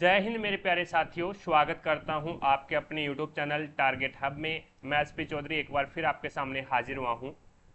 जय हिंद मेरे प्यारे साथियों, स्वागत करता हूं आपके अपने YouTube चैनल टारगेट हब में। मैं एसपी चौधरी एक बार फिर आपके सामने हाजिर हुआ हूं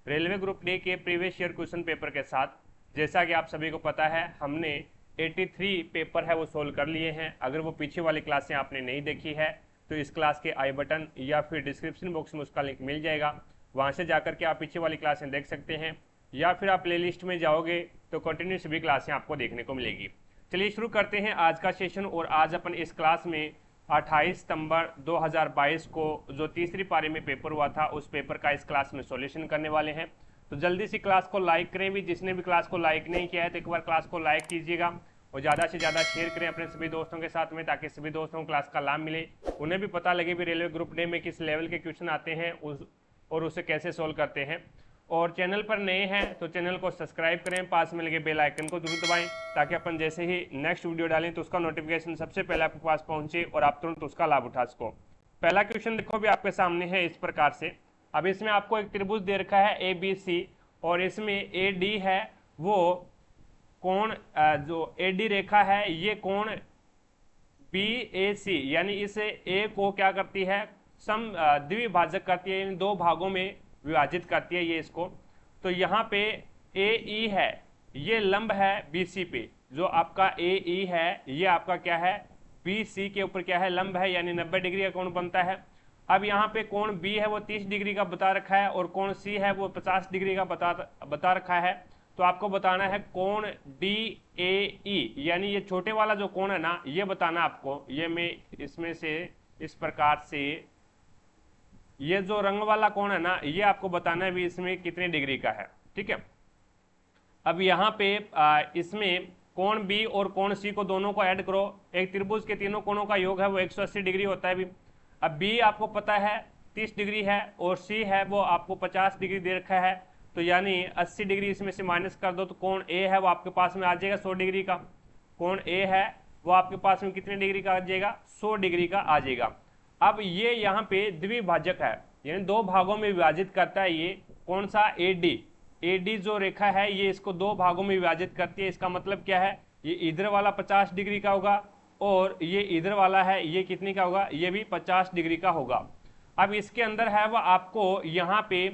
रेलवे ग्रुप डी के प्रीवियस ईयर क्वेश्चन पेपर के साथ। जैसा कि आप सभी को पता है, हमने 83 पेपर है वो सोल्व कर लिए हैं। अगर वो पीछे वाली क्लासें आपने नहीं देखी है तो इस क्लास के आई बटन या फिर डिस्क्रिप्शन बॉक्स में उसका लिंक मिल जाएगा, वहाँ से जाकर के आप पीछे वाली क्लासें देख सकते हैं, या फिर आप प्ले लिस्ट में जाओगे तो कंटिन्यू सभी क्लासें आपको देखने को मिलेगी। चलिए शुरू करते हैं आज का सेशन। और आज अपन इस क्लास में 28 सितंबर 2022 को जो तीसरी पारी में पेपर हुआ था उस पेपर का इस क्लास में सॉल्यूशन करने वाले हैं। तो जल्दी से क्लास को लाइक करें भी, जिसने भी क्लास को लाइक नहीं किया है तो एक बार क्लास को लाइक कीजिएगा और ज़्यादा से ज़्यादा शेयर करें अपने सभी दोस्तों के साथ में, ताकि सभी दोस्तों को क्लास का लाभ मिले, उन्हें भी पता लगे भी रेलवे ग्रुप डी में किस लेवल के क्वेश्चन आते हैं और उसे कैसे सोल्व करते हैं। और चैनल पर नए हैं तो चैनल को सब्सक्राइब करें, पास में लगे बेल आइकन को जरूर दबाएं, ताकि अपन जैसे ही नेक्स्ट वीडियो डालें तो उसका नोटिफिकेशन सबसे पहले आपके पास पहुंचे और आप तुरंत उसका लाभ उठा सको। पहला क्वेश्चन देखो भी आपके सामने है इस प्रकार से। अब इसमें आपको एक त्रिभुज दे रखा है ABC और इसमें AD है, वो कोण जो AD रेखा है ये कोण BAC यानी इस A को क्या करती है, द्विभाजक करती है, इन दो भागों में विभाजित करती है ये इसको। तो यहाँ पे AE है, ये लंब है BC पे। जो आपका AE है ये आपका क्या है, BC के ऊपर क्या है, लंब है, यानी 90 डिग्री का कोण बनता है। अब यहाँ पे कोण B है वो 30 डिग्री का बता रखा है और कोण C है वो 50 डिग्री का बता रखा है। तो आपको बताना है कोण DAE, यानी ये छोटे वाला जो कोण है ना ये बताना आपको। ये मैं इसमें से इस प्रकार से ये जो रंग वाला कोण है ना ये आपको बताना है भी इसमें कितने डिग्री का है, ठीक है। अब यहाँ पे इसमें कोण B और कोण C को दोनों को ऐड करो, एक त्रिभुज के तीनों कोणों का योग है वो 180 डिग्री होता है भी। अब B आपको पता है 30 डिग्री है और C है वो आपको 50 डिग्री दे रखा है, तो यानी 80 डिग्री इसमें से माइनस कर दो तो कोण A है वो आपके पास में आ जाएगा 100 डिग्री का। कोण A है वो आपके पास में कितने डिग्री का आ जाएगा, 100 डिग्री का आ जाएगा। अब ये यहाँ पे द्विभाजक है, यानी दो भागों में विभाजित करता है। ये कौन सा, AD जो रेखा है ये इसको दो भागों में विभाजित करती है। इसका मतलब क्या है, ये इधर वाला 50 डिग्री का होगा और ये इधर वाला है ये कितने का होगा, ये भी 50 डिग्री का होगा। अब इसके अंदर है वह आपको यहाँ पे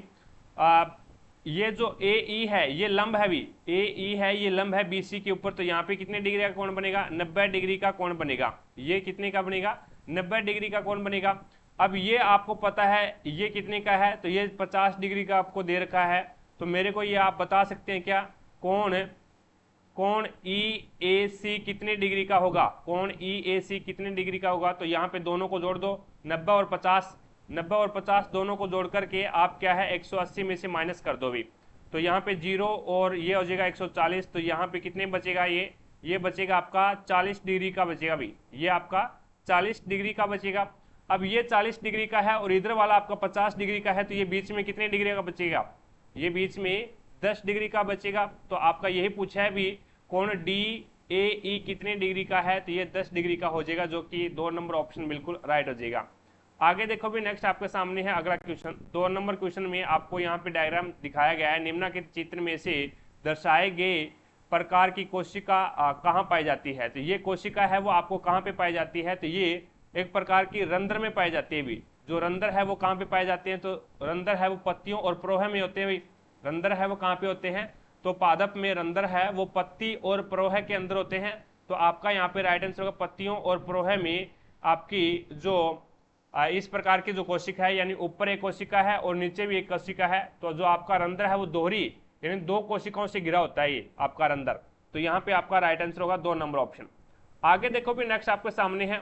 ये जो AE है ये लंब है भी, AE है ये लंब है BC के ऊपर, तो यहाँ पे कितने डिग्री का कोण बनेगा, 90 डिग्री का कोण बनेगा। ये कितने का बनेगा, 90 डिग्री का कोण बनेगा। अब ये आपको पता है ये कितने का है, तो ये 50 डिग्री का आपको दे रखा है। तो मेरे को ये आप बता सकते हैं क्या, कोण EAC कितने डिग्री का होगा, कोण EAC कितने डिग्री का होगा। तो यहाँ पे दोनों को जोड़ दो, 90 और 50 दोनों को जोड़ करके आप क्या है 180 में से माइनस कर दो भी। तो यहाँ पे 0 और ये हो जाएगा 140, तो यहाँ पे कितने बचेगा, ये बचेगा आपका 40 डिग्री का बचेगा भी, ये आपका 40 डिग्री का बचेगा। अब ये 40 डिग्री का है और इधर वाला आपका 50 डिग्री का है, तो ये बीच में कितने डिग्री का बचेगा, ये बीच में 10 डिग्री का बचेगा। तो आपका यही पूछा है भी कोण DAE कितने डिग्री का है, तो ये 10 डिग्री का हो जाएगा, जो कि 2 नंबर ऑप्शन बिल्कुल राइट हो जाएगा। आगे देखो भी नेक्स्ट आपके सामने है अगला क्वेश्चन। 2 नंबर क्वेश्चन में आपको यहाँ पे डायग्राम दिखाया गया है, निम्नलिखित चित्र में से दर्शाए गए प्रकार की कोशिका कहाँ पाई जाती है। तो ये कोशिका है वो आपको कहाँ पे पाई जाती है, तो ये एक प्रकार की रंध्र में पाई जाती है भी। जो रंध्र है वो कहाँ पे पाए जाते हैं, तो रंध्र है वो पत्तियों और प्रोह में होते हैं भी। रंध्र है वो कहाँ पे होते हैं, तो पादप में रंध्र है वो पत्ती और प्रोह के अंदर होते हैं। तो आपका यहाँ पे राइट आंसर होगा पत्तियों और प्रोह में आपकी जो इस प्रकार की जो कोशिका है, यानी ऊपर एक कोशिका है और नीचे भी एक कोशिका है। तो जो आपका रंध्र है वो दोहरी यानी 2 कोशिकाओं से घिरा होता है ये आपका रंध्र। तो यहाँ पे आपका राइट आंसर होगा 2 नंबर ऑप्शन। आगे देखो भी नेक्स्ट आपके सामने है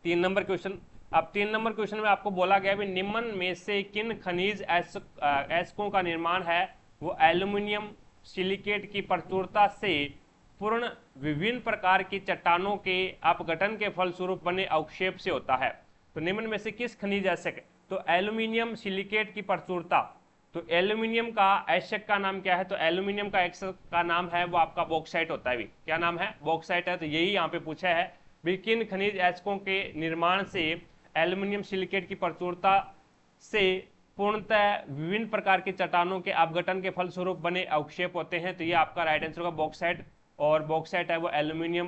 3 नंबर क्वेश्चन। अब 3 नंबर क्वेश्चन में आपको बोला गया है निम्न में से किन खनिज ऐस्कों का निर्माण है वो एल्यूमिनियम सिलिकेट की प्रचुरता से पूर्ण विभिन्न प्रकार की चट्टानों के अपघटन के फलस्वरूप बने अवक्षेप से होता है। तो निम्न में से किस खनिज ऐसक, तो एल्यूमिनियम सिलिकेट की प्रचुरता। तो एल्यूमिनियम का ऐसक का नाम क्या है, तो एल्यूमिनियम का ऐसक का नाम है वो आपका बॉक्साइट होता है भी। क्या नाम है, बॉक्साइट है। तो यही यहाँ पे पूछा है भी किन खनिज ऐसकों के निर्माण से एल्यूमिनियम सिलिकेट की प्रचुरता से पूर्णतः विभिन्न प्रकार की चट्टानों के अपघटन के फलस्वरूप बने अवक्षेप होते हैं। तो ये आपका राइट आंसर होगा बॉक्साइट, और बॉक्साइट है वो एल्यूमिनियम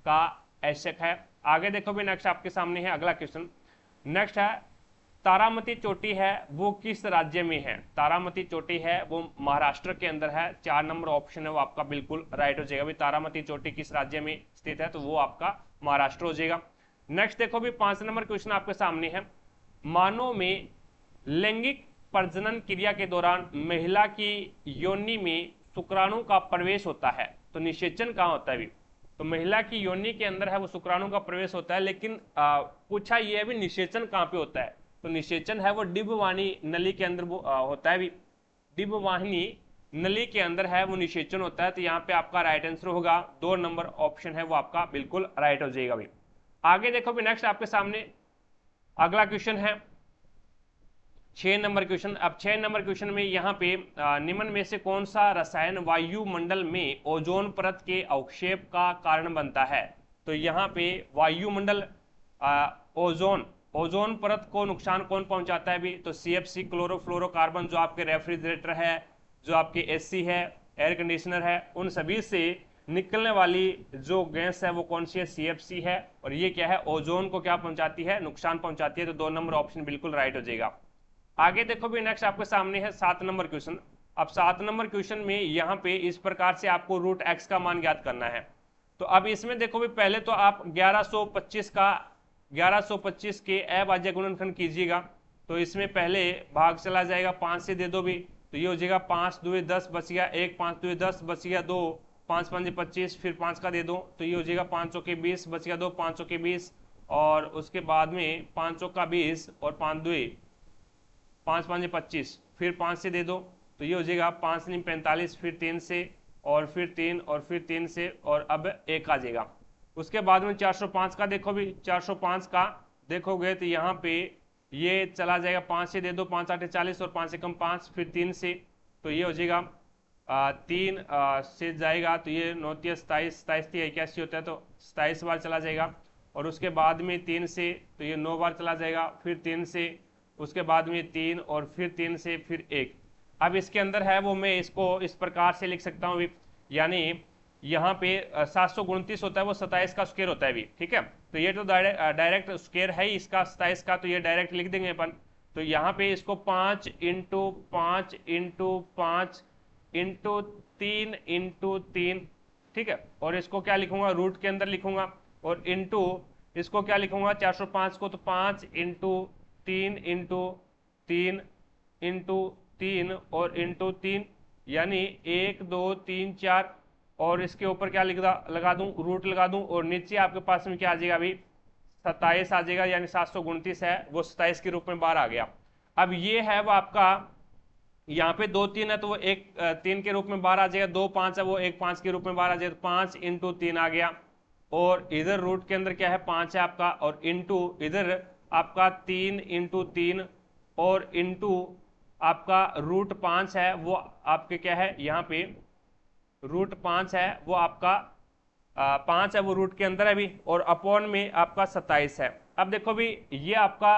का आवश्यक है। आगे देखो भी नेक्स्ट आपके सामने है अगला क्वेश्चन। नेक्स्ट है तारामती चोटी है वो किस राज्य में है? तारामती चोटी है वो महाराष्ट्र के अंदर है। 4 नंबर ऑप्शन है वो आपका बिल्कुल राइट हो जाएगा। भाई तारामती चोटी किस राज्य में स्थित है? तो वो आपका महाराष्ट्र हो जाएगा। नेक्स्ट देखो भी 5 नंबर क्वेश्चन आपके सामने है। मानव में लैंगिक प्रजनन क्रिया के दौरान महिला की योनि में शुक्राणु का प्रवेश होता है, तो निषेचन कहाँ होता है? भी तो महिला की योनि के अंदर है वो शुक्राणु का प्रवेश होता है, लेकिन पूछा ये है भी निषेचन कहाँ पे होता है? तो निषेचन है वो डिंबवाहिनी नली के अंदर वो होता है। भी डिंबवाहिनी नली के अंदर है वो निषेचन होता है। तो यहाँ पे आपका राइट आंसर होगा 2 नंबर ऑप्शन है वो आपका बिल्कुल राइट हो जाएगा। भी आगे देखो भी नेक्स्ट आपके सामने अगला क्वेश्चन है 6 नंबर क्वेश्चन। अब 6 नंबर क्वेश्चन में यहाँ पे निम्न में से कौन सा रसायन वायुमंडल में ओजोन परत के अवक्षेप का कारण बनता है? तो यहाँ पे वायुमंडल ओजोन परत को नुकसान कौन पहुंचाता है? भी तो CFC क्लोरोफ्लोरोकार्बन जो आपके रेफ्रिजरेटर है, जो आपके AC है, एयर कंडीशनर है, उन सभी से निकलने वाली जो गैस है वो कौन सी है? CFC है। और ये क्या है? ओजोन को क्या पहुंचाती है? नुकसान पहुंचाती है। तो 2 नंबर ऑप्शन बिल्कुल राइट हो जाएगा। आगे देखो भी नेक्स्ट आपके सामने है 7 नंबर क्वेश्चन। अब 7 नंबर क्वेश्चन में यहाँ पे इस प्रकार से आपको रूट x का मान ज्ञात करना है। तो अब इसमें देखो भी पहले तो आप 1125 के अभाज्य गुणनखंड कीजिएगा। तो इसमें पहले भाग चला जाएगा 5 से दे दो भी, तो ये हो जाएगा 5 2 10 बच गया 1, 5 2 10 बच गया 2, 5 5 25, फिर 5 का दे दो तो ये हो जाएगा 5 के 20 बच गया 2, 5 के 20, और उसके बाद में 5 का 20 और 5 2 5 5 25, फिर 5 से दे दो तो ये हो जाएगा 5 9 45, फिर 3 से और फिर 3 और फिर 3 से और अब 1 आ जाएगा। उसके बाद में 405 का देखो भी, 405 का देखोगे तो यहाँ पे ये चला जाएगा 5 से दे दो 5 8 40 और 5 से कम 5, फिर 3 से तो ये हो जाएगा 3 से जाएगा तो ये 9 27 27 81 होता है तो 27 बार चला जाएगा। और उसके बाद में 3 से तो ये 9 बार चला जाएगा, फिर 3 से उसके बाद में 3 और फिर 3 से फिर 1। अब इसके अंदर है वो मैं इसको इस प्रकार से लिख सकता हूँ, यानी यहाँ पे 729 होता है वो 27 का स्क्वायर होता है भी, ठीक है। तो ये तो डायरेक्ट स्क्वायर है ही इसका 27 का, तो ये डायरेक्ट लिख देंगे अपन। तो यहाँ पे इसको 5 इंटू 5 इंटू 5 इंटू 3 इंटू 3, ठीक है। और इसको क्या लिखूंगा? रूट के अंदर लिखूंगा, और इंटू इसको क्या लिखूंगा? 405 को तो 5 इंटू 3 इंटू 3 इंटू 3 और इंटू 3, यानी 1 2 3 4, और इसके ऊपर क्या लगा दूं? रूट लगा दूं, और नीचे आपके पास में क्या आ जाएगा? अभी 27 आ जाएगा, यानी 729 है वो 27 के रूप में बाहर आ गया। अब ये है वो आपका यहाँ पे 2 3 है तो वो 1 3 के रूप में बाहर आ जाएगा, 2 5 है वो 1 5 के रूप में बाहर आ जाएगा, 5 इंटू 3 आ गया। और इधर रूट के अंदर क्या है? 5 है आपका, और इंटू इधर आपका 3 इंटू 3 और इंटू आपका रूट 5 है वो आपके क्या है? यहाँ पे रूट 5 है वो आपका 5 है वो रूट के अंदर है भी, और अपॉन में आपका 27 है। अब देखो भी ये आपका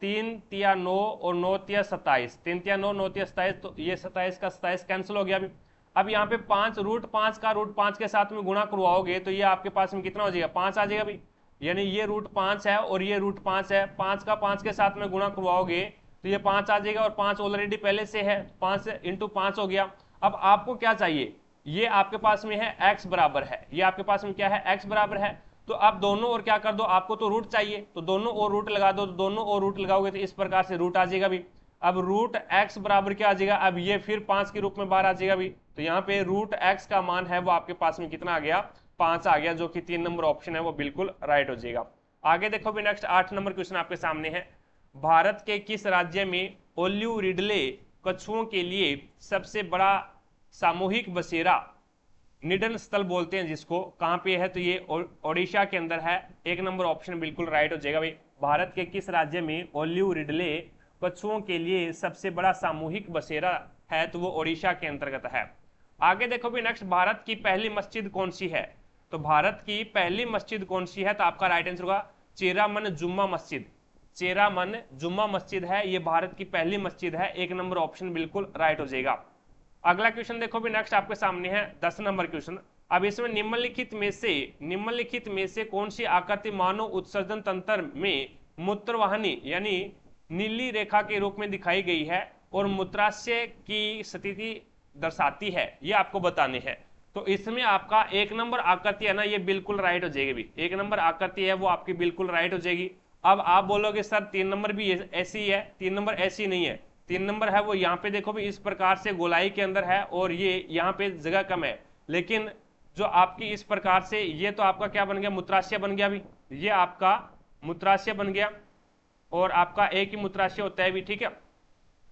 3 तिया 9 और 9 तिया 27, 3 तिया 9 9 तिया 27, तो ये 27 का 27 कैंसिल हो गया अभी। अब यहाँ पे 5 रूट 5 का रूट 5 के साथ में गुणा करवाओगे तो ये आपके पास में कितना हो जाएगा? 5 आ जाएगा अभी, यानी ये रूट 5 है और ये रूट 5 है, 5 का 5 के साथ में गुणा करवाओगे तो ये 5 आ जाएगा, और 5 ऑलरेडी पहले से है, 5 इंटू 5 हो गया। अब आपको क्या चाहिए? ये आपके पास में है x बराबर है, ये आपके पास में क्या है? x बराबर है। तो आप दोनों और क्या कर दो? आपको तो रूट चाहिए तो दोनों और रूट लगा दो, तो दोनों और रूट लगाओगे तो इस प्रकार से रूट आ जाएगा भी। अब रूट x बराबर क्या आ जाएगा? अब ये फिर 5 के रूप में बाहर आ जाएगा भी, तो यहाँ पे रूट x का मान है वो आपके पास में कितना आ गया? 5 आ गया, जो कि 3 नंबर ऑप्शन है वो बिल्कुल राइट हो जाएगा। आगे देखो भी नेक्स्ट 8 नंबर क्वेश्चन आपके सामने है। भारत के किस राज्य में ओलिव रिडले कछुओं के लिए सबसे बड़ा सामूहिक बसेरा निधन स्थल बोलते हैं जिसको, कहां पे है? तो ये ओडिशा के अंदर है। 1 नंबर ऑप्शन बिल्कुल राइट हो जाएगा भाई। भारत के किस राज्य में ओलिव रिडले कछुओं के लिए सबसे बड़ा सामूहिक बसेरा है? तो वो ओडिशा के अंतर्गत है। आगे देखो भी नेक्स्ट, भारत की पहली मस्जिद कौन सी है? तो भारत की पहली मस्जिद कौन सी है? तो आपका राइट आंसर होगा चेरामन जुम्मा मस्जिद। चेरामन जुम्मा मस्जिद है, ये भारत की पहली मस्जिद है। 1 नंबर ऑप्शन बिल्कुल राइट हो जाएगा। अगला क्वेश्चन देखो भी नेक्स्ट आपके सामने है 10 नंबर क्वेश्चन। अब इसमें निम्नलिखित में से कौन सी आकृति मानव उत्सर्जन तंत्र में मूत्रवाहिनी यानी नीली रेखा के रूप में दिखाई गई है और मूत्राशय की स्थिति दर्शाती है, ये आपको बताने हैं। तो इसमें आपका 1 नंबर आकृति है ना, ये बिल्कुल राइट हो जाएगी भी। 1 नंबर आकृति है वो आपकी बिल्कुल राइट हो जाएगी। अब आप बोलोगे सर 3 नंबर भी ऐसी ही है, 3 नंबर ऐसी नहीं है। 3 नंबर है वो यहाँ पे देखो भी इस प्रकार से गोलाई के अंदर है और ये यहाँ पे जगह कम है, लेकिन जो आपकी इस प्रकार से ये तो आपका क्या बन गया, मूत्राशय बन गया भी, ये आपका मूत्राशय बन गया और आपका एक ही मूत्राशय होता है भी, ठीक है।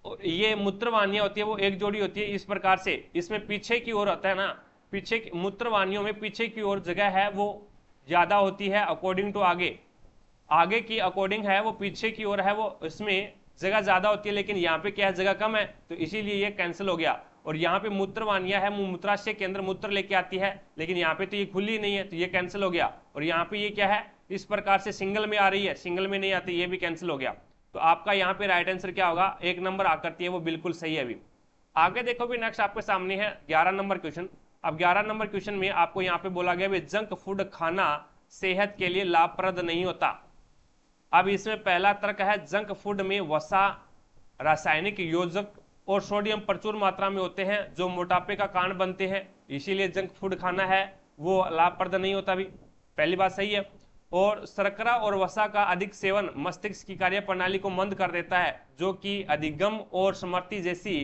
और ये मूत्रवाहिनियां होती है वो एक जोड़ी होती है इस प्रकार से, इसमें पीछे की ओर होता है ना, पीछे मूत्रवाहिनियों में पीछे की ओर जगह है वो ज्यादा होती है अकॉर्डिंग टू आगे की अकॉर्डिंग है वो पीछे की ओर है वो, इसमें जगह ज्यादा होती है, लेकिन यहाँ पे क्या है जगह कम है, तो इसीलिए ये कैंसिल हो गया। और यहाँ पे मूत्रवाहिनियां है, मूत्राशय के अंदर मूत्र लेके आती है, लेकिन यहाँ पे तो ये खुली नहीं है, तो ये कैंसिल हो गया। और यहाँ पे ये क्या है, इस प्रकार से सिंगल में आ रही है, सिंगल में नहीं आती, ये भी कैंसिल हो गया। तो आपका यहाँ पे राइट आंसर क्या होगा, 1 नंबर आकृति है वो बिल्कुल सही है अभी। आगे देखो भी नेक्स्ट आपके सामने है 11 नंबर क्वेश्चन। अब 11 नंबर क्वेश्चन में आपको यहाँ पे बोला गया जंक फूड खाना सेहत के लिए लाभप्रद नहीं होता। अब इसमें पहला तर्क है जंक फूड में वसा, रासायनिक योजक और सोडियम प्रचुर मात्रा में होते हैं जो मोटापे का कारण बनते हैं, इसीलिए जंक फूड खाना है वो लाभप्रद नहीं होता भी, पहली बात सही है। और शर्करा और वसा का अधिक सेवन मस्तिष्क की कार्य प्रणाली को मंद कर देता है, जो कि अधिगम और स्मृति जैसी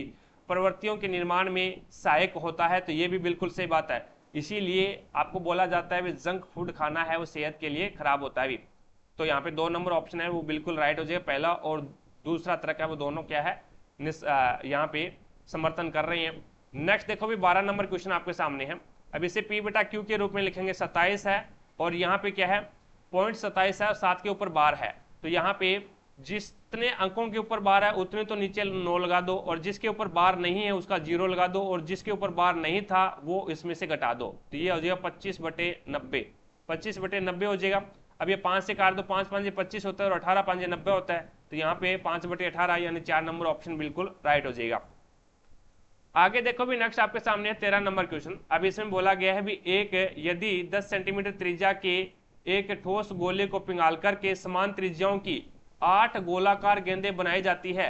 प्रवृत्तियों के निर्माण में सहायक होता है, तो ये भी बिल्कुल सही बात है। इसीलिए आपको बोला जाता है जंक फूड खाना है वो सेहत के लिए खराब होता है भी। तो यहाँ पे 2 नंबर ऑप्शन है वो बिल्कुल राइट हो जाएगा, पहला और दूसरा तर्क है वो दोनों क्या है यहाँ पे समर्थन कर रहे हैं। नेक्स्ट देखो भी 12 नंबर क्वेश्चन आपके सामने है। अब इसे पी बटा क्यू के रूप में लिखेंगे, 27 है और यहाँ पे क्या है 0.27 है और 7 के ऊपर बार है, तो यहाँ पे जितने अंकों के ऊपर बार है उतने तो नीचे 9 लगा दो, और जिसके ऊपर बार नहीं है उसका 0 लगा दो, और जिसके ऊपर बार नहीं था वो इसमें से घटा दो, तो ये हो जाएगा 25/90, 25/90 हो जाएगा। अब ये 5 से काट दो, 5 5 25 होता है और 18 5 90 होता है, तो यहाँ पे 5/18 यानी 4 नंबर ऑप्शन बिल्कुल राइट हो जाएगा। आगे देखो भी नेक्स्ट आपके सामने है 13 नंबर क्वेश्चन। अब इसमें बोला गया है भी यदि 10 सेंटीमीटर त्रिज्या के एक ठोस गोले को पिघाल करके समान त्रिज्याओं की 8 गोलाकार गेंदें बनाई जाती है,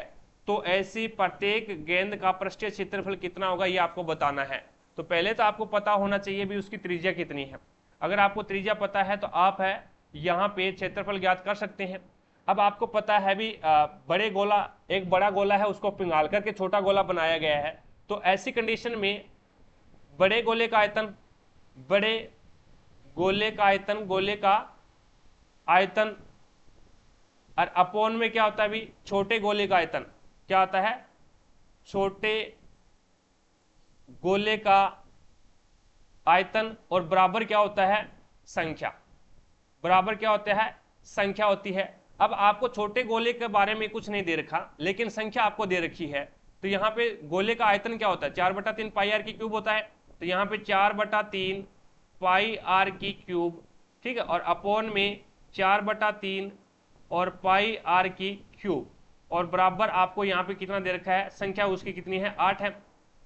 तो ऐसी प्रत्येक गेंद का पृष्ठीय क्षेत्रफल कितना होगा ये आपको बताना है। तो पहले तो आपको पता होना चाहिए भी उसकी त्रिज्या कितनी है। अगर आपको त्रिज्या पता है तो आप है यहाँ पे क्षेत्रफल ज्ञात कर सकते हैं। अब आपको पता है भी बड़े गोला, एक बड़ा गोला है उसको पिघाल करके छोटा गोला बनाया गया है, तो ऐसी कंडीशन में बड़े गोले का आयतन और अपोन में क्या होता है भी छोटे गोले का आयतन, क्या होता है छोटे गोले का आयतन, और बराबर क्या होता है संख्या, बराबर क्या होता है संख्या होती है। अब आपको छोटे गोले के बारे में कुछ नहीं दे रखा, लेकिन संख्या आपको दे रखी है, तो यहाँ पे गोले का आयतन क्या होता है 4/3 पाई आर की क्यूब होता है, तो यहाँ पे 4/3 पाई आर की क्यूब, ठीक है, और अपोन में 4/3 और पाई आर की क्यूब, और बराबर आपको यहाँ पे कितना दे रखा है संख्या उसकी कितनी है 8 है,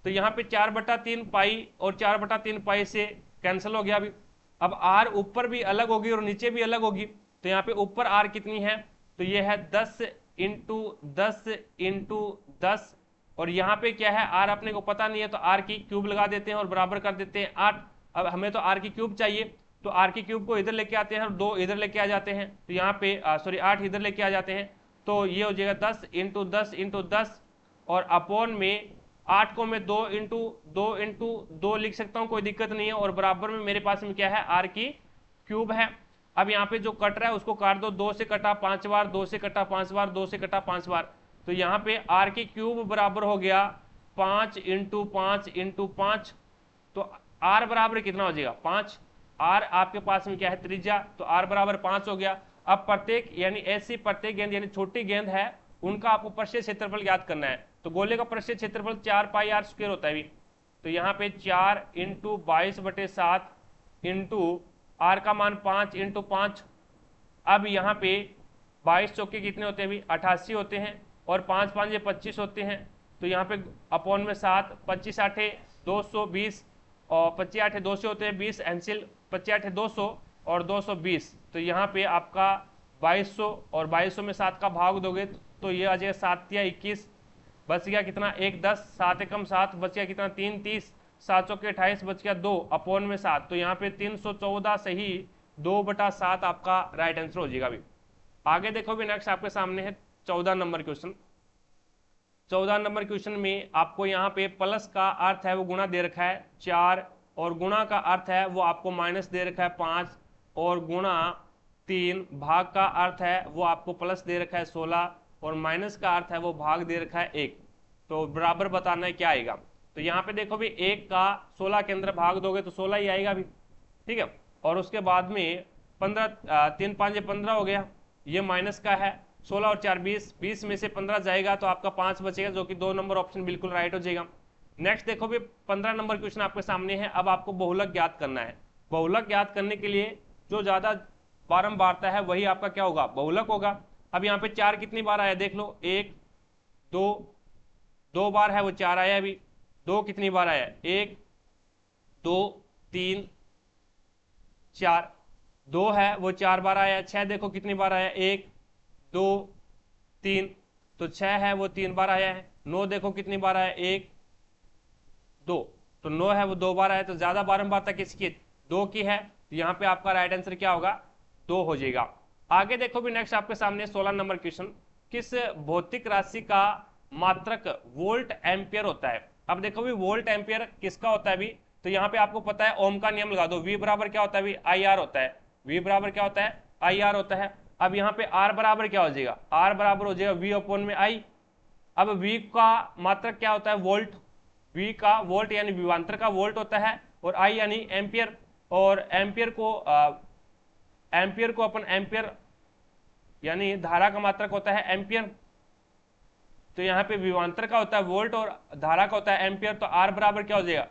तो यहाँ पे 4/3 पाई और 4/3 पाई से कैंसिल हो गया अभी। अब आर ऊपर भी अलग होगी और नीचे भी अलग होगी, तो यहाँ पे ऊपर आर कितनी है तो ये है 10 × 10 × 10, और यहाँ पे क्या है आर अपने को पता नहीं है तो आर की क्यूब लगा देते हैं और बराबर कर देते हैं 8। अब हमें तो आर की क्यूब चाहिए, तो आर की क्यूब को इधर लेके आते हैं और 2 इधर लेके आ जाते हैं, तो यहाँ पे 8 इधर लेके आ जाते हैं, तो ये हो जाएगा 10 × 10 × 10, और अपोन में 8 को मैं 2 × 2 लिख सकता हूँ, कोई दिक्कत नहीं है, और बराबर में मेरे पास में क्या है आर की क्यूब है। अब यहाँ पे जो कट रहा है उसको काट दो, 2 से कटा 5 बार, 2 से कटा 5 बार, 2 से कटा 5 बार, तो यहाँ पे आर की क्यूब बराबर हो गया 5 × 5 × 5, तो आर बराबर कितना हो जाएगा 5। आर आपके पास में क्या है त्रिज्या, तो आर बराबर 5 हो गया। अब प्रत्येक यानी ऐसी प्रत्येक गेंद यानी छोटी गेंद है उनका आपको पृष्ठीय क्षेत्रफल ज्ञात करना है, तो गोले का पृष्ठीय क्षेत्रफल 4 पाई आर स्क्वायर होता है भी, तो यहाँ पे 4 × 22/7 इंटू आर का मान 5 × 5। अब यहाँ पे 22 चौके कितने होते हैं भी 88 होते हैं, और 5 5 25 होते हैं, तो यहाँ पे अपोन में 7, 25 8 220, और 25 8 200 होते हैं 20 एनसिल 25 8 200 और 220, तो यहाँ पे आपका 2200 और 2200 में 7 का भाग दोगे तो ये आ जाएगा 7 या 21, बच गया कितना 1 10, 7 एकम 7, बच गया कितना 3 30, 7 चौके 28, बच गया 2 अपॉन में 7, तो यहाँ पे 314 सही 2/7 आपका राइट आंसर हो जाएगा। अभी आगे देखो भी नेक्स्ट आपके सामने है 14 नंबर क्वेश्चन। 14 नंबर क्वेश्चन में आपको यहाँ पे प्लस का अर्थ है वो गुणा दे रखा है 4, और गुणा का अर्थ है वो आपको माइनस दे रखा है 5, और गुणा 3, भाग का अर्थ है वो आपको प्लस दे रखा है 16, और माइनस का अर्थ है वो भाग दे रखा है 1। तो बराबर बताना है क्या आएगा। तो यहाँ पे देखो भी 1 का 16 के अंदर भाग दोगे तो 16 ही आएगा भी, ठीक है। और उसके बाद में 15 3 5 15 हो गया, ये माइनस का है 16 और 4 20, 20 में से 15 जाएगा तो आपका 5 बचेगा, जो कि 2 नंबर ऑप्शन बिल्कुल राइट हो जाएगा। नेक्स्ट देखो भी 15 नंबर क्वेश्चन आपके सामने है। अब आपको बहुलक ज्ञात करना है। बहुलक ज्ञात करने के लिए जो ज्यादा बारंबारता है वही आपका क्या होगा, बहुलक होगा। अब यहाँ पे 4 कितनी बार आया देख लो, 1 2, 2 बार है वो 4 आया। अभी 2 कितनी बार आया, 1 2 3 4, 2 है वो 4 बार आया। 6 देखो कितनी बार आया, 1 2 3, तो 6 है वो 3 बार आया है। 9 देखो कितनी बार आया, 1 2, तो 9 है वो 2 बार आया। तो ज्यादा बारंबारता किसकी, 2 की है, तो यहाँ पे आपका राइट आंसर क्या होगा, 2 हो जाएगा। आगे देखो भी नेक्स्ट आपके सामने 16 नंबर क्वेश्चन, किस भौतिक राशि का मात्रक वोल्ट एम्पियर होता है। अब देखो भी वोल्ट एम्पियर किसका होता है भी, तो यहाँ पे आपको पता है ओम का नियम लगा दो, V बराबर क्या होता है भी, IR होता है। V बराबर क्या होता है, IR होता है। अब यहाँ पे R बराबर क्या हो जाएगा, R बराबर हो जाएगा V अपॉन में I। अब V का मात्रक क्या होता है, वोल्ट। V का वोल्ट यानी विभवांतर का वोल्ट होता है, और I यानी एम्पियर, और एम्पियर को अपन एम्पियर यानी धारा का मात्रक होता है एम्पियर। तो यहाँ पे विभवांतर का होता है वोल्ट और धारा का होता है एम्पियर, तो R बराबर क्या हो जाएगा,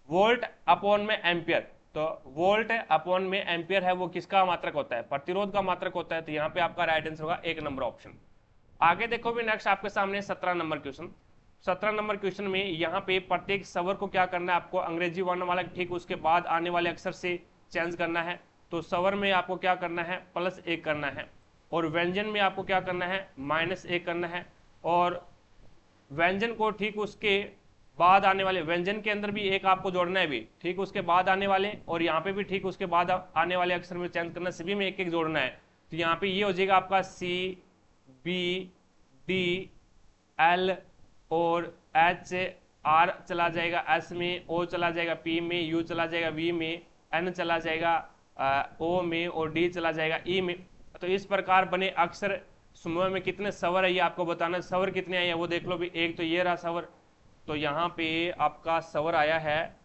वोल्ट अपॉन में एम्पियर। तो वोल्ट अपॉन में एम्पियर है वो किसका मात्रक होता है, प्रतिरोध का मात्रक होता है। तो यहाँ पे आपका राइट आंसर होगा 1 नंबर ऑप्शन। आगे देखो भी नेक्स्ट आपके सामने 17 नंबर क्वेश्चन। 17 नंबर क्वेश्चन में यहाँ पे प्रत्येक स्वर को क्या करना है, आपको अंग्रेजी वर्णमाला ठीक उसके बाद आने वाले अक्षर से चेंज करना है। तो स्वर में आपको क्या करना है, +1 करना है, और व्यंजन में आपको क्या करना है, -1 करना है। और व्यंजन को ठीक उसके बाद आने वाले, व्यंजन के अंदर भी 1 आपको जोड़ना है भी, ठीक उसके बाद आने वाले, और यहाँ पे भी ठीक उसके बाद आने वाले अक्षर में चेंज करना, सभी में 1 जोड़ना है। तो यहाँ पे ये हो जाएगा आपका C B D L और H, R चला जाएगा S में, O चला जाएगा P में, U चला जाएगा V में, N चला जाएगा O में, और D चला जाएगा E में। तो इस प्रकार बने अक्षर समूह में कितने स्वर है ये आपको बताना है। स्वर कितने आए हैं वो देख लो भी, एक तो ये रहा स्वर, तो यहाँ पे आपका स्वर आया है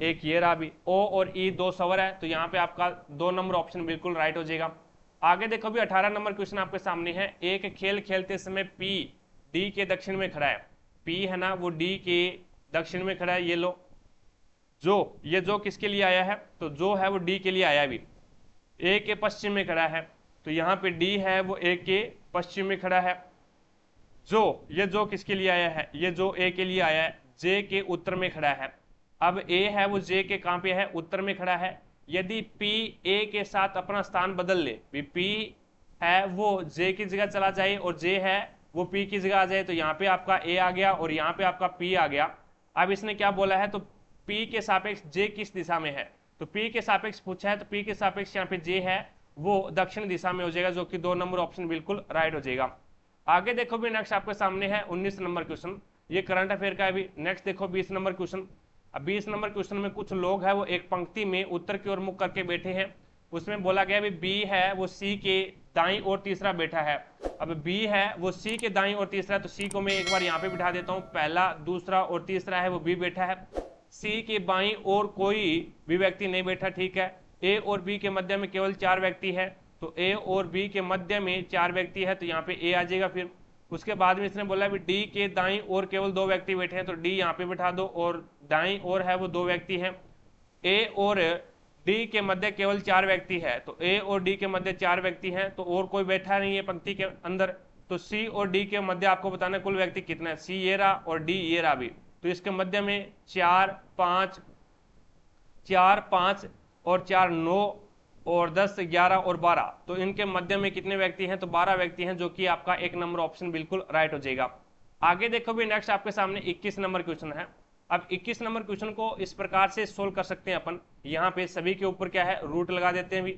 एक, ये रहा भी O और E 2 स्वर है, तो यहाँ पे आपका 2 नंबर ऑप्शन बिल्कुल राइट हो जाएगा। आगे देखो भी 18 नंबर क्वेश्चन आपके सामने है। एक खेल खेलते समय P D के दक्षिण में खड़ा है, P है ना वो D के दक्षिण में खड़ा है। ये लो ये जो किसके लिए आया है, तो जो है वो D के लिए आया भी, A के पश्चिम में खड़ा है, तो यहाँ पे D है वो A के पश्चिम में खड़ा है। ये जो किसके लिए आया है, ये जो A के लिए आया है J के उत्तर में खड़ा है। अब A है वो J के कहाँ पे है, उत्तर में खड़ा है। यदि P A के साथ अपना स्थान बदल ले, P है वो J की जगह चला जाए और J है वो P की जगह आ जाए, तो यहाँ पे आपका A आ गया और यहाँ पे आपका P आ गया। अब इसने क्या बोला है, तो P के सापेक्ष J किस दिशा में है, तो P के सापेक्ष पूछा है, तो P के सापेक्ष यहाँ पे J है वो दक्षिण दिशा में हो जाएगा, जो कि 2 नंबर ऑप्शन बिल्कुल राइट हो जाएगा। आगे देखो भी नेक्स्ट आपके सामने है 19 नंबर क्वेश्चन, ये करंट अफेयर का है भी। नेक्स्ट देखो 20 नंबर क्वेश्चन। अब 20 नंबर क्वेश्चन में कुछ लोग है वो एक पंक्ति में उत्तर की ओर मुख करके बैठे हैं। उसमें बोला गया B है वो C के दाईं ओर तीसरा बैठा है। अब B है वो C के दाईं ओर तीसरा, तो C को मैं एक बार यहाँ पे बिठा देता हूँ, पहला दूसरा और तीसरा है वो B बैठा है। C के बाईं ओर कोई भी व्यक्ति नहीं बैठा, ठीक है। A और B के मध्य में केवल 4 व्यक्ति है, तो A और B के मध्य में 4 व्यक्ति है, तो यहाँ पे A आ जाएगा। फिर उसके बाद में इसने बोला भी D के दाईं ओर केवल 2 व्यक्ति बैठे हैं, तो D यहाँ पे बिठा दो, और दाईं ओर है वो 2 व्यक्ति हैं। A और D के मध्य केवल 4 व्यक्ति है, तो A और D के मध्य 4 व्यक्ति हैं, तो और कोई बैठा नहीं है पंक्ति के अंदर। तो C और D के मध्य आपको बताना कुल व्यक्ति कितना है, C ये रहा और D ये रहा भी, तो इसके मध्य में 4 5 4 5 और 4 9 और 10 11 और 12, तो इनके मध्य में कितने व्यक्ति हैं? तो 12 व्यक्ति हैं, जो कि आपका एक नंबर ऑप्शन बिल्कुल राइट हो जाएगा। आगे देखो भी, नेक्स्ट आपके सामने 21 नंबर क्वेश्चन है। अब 21 नंबर क्वेश्चन को इस प्रकार से सोल्व कर सकते हैं अपन। यहाँ पे सभी के ऊपर क्या है, रूट लगा देते हैं भी,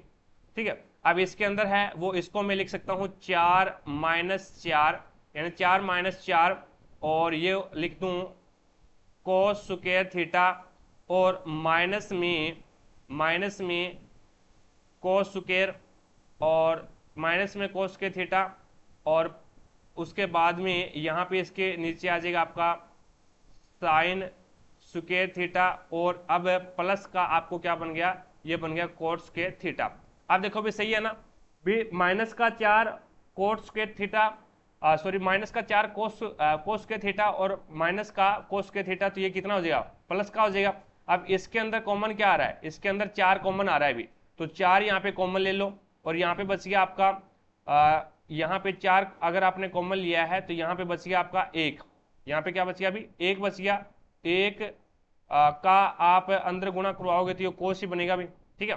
ठीक है। अब इसके अंदर है वो, इसको मैं लिख सकता हूँ 4 - 4, यानी 4 - 4, और ये लिख दूं कोस स्क्वायर थीटा, और माइनस में कोस स्क्वायर, और माइनस में कोस के थीटा, और उसके बाद में यहाँ पे इसके नीचे आ जाएगा आपका साइन स्क्वायर थीटा, और अब प्लस का आपको क्या बन गया, ये बन गया कोस स्क्वायर थीटा। अब देखो भी सही है ना भी, माइनस का 4 cos square theta, sorry minus का 4 कोस के थीटा और माइनस का कोस के थीटा, तो ये कितना हो जाएगा, प्लस का हो जाएगा। अब इसके अंदर कॉमन क्या आ रहा है, इसके अंदर 4 कॉमन आ रहा है भी, तो 4 यहाँ पे कॉमन ले लो, और यहाँ पे बच गया आपका यहाँ पे 4 अगर आपने कॉमन लिया है तो यहाँ पे बच गया आपका 1, यहाँ पे क्या बच गया अभी, 1 बच गया। 1 का आप अंदर गुणा करवाओगे तो ये कोस ही बनेगा भी, ठीक है।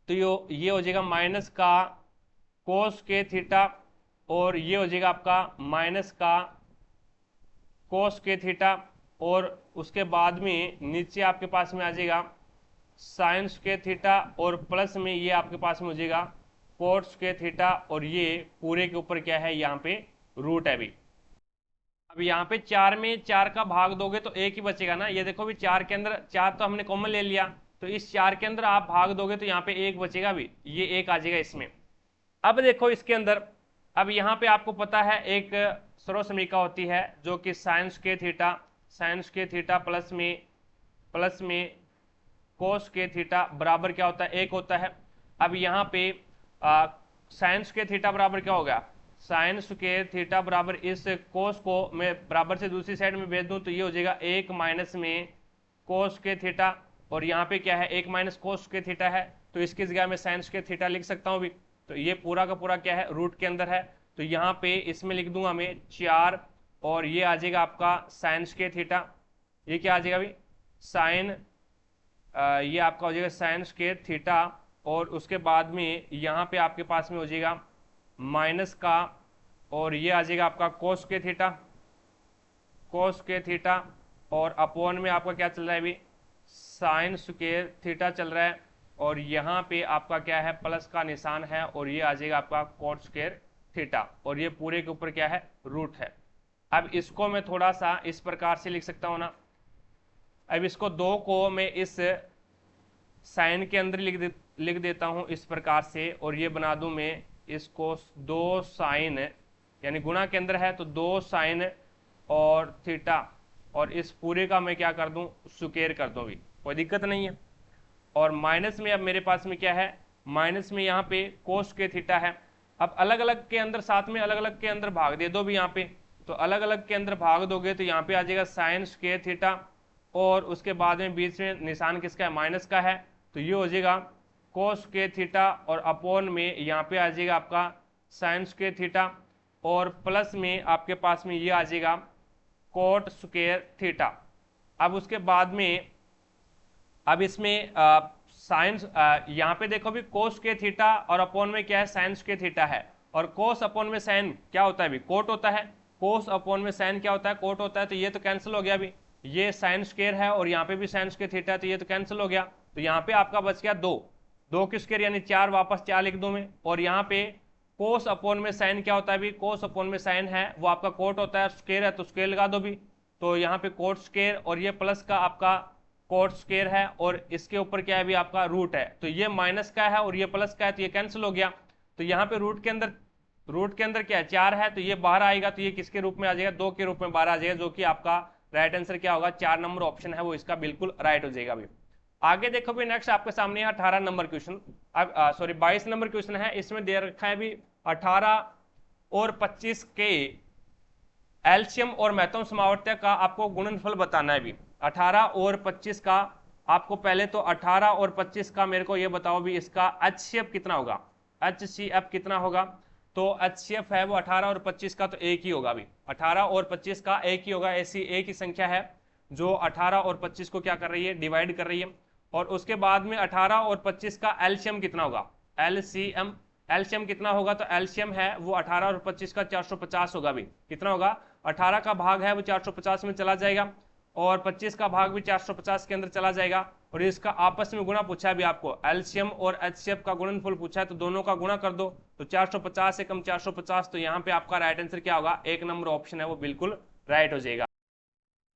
तो ये हो जाएगा माइनस का कोस के थीटा, और ये हो जाएगा आपका माइनस का कोस के थीटा, और उसके बाद में नीचे आपके पास में आ जाएगा साइन के थीटा, और प्लस में ये आपके पास में हो जाएगा कोस के थीटा, और ये पूरे के ऊपर क्या है, यहाँ पे रूट है भी। अब यहाँ पे 4 में 4 का भाग दोगे तो 1 ही बचेगा ना, ये देखो भी 4 के अंदर 4 तो हमने कॉमन ले लिया, तो इस 4 के अंदर आप भाग दोगे तो यहाँ पे 1 बचेगा भी, ये 1 आ जाएगा इसमें। अब देखो इसके अंदर, अब यहाँ पे आपको पता है एक सर्व समीकरण होती है जो कि साइन के थीटा प्लस में कोस के थीटा बराबर क्या होता है, 1 होता है। अब यहाँ पे साइन के थीटा बराबर क्या होगा, साइन स्क्वायर थीटा बराबर इस कोस को मैं बराबर से दूसरी साइड में भेज दूं तो ये हो जाएगा 1 माइनस में कोस के थीटा, और यहाँ पे क्या है 1 माइनस कोस के थीटा है, तो इसकी जगह मैं साइन के थीटा लिख सकता हूँ भी। तो ये पूरा का पूरा क्या है, रूट के अंदर है, तो यहाँ पे इसमें लिख दूंगा मैं 4, और ये आ जाएगा आपका साइन के थीटा, ये क्या आ जाएगा अभी साइन, ये आपका हो जाएगा साइन के थीटा, और उसके बाद में यहाँ पे आपके पास में हो जाएगा माइनस का, और ये आ जाएगा आपका कोस के थीटा, और अपॉन में आपका क्या चल रहा है अभी, साइन स्क्वायर थीटा चल रहा है, और यहाँ पे आपका क्या है, प्लस का निशान है, और ये आ जाएगा आपका कोस स्क्वायर थीटा, और ये पूरे के ऊपर क्या है, रूट है। अब इसको मैं थोड़ा सा इस प्रकार से लिख सकता हूँ ना, अब इसको 2 को मैं इस साइन के अंदर लिख देता हूँ इस प्रकार से, और ये बना दूं मैं इसको 2 साइन, यानी गुणा के अंदर है तो 2 साइन और थीटा, और इस पूरे का मैं क्या कर दूं, स्क्वायर कर दूं भी, कोई दिक्कत नहीं है। और माइनस में अब मेरे पास में क्या है, माइनस में यहाँ पे कोस के थीटा है। अब अलग अलग के अंदर साथ में अलग अलग के अंदर भाग दे दो भी यहाँ पे, तो अलग अलग के अंदर भाग दोगे तो यहाँ पे आ जाएगा साइन स्क्वायर थीटा, और उसके बाद में बीच में निशान किसका है, माइनस का है, तो ये हो जाएगा कोस के थीटा, और अपॉन में यहाँ पे आ जाएगा आपका साइन के थीटा, और प्लस में आपके पास में ये आ जाएगा कोट स्क्वायर थीटा। अब उसके बाद में अब इसमें साइन, यहाँ पे देखो भी कोस के थीटा और अपॉन में क्या है, साइन के थीटा है, और कोस अपॉन में साइन क्या होता है भी, कोट होता है, कोस अपॉन में साइन क्या होता है, कोट होता है, तो ये तो कैंसिल हो गया भी, ये साइन स्क्वायर है और यहाँ पे भी साइन के थीटा, तो ये तो कैंसिल हो गया, तो यहाँ पे आपका बच गया 2 की स्क्वायर यानी 4, वापस 4 लिख दूं मैं, और यहाँ पे कोस अपॉन में साइन क्या होता है भी, कोस अपॉन में साइन है वो आपका कोट होता है, स्क्वायर है तो स्क्वायर लगा दो भी, तो यहाँ पे कोट स्क्वायर, और ये प्लस का आपका कोट स्क्वायर है, और इसके ऊपर क्या है भी आपका रूट है, तो ये माइनस का है और ये प्लस का है, तो ये कैंसिल हो गया। तो यहाँ पे रूट के अंदर क्या है, 4 है, तो ये बाहर आएगा, तो ये किसके रूप में आ जाएगा, 2 के रूप में बाहर आ जाएगा, जो कि आपका राइट आंसर क्या होगा, 4 नंबर ऑप्शन है वो इसका बिल्कुल राइट हो जाएगा भी। आगे देखो भी, नेक्स्ट आपके सामने 18 नंबर क्वेश्चन, अब सॉरी 22 नंबर क्वेश्चन है, इसमें दे रखा है भी 18 और 25 के एलसीएम और महत्तम समावर्त्य का आपको गुणनफल बताना है भी। 18 और 25 का आपको पहले तो 18 और 25 का मेरे को ये बताओ भी, इसका एचसीएफ कितना होगा, एचसीएफ कितना होगा, तो एचसीएफ है वो 18 और 25 का तो एक ही होगा भी, 18 और 25 का एक ही होगा, ऐसी एक ही संख्या है जो 18 और 25 को क्या कर रही है, डिवाइड कर रही है। और उसके बाद में 18 और 25 का एलसीएम कितना होगा, एलसीएम कितना होगा, तो एलसीएम है वो 18 और 25 का 450 होगा। भी कितना होगा, 18 का भाग है वो 450 में चला जाएगा और 25 का भाग भी 450 के अंदर चला जाएगा, और इसका आपस में गुणा पूछा है भी आपको, एलसीएम और एचसीएफ का गुणनफल पूछा है, तो दोनों का गुणा कर दो, तो 450 से कम 450, तो यहाँ पे आपका राइट आंसर क्या होगा, 1 नंबर ऑप्शन है वो बिल्कुल राइट हो जाएगा।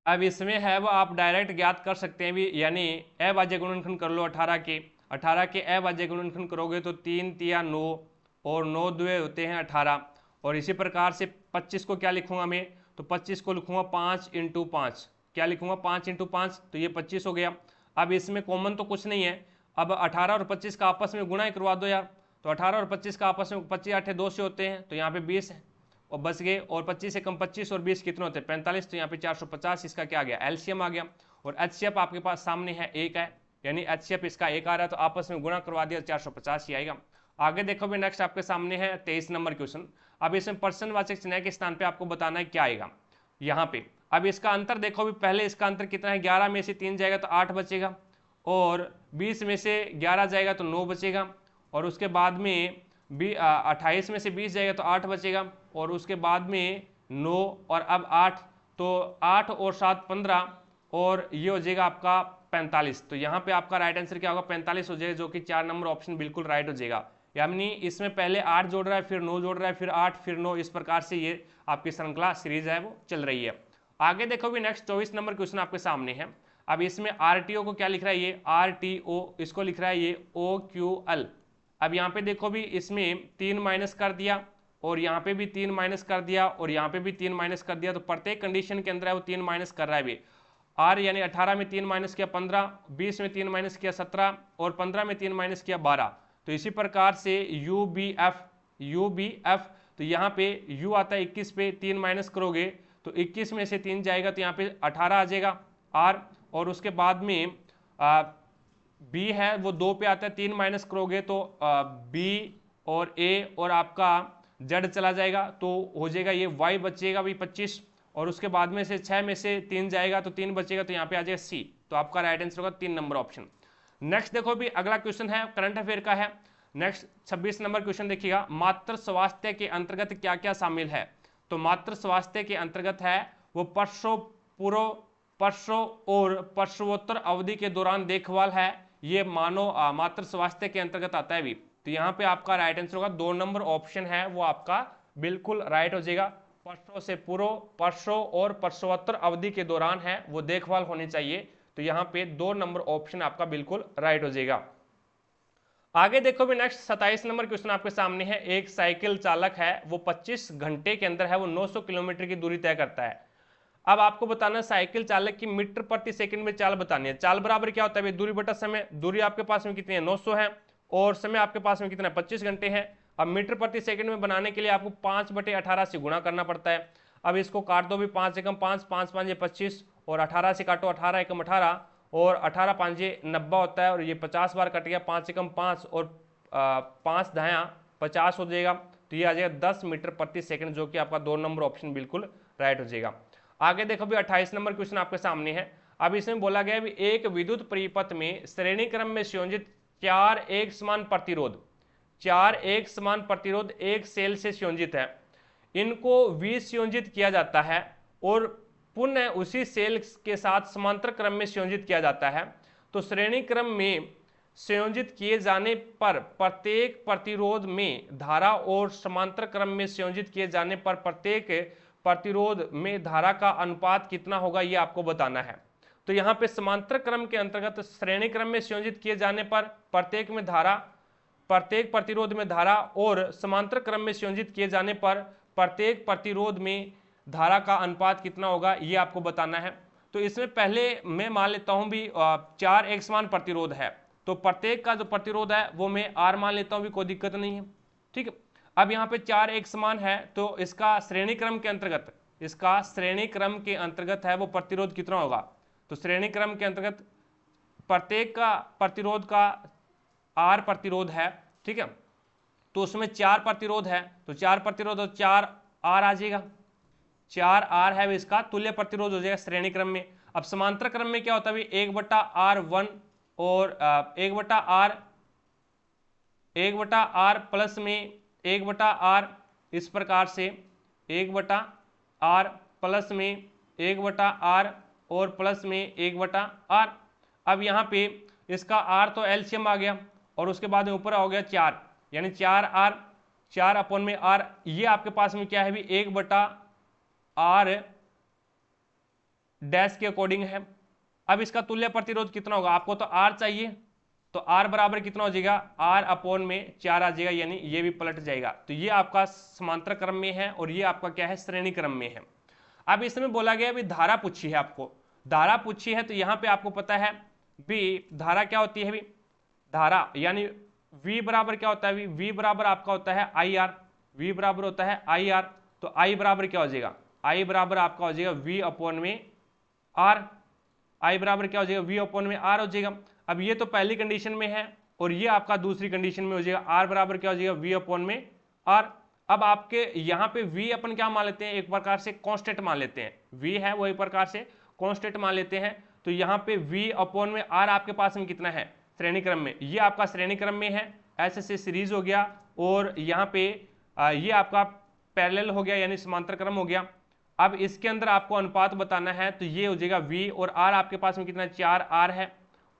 अब इसमें है वो आप डायरेक्ट ज्ञात कर सकते हैं भी, यानी अभाज्य गुणनखंड कर लो 18 के अभाज्य गुणनखंड करोगे तो 3 तिया 9 और 9 दुए होते हैं 18, और इसी प्रकार से 25 को क्या लिखूंगा मैं, तो 25 को लिखूंगा 5 × 5, क्या लिखूंगा 5 × 5, तो ये 25 हो गया। अब इसमें कॉमन तो कुछ नहीं है, अब 18 और 25 का आपस में गुणा करवा दो यार, तो 18 और 25 का आपस में 25 8 2 से होते हैं, तो यहाँ पे 20 है और बच गए, और 25 से कम 25 और 20 कितने होते हैं 45, तो यहाँ पे 450, इसका क्या आ गया, एलसीएम आ गया। और एचसीएफ आपके पास सामने है 1 है, यानी एचसीएफ इसका 1 आ रहा है, तो आपस में गुणा करवा दिया 450 ही आएगा। आगे देखो भी नेक्स्ट आपके सामने है 23 नंबर क्वेश्चन। अब इसमें पर्सनवाचक चिन्ह के स्थान पे आपको बताना है क्या आएगा यहाँ पे। अब इसका अंतर देखो भी, पहले इसका अंतर कितना है, 11 में से 3 जाएगा तो 8 बचेगा, और 20 में से 11 जाएगा तो 9 बचेगा, और उसके बाद में 28 में से 20 जाएगा तो 8 बचेगा, और उसके बाद में 9 और अब 8, तो 8 और 7 15, और ये हो जाएगा आपका 45, तो यहाँ पे आपका राइट आंसर क्या होगा, 45 हो जाएगा, जो कि 4 नंबर ऑप्शन बिल्कुल राइट हो जाएगा। यानी इसमें पहले 8 जोड़ रहा है, फिर 9 जोड़ रहा है, फिर 8 फिर 9, इस प्रकार से ये आपकी श्रृंखला सीरीज है वो चल रही है। आगे देखो भी नेक्स्ट 24 नंबर क्वेश्चन आपके सामने है। अब इसमें आरटीओ को क्या लिख रहा है, ये आरटीओ, इसको लिख रहा है ये OQL। अब यहाँ पे देखो भी, इसमें 3 माइनस कर दिया, और यहाँ पे भी 3 माइनस कर दिया, और यहाँ पे भी 3 माइनस कर दिया, तो प्रत्येक कंडीशन के अंदर है वो 3 माइनस कर रहा है भी। आर यानी 18 में 3 माइनस किया 15, 20 में 3 माइनस किया 17, और 15 में 3 माइनस किया 12, तो इसी प्रकार से UBF, तो यहाँ पे U आता है 21 पे 3 माइनस करोगे तो 21 में से 3 जाएगा, तो यहाँ पे 18 आ जाएगा R, और उसके बाद में B है वो 2 पे आता है, 3 माइनस करोगे तो B और A और आपका Z चला जाएगा, तो हो जाएगा ये Y बचेगा भी 25, और उसके बाद में से 6 में से 3 जाएगा तो 3 बचेगा, तो यहाँ पे आ जाएगा C, तो आपका राइट आंसर होगा 3 नंबर ऑप्शन। नेक्स्ट देखो भी अगला क्वेश्चन है करंट अफेयर का है। नेक्स्ट 26 नंबर क्वेश्चन देखिएगा, मातृ स्वास्थ्य के अंतर्गत क्या क्या शामिल है, तो मातृ स्वास्थ्य के अंतर्गत है वो प्रसव और प्रसवोत्तर अवधि के दौरान देखभाल है, ये मानव मातृ स्वास्थ्य के अंतर्गत आता है भी, तो यहाँ पे आपका राइट आंसर होगा 2 नंबर ऑप्शन है वो आपका बिल्कुल राइट हो जाएगा। प्रसव से पूर्व, प्रसव और प्रसवोत्तर अवधि के दौरान है वो देखभाल होनी चाहिए, तो यहाँ पे 2 नंबर ऑप्शन आपका बिल्कुल राइट हो जाएगा। आगे देखो भी नेक्स्ट 27 नंबर क्वेश्चन आपके सामने है। एक साइकिल चालक है वो 25 घंटे के अंदर है वो 900 किलोमीटर की दूरी तय करता है। अब आपको बताना साइकिल चालक की मीटर प्रति सेकंड में चाल बतानी है। चाल बराबर क्या होता है, दूरी बटा समय। दूरी आपके पास में कितनी है 900 है, और समय आपके पास में कितना है 25 घंटे है। अब मीटर प्रति सेकंड में बनाने के लिए आपको 5/18 से गुणा करना पड़ता है। अब इसको काट दो भी, 5 एकम 5, 5 5 25, और 18 से काटो 18 एकम 18, और 18 5 90 होता है, और ये 50 बार कट गया, 5 एकम 5 और 5 दाया 50 हो जाएगा, तो ये आ जाएगा 10 मीटर प्रति सेकंड, जो कि आपका 2 नंबर ऑप्शन बिल्कुल राइट हो जाएगा। आगे देखो भी 28 नंबर क्वेश्चन आपके सामने है। अब इसमें बोला गया भी एक विद्युत परिपथ में श्रेणी क्रम में संयोजित 4 एक समान प्रतिरोध एक सेल से संयोजित है, इनको विसंयोजित किया जाता है और पुनः उसी सेल के साथ समांतर क्रम में संयोजित किया जाता है। तो श्रेणी क्रम में संयोजित किए जाने पर प्रत्येक प्रतिरोध में धारा और समांतर क्रम में संयोजित किए जाने पर प्रत्येक प्रतिरोध में धारा का अनुपात कितना होगा, ये आपको बताना है। तो यहाँ पे समांतर क्रम के अंतर्गत श्रेणी क्रम में संयोजित किए जाने पर प्रत्येक प्रतिरोध में धारा और समांतर क्रम में संयोजित किए जाने पर प्रत्येक प्रतिरोध में धारा का अनुपात कितना होगा, ये आपको बताना है। तो इसमें पहले मैं मान लेता हूं भी 4 एक समान प्रतिरोध है, तो प्रत्येक का जो प्रतिरोध है वो मैं R मान लेता हूं भी, कोई दिक्कत नहीं है, ठीक है। अब यहाँ पे 4 एक समान है, तो इसका श्रेणी क्रम के अंतर्गत है वो प्रतिरोध कितना होगा, तो श्रेणी क्रम के अंतर्गत प्रत्येक का प्रतिरोध का R प्रतिरोध है, ठीक है। तो उसमें 4 प्रतिरोध है, तो 4 प्रतिरोध और 4 R आ जाएगा, 4 R है इसका तुल्य प्रतिरोध हो जाएगा श्रेणी क्रम में। अब समांतर क्रम में क्या होता है, 1/R1 और 1/r, 1/r प्लस में 1/r, इस प्रकार से 1/r प्लस में 1/r और प्लस में 1/r। अब यहाँ पे इसका r तो एलसीएम आ गया और उसके बाद में ऊपर हो गया 4, यानी 4r, 4 अपॉन में r। ये आपके पास में क्या है भी 1/r डैश के अकॉर्डिंग है। अब इसका तुल्य प्रतिरोध कितना होगा, आपको तो r चाहिए, तो r बराबर कितना हो जाएगा, r अपॉन में 4 आ जाएगा, यानी ये भी पलट जाएगा। तो ये आपका समांतर क्रम में है और ये आपका क्या है, श्रेणी क्रम में है। अब इसमें बोला गया भी धारा पूछी है, आपको धारा पूछी है, तो यहाँ पे आपको पता है भी धारा क्या होती है भी, धारा यानी V बराबर क्या होता है, V बराबर आपका होता है IR, V बराबर होता है IR। तो I बराबर क्या हो जाएगा, I बराबर आपका हो जाएगा V अपॉन में R, I बराबर क्या हो जाएगा, V अपॉन में R हो जाएगा। अब ये तो पहली कंडीशन में है और ये आपका दूसरी कंडीशन में हो जाएगा, R बराबर क्या हो जाएगा, V अपॉन में R। अब आपके यहाँ पे V अपन क्या मान लेते हैं, एक प्रकार से कांस्टेंट मान लेते हैं, V है वो एक प्रकार से कांस्टेंट मान लेते हैं। तो यहाँ पे V अपॉन में R आपके पास में कितना है, श्रेणी क्रम में, ये आपका श्रेणी क्रम में है, ऐसे सीरीज हो गया। और यहाँ पे ये आपका पैरेलल हो गया, यानी समांतर क्रम हो गया। अब इसके अंदर आपको अनुपात बताना है, तो ये हो जाएगा V और R आपके पास में कितना है, 4R है।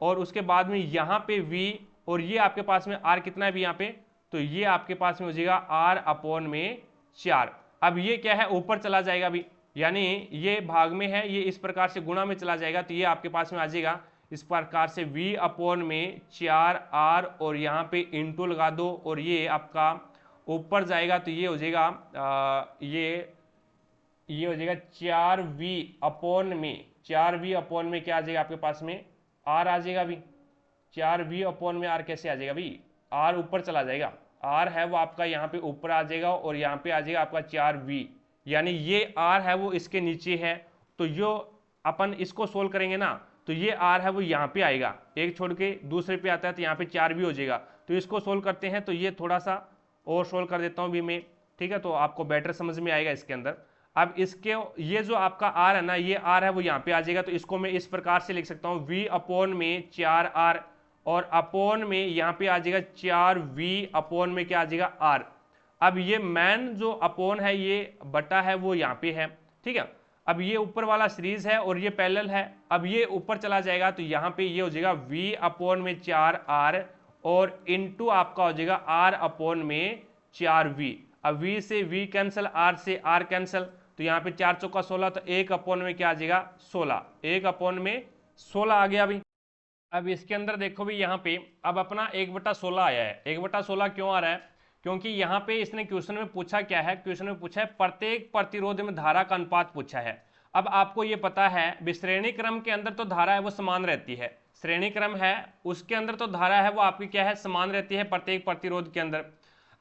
और उसके बाद में यहाँ पे V और ये आपके पास में R कितना है भी यहाँ पे, तो ये आपके पास में हो जाएगा R अपॉन में 4। अब ये क्या है, ऊपर चला जाएगा भी, यानी ये भाग में है, ये इस प्रकार से गुणा में चला जाएगा, तो ये आपके पास में आ जाएगा इस प्रकार से V अपॉन में 4R और यहाँ पे इंटू लगा दो और ये आपका ऊपर जाएगा, तो ये हो जाएगा ये हो जाएगा 4V अपॉन में, 4V अपॉन में क्या आ जाएगा आपके पास में, R आ जाएगा भी। 4V अपॉन में R कैसे आ जाएगा भी, R ऊपर चला जाएगा, R है वो आपका यहाँ पे ऊपर आ जाएगा और यहाँ पे आ जाएगा आपका 4V, यानी ये R है वो इसके नीचे है। तो जो अपन इसको सोल्व करेंगे ना, तो ये R है वो यहाँ पे आएगा, एक छोड़ के दूसरे पे आता है, तो यहाँ पे 4V हो जाएगा। तो इसको सोल्व करते हैं, तो ये थोड़ा सा और सोल्व कर देता हूँ भी मैं, ठीक है, तो आपको बेटर समझ में आएगा इसके अंदर। अब इसके ये जो आपका R है ना, ये R है वो यहाँ पे आ जाएगा, तो इसको मैं इस प्रकार से लिख सकता हूँ V अपॉन में 4R और अपॉन में यहाँ पे आ जाएगा 4V अपॉन में क्या आ जाएगा R। अब ये मैन जो अपॉन है, ये बटा है वो यहाँ पे है, ठीक है। अब ये ऊपर वाला सीरीज है और ये पैरेलल है, अब ये ऊपर चला जाएगा, तो यहाँ पे ये हो जाएगा V अपॉन में 4R और इंटू आपका हो जाएगा R अपॉन में 4V। अब V से V कैंसिल, R से R कैंसिल, तो यहाँ पे 4 चौका 16, तो 1 अपॉन में क्या आ जाएगा 16, 1 अपॉन में 16 आ गया अभी। अब इसके अंदर देखो भी यहाँ पे अब अपना 1/16 आया है। 1/16 क्यों आ रहा है, क्योंकि यहाँ पे इसने क्वेश्चन में पूछा क्या है, क्वेश्चन में पूछा है प्रत्येक प्रतिरोध में धारा का अनुपात पूछा है। अब आपको ये पता है श्रेणी क्रम के अंदर तो धारा है वो समान रहती है, श्रेणी क्रम है उसके अंदर तो धारा है वो आपकी क्या है, समान रहती है प्रत्येक प्रतिरोध के अंदर।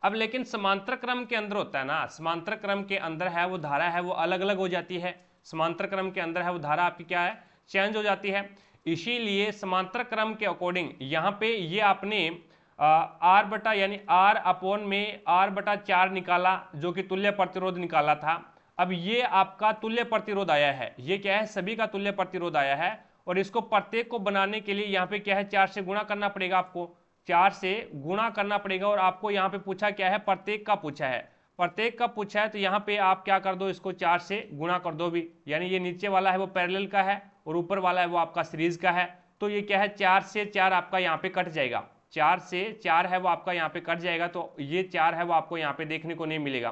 अब लेकिन समांतर क्रम के अंदर होता है ना, समांतर क्रम के अंदर है वो धारा है वो अलग अलग हो जाती है, समांतर क्रम के अंदर है वो धारा आपकी क्या है, चेंज हो जाती है। इसीलिए समांतर क्रम के अकॉर्डिंग यहाँ पे ये आपने R बटा यानी R अपॉन में R/4 निकाला, जो कि तुल्य प्रतिरोध निकाला था। अब ये आपका तुल्य प्रतिरोध आया है, ये क्या है, सभी का तुल्य प्रतिरोध आया है। और इसको प्रत्येक को बनाने के लिए यहाँ पे क्या है, 4 से गुणा करना पड़ेगा, आपको 4 से गुणा करना पड़ेगा। और आपको यहाँ पे पूछा क्या है, प्रत्येक का पूछा है, प्रत्येक का पूछा है, तो यहाँ पे आप क्या कर दो, इसको 4 से गुणा कर दो भी, यानी ये नीचे वाला है वो पैरेलल का है और ऊपर वाला है वो आपका सीरीज का है। तो ये क्या है, 4 से 4 आपका यहाँ पे कट जाएगा, 4 से 4 है वो आपका यहाँ पे कट जाएगा। तो ये 4 है वो आपको यहाँ पे देखने को नहीं मिलेगा,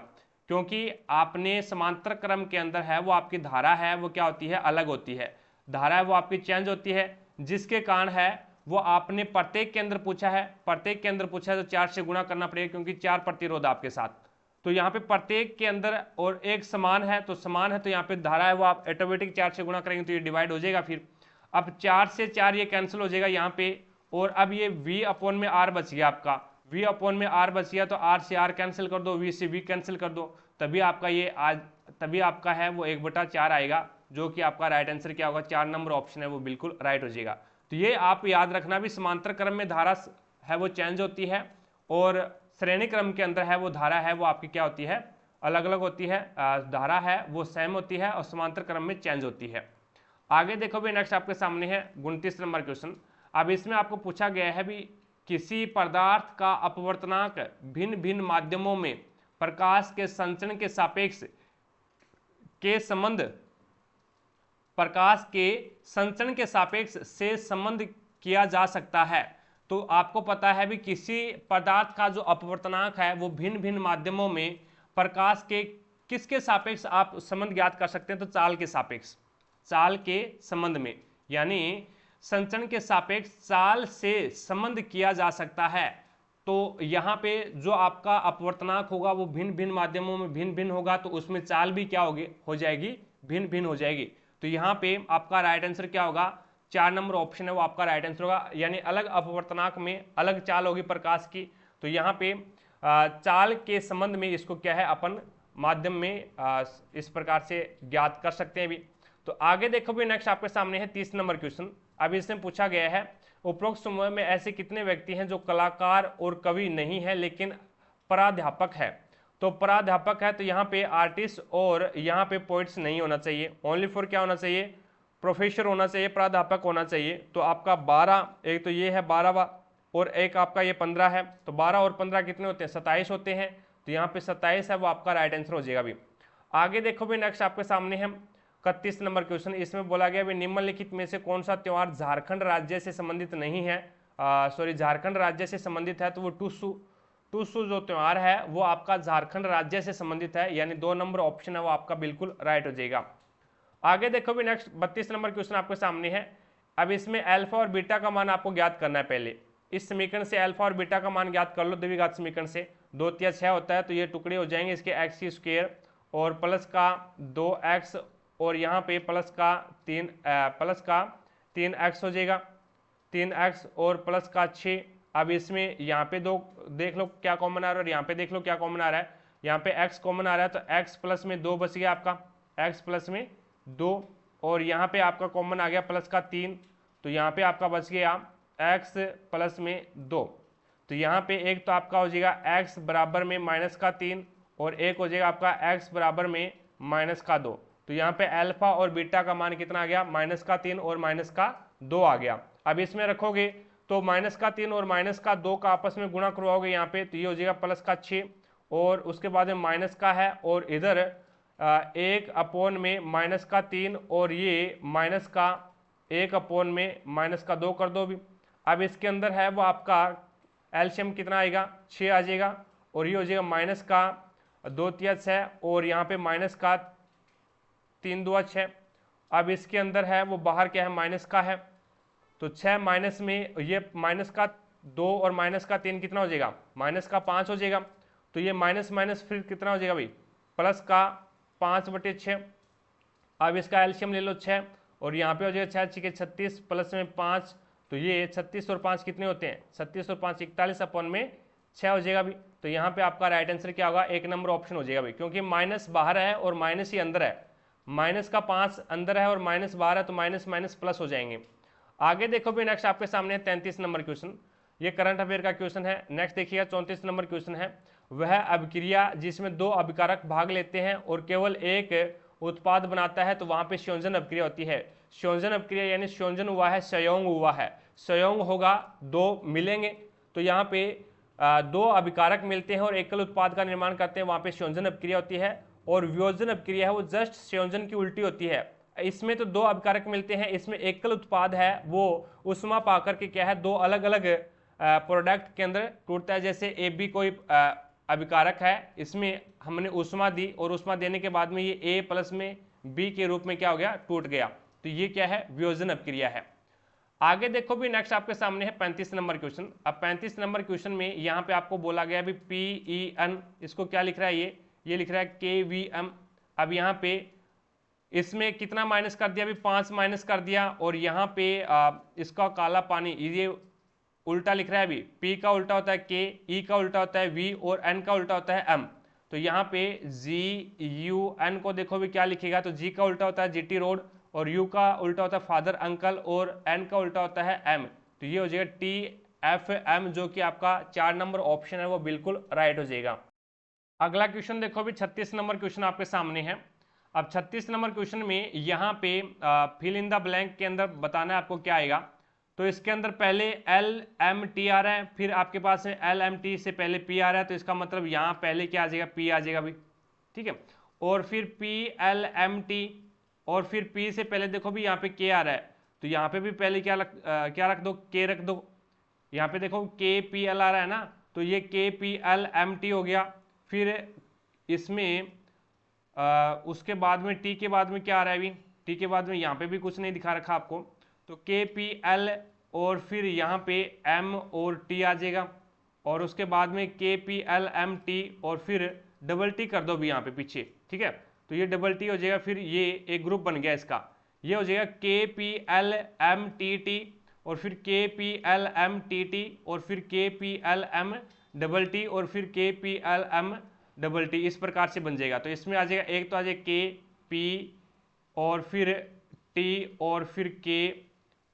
क्योंकि आपने समांतर क्रम के अंदर है वो आपकी धारा है वो क्या होती है, अलग होती है, धारा है वो आपकी चेंज होती है, जिसके कारण है वो आपने प्रत्येक के अंदर पूछा है, प्रत्येक के अंदर पूछा है तो 4 से गुणा करना पड़ेगा, क्योंकि 4 प्रतिरोध आपके साथ। तो यहाँ पे प्रत्येक के अंदर और एक समान है, तो समान है तो यहाँ पे धारा है वो आप ऑटोमेटिक 4 से गुणा करेंगे तो ये डिवाइड हो जाएगा। फिर अब 4 से 4 ये कैंसिल हो जाएगा यहाँ पे, और अब ये V अपॉन में R बच गया आपका, V अपॉन में R बच गया, तो R से R कैंसिल कर दो, V से V कैंसिल कर दो, तभी आपका ये आज तभी आपका है वो 1/4 आएगा, जो कि आपका राइट आंसर क्या होगा, 4 नंबर ऑप्शन है वो बिल्कुल राइट हो जाएगा। तो ये आप याद रखना भी, समांतर क्रम में धारा है वो चेंज होती है और श्रेणी क्रम के अंदर है वो धारा है वो आपकी क्या होती है, अलग अलग होती है, धारा है वो सेम होती है और समांतर क्रम में चेंज होती है। आगे देखो भी नेक्स्ट आपके सामने है 29 नंबर क्वेश्चन। अब इसमें आपको पूछा गया है भी किसी पदार्थ का अपवर्तनांक भिन्न भिन्न माध्यमों में प्रकाश के संचरण के सापेक्ष के संबंध, प्रकाश के संचरण के सापेक्ष से संबंध किया जा सकता है। तो आपको पता है भी किसी पदार्थ का जो अपवर्तनांक है वो भिन्न भिन्न माध्यमों में प्रकाश के किसके सापेक्ष आप संबंध ज्ञात कर सकते हैं, तो चाल के सापेक्ष, चाल के संबंध में, यानी संचरण के सापेक्ष चाल से संबंध किया जा सकता है। तो यहाँ पे जो आपका अपवर्तनांक होगा वो भिन्न भिन्न माध्यमों में भिन्न भिन्न होगा, तो उसमें चाल भी क्या होगी, हो जाएगी, भिन्न भिन्न हो जाएगी। तो यहाँ पे आपका राइट आंसर क्या होगा, 4 नंबर ऑप्शन है वो आपका राइट आंसर होगा, यानी अलग अपवर्तनांक में अलग चाल होगी प्रकाश की। तो यहाँ पे चाल के संबंध में इसको क्या है अपन माध्यम में इस प्रकार से ज्ञात कर सकते हैं भी। तो आगे देखो भी नेक्स्ट आपके सामने है 30 नंबर क्वेश्चन। अब इसमें पूछा गया है उपरोक्त समूह में ऐसे कितने व्यक्ति हैं जो कलाकार और कवि नहीं है लेकिन प्राध्यापक है। तो प्राध्यापक है तो यहाँ पे आर्टिस्ट और यहाँ पे पोइट्स नहीं होना चाहिए, ओनली फॉर क्या होना चाहिए, प्रोफेसर होना चाहिए, प्राध्यापक होना चाहिए। तो आपका 12, एक तो ये है 12वां और एक आपका ये 15 है, तो 12 और 15 कितने होते हैं, 27 होते हैं। तो यहाँ पे 27 है वो आपका राइट आंसर हो जाएगा भी। आगे देखो भी नेक्स्ट आपके सामने है 31 नंबर क्वेश्चन। इसमें बोला गया भी निम्नलिखित में से कौन सा त्योहार झारखंड राज्य से संबंधित नहीं है, झारखंड राज्य से संबंधित है। तो वो टूसू जो त्योहार है वो आपका झारखंड राज्य से संबंधित है, यानी 2 नंबर ऑप्शन है वो आपका बिल्कुल राइट हो जाएगा। आगे देखो भी नेक्स्ट 32 नंबर क्वेश्चन आपके सामने है। अब इसमें अल्फा और बीटा का मान आपको ज्ञात करना है। पहले इस समीकरण से अल्फा और बीटा का मान ज्ञात कर लो, द्विघात समीकरण से 2 × 6 होता है, तो ये टुकड़े हो जाएंगे इसके x² और प्लस का 2x और यहाँ पे प्लस का 3x हो जाएगा, 3x और प्लस का 6। अब इसमें यहाँ पे 2 देख लो क्या कॉमन आ रहा है और यहाँ पे देख लो क्या कॉमन आ रहा है। यहाँ पे x कॉमन आ रहा है तो x प्लस में 2 बच गया आपका, x प्लस में 2 और यहाँ पे आपका कॉमन आ गया प्लस का 3, तो यहाँ पे आपका बच गया x प्लस में 2। तो यहाँ पे एक तो आपका हो जाएगा x बराबर में -3 और एक हो जाएगा आपका x बराबर में -2। तो यहाँ पे अल्फा और बीटा का मान कितना आ गया, -3 और -2 आ गया। अब इसमें रखोगे तो -3 और -2 का आपस में गुणा करवाओगे यहाँ पे, तो ये हो जाएगा +6 और उसके बाद में माइनस का है और इधर 1/में -3 और ये -1/में -2 कर दो भी। अब इसके अंदर है वो आपका एलसीएम कितना आएगा, 6 आ जाएगा और ये हो जाएगा -2 × 6 और यहाँ पे -3 × 6। अब इसके अंदर है वो बाहर क्या है, माइनस का है, तो 6 माइनस में ये -2 और -3 कितना हो जाएगा, -5 हो जाएगा। तो ये माइनस फिर कितना हो जाएगा भाई, +5/6। अब इसका एलसीएम ले लो 6 और यहाँ पे हो जाएगा 6 × 6 = 36 प्लस में 5, तो ये 36 और 5 कितने होते हैं, 36 और 5 41/6 हो जाएगा भी। तो यहाँ पे आपका राइट आंसर क्या होगा, 1 नंबर ऑप्शन हो जाएगा भाई, क्योंकि माइनस बाहर है और माइनस ही अंदर है, -5 अंदर है और माइनस बाहर है, तो माइनस प्लस हो जाएंगे। आगे देखो भी नेक्स्ट आपके सामने 33 नंबर क्वेश्चन, ये करंट अफेयर का क्वेश्चन है। नेक्स्ट देखिएगा 34 नंबर क्वेश्चन है, वह अभिक्रिया जिसमें 2 अभिकारक भाग लेते हैं और केवल एक उत्पाद बनाता है, तो वहां पे संयोजन अभिक्रिया होती है। संयोजन अभिक्रिया यानी संयोजन हुआ है, संयोग हुआ है, संयोग होगा 2 मिलेंगे, तो यहाँ पे 2 अभिकारक मिलते हैं और एकल उत्पाद का निर्माण करते हैं, वहां पे संयोजन अभिक्रिया होती है। और वियोजन अभिक्रिया है वो जस्ट संयोजन की उल्टी होती है। इसमें तो 2 अभिकारक मिलते हैं, इसमें एकल उत्पाद है वो उष्मा पाकर के क्या है, 2 अलग अलग प्रोडक्ट के अंदर टूटता है। जैसे AB कोई अभिकारक है, इसमें हमने उष्मा दी और उष्मा देने के बाद में ये A प्लस में B के रूप में क्या हो गया, टूट गया, तो ये क्या है, वियोजन अभिक्रिया है। आगे देखो भी नेक्स्ट आपके सामने है 35 नंबर क्वेश्चन। अब 35 नंबर क्वेश्चन में यहाँ पे आपको बोला गया भी PEN, इसको क्या लिख रहा है, ये लिख रहा है KVM। अब यहाँ पे इसमें कितना माइनस कर दिया, अभी 5 माइनस कर दिया और यहाँ पे इसका काला पानी, ये उल्टा लिख रहा है। अभी P का उल्टा होता है K, E का उल्टा होता है V और N का उल्टा होता है M। तो यहाँ पे GUN को देखो भी क्या लिखेगा, तो G का उल्टा होता है GT रोड और U का उल्टा होता है फादर अंकल और N का उल्टा होता है M, तो ये हो जाएगा TFM, जो कि आपका 4 नंबर ऑप्शन है वो बिल्कुल राइट हो जाएगा। अगला क्वेश्चन देखो भी 36 नंबर क्वेश्चन आपके सामने है। अब 36 नंबर क्वेश्चन में यहाँ पे फिल इन द ब्लैंक के अंदर बताना है आपको क्या आएगा। तो इसके अंदर पहले एल एम टी आ रहा है, फिर आपके पास है एल एम टी से पहले पी आ रहा है, तो इसका मतलब यहाँ पहले क्या आ जाएगा, पी आ जाएगा भाई, ठीक है। और फिर पी एल एम टी, और फिर पी से पहले देखो भी यहाँ पे के आ रहा है, तो यहाँ पे भी पहले क्या रख दो, के रख दो। यहाँ पे देखो के पी एल आ रहा है ना, तो ये के पी एल एम टी हो गया। फिर इसमें उसके बाद में टी के बाद में क्या आ रहा है अभी, टी के बाद में यहाँ पे भी कुछ नहीं दिखा रखा आपको, तो के पी एल और फिर यहाँ पे एम और टी आ जाएगा, और उसके बाद में के पी एल एम टी और फिर डबल टी कर दो भी यहाँ पे पीछे, ठीक है। तो ये डबल टी हो जाएगा, फिर ये एक ग्रुप बन गया इसका, ये हो जाएगा K P L M T T और फिर K P L M T T और फिर K P L M double T और फिर K P L M double T, इस प्रकार से बन जाएगा। तो इसमें आ जाएगा, एक तो आ जाएगा के पी और फिर टी और फिर के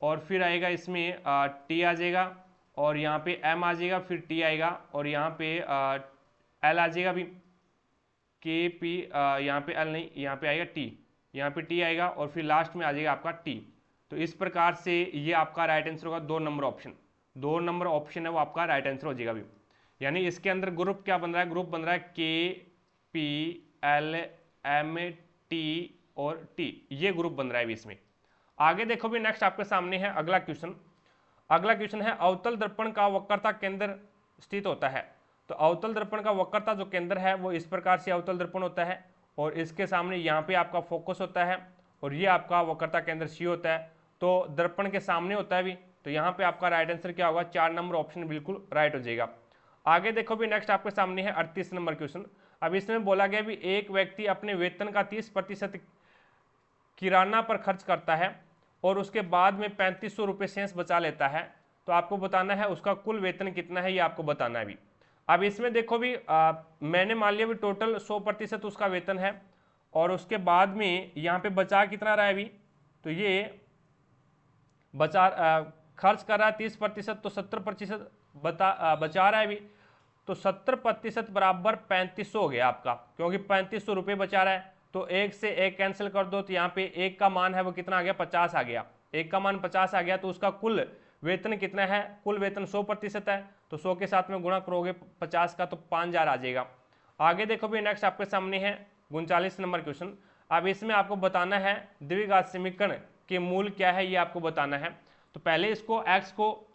और फिर आएगा इसमें टी आ जाएगा और यहाँ पे एम आ जाएगा, फिर टी आएगा और यहाँ पे एल आ जाएगा भी, के पी यहाँ पे एल नहीं, यहाँ पे आएगा टी, यहाँ पे टी आएगा और फिर लास्ट में आ जाएगा आपका टी। तो इस प्रकार से ये आपका राइट आंसर होगा, 2 नंबर ऑप्शन, 2 नंबर ऑप्शन है वो आपका राइट आंसर हो जाएगा भी। यानी इसके अंदर ग्रुप क्या बन रहा है, ग्रुप बन रहा है के पी एल एम टी और टी, ये ग्रुप बन रहा है भी इसमें। आगे देखो भी नेक्स्ट आपके सामने है अगला क्वेश्चन। अगला क्वेश्चन है अवतल दर्पण का वक्रता केंद्र स्थित होता है। तो अवतल दर्पण का वक्रता जो केंद्र है वो इस प्रकार से अवतल दर्पण होता है और इसके सामने यहाँ पे आपका फोकस होता है और ये आपका वक्रता केंद्र सी होता है, तो दर्पण के सामने होता है भी। तो यहाँ पे आपका राइट आंसर क्या होगा, 4 नंबर ऑप्शन बिल्कुल राइट हो जाएगा। आगे देखो भी नेक्स्ट आपके सामने है 38 नंबर क्वेश्चन। अब इसमें बोला गया भी एक व्यक्ति अपने वेतन का 30% किराना पर खर्च करता है और उसके बाद में 3500 रुपये शेष बचा लेता है, तो आपको बताना है उसका कुल वेतन कितना है, ये आपको बताना है भी। अब इसमें देखो भी मैंने मान लिया भी टोटल 100% उसका वेतन है और उसके बाद में यहाँ पे बचा कितना रहा है अभी, तो ये बचा खर्च कर रहा है 30%, तो 70% बचा रहा है अभी, तो 70% बराबर 3500 हो गया आपका, क्योंकि 3500 रुपये बचा रहा है। तो एक से एक कैंसिल कर दो, तो यहाँ पे एक का मान है वो कितना आ गया, 50 आ गया, एक का मान 50 आ गया, तो उसका कुल वेतन कितना है, कुल वेतन 100% है, तो 100 के साथ में गुणा करोगे 50 का, तो 5000 आ जाएगा। आगे देखो भी नेक्स्ट आपके सामने है 39 नंबर क्वेश्चन। अब इसमें आपको बताना है द्विघात समीकरण के मूल क्या है, ये आपको बताना है। तो पहले इसको x को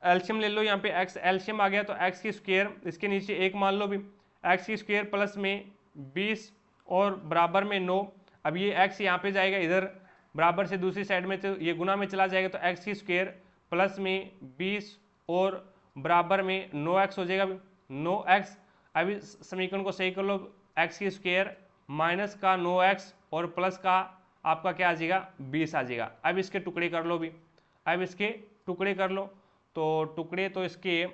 एल्शियम ले लो, यहाँ पे x एल्शियम आ गया, तो x की स्क्वायर इसके नीचे 1 मान लो भी, x की स्क्वायर प्लस में 20 और बराबर में 9। अब ये x यहाँ पे जाएगा इधर बराबर से दूसरी साइड में, तो ये गुना में चला जाएगा, तो x की स्क्वायर प्लस में 20 और बराबर में 9x हो जाएगा, 9x। अब इस समीकरण को सही कर लो, x की स्क्वायर माइनस का 9x और प्लस का आपका क्या आ जाएगा, 20 आ जाएगा। अब इसके टुकड़े कर लो भी, अब इसके टुकड़े कर लो, तो टुकड़े तो इसके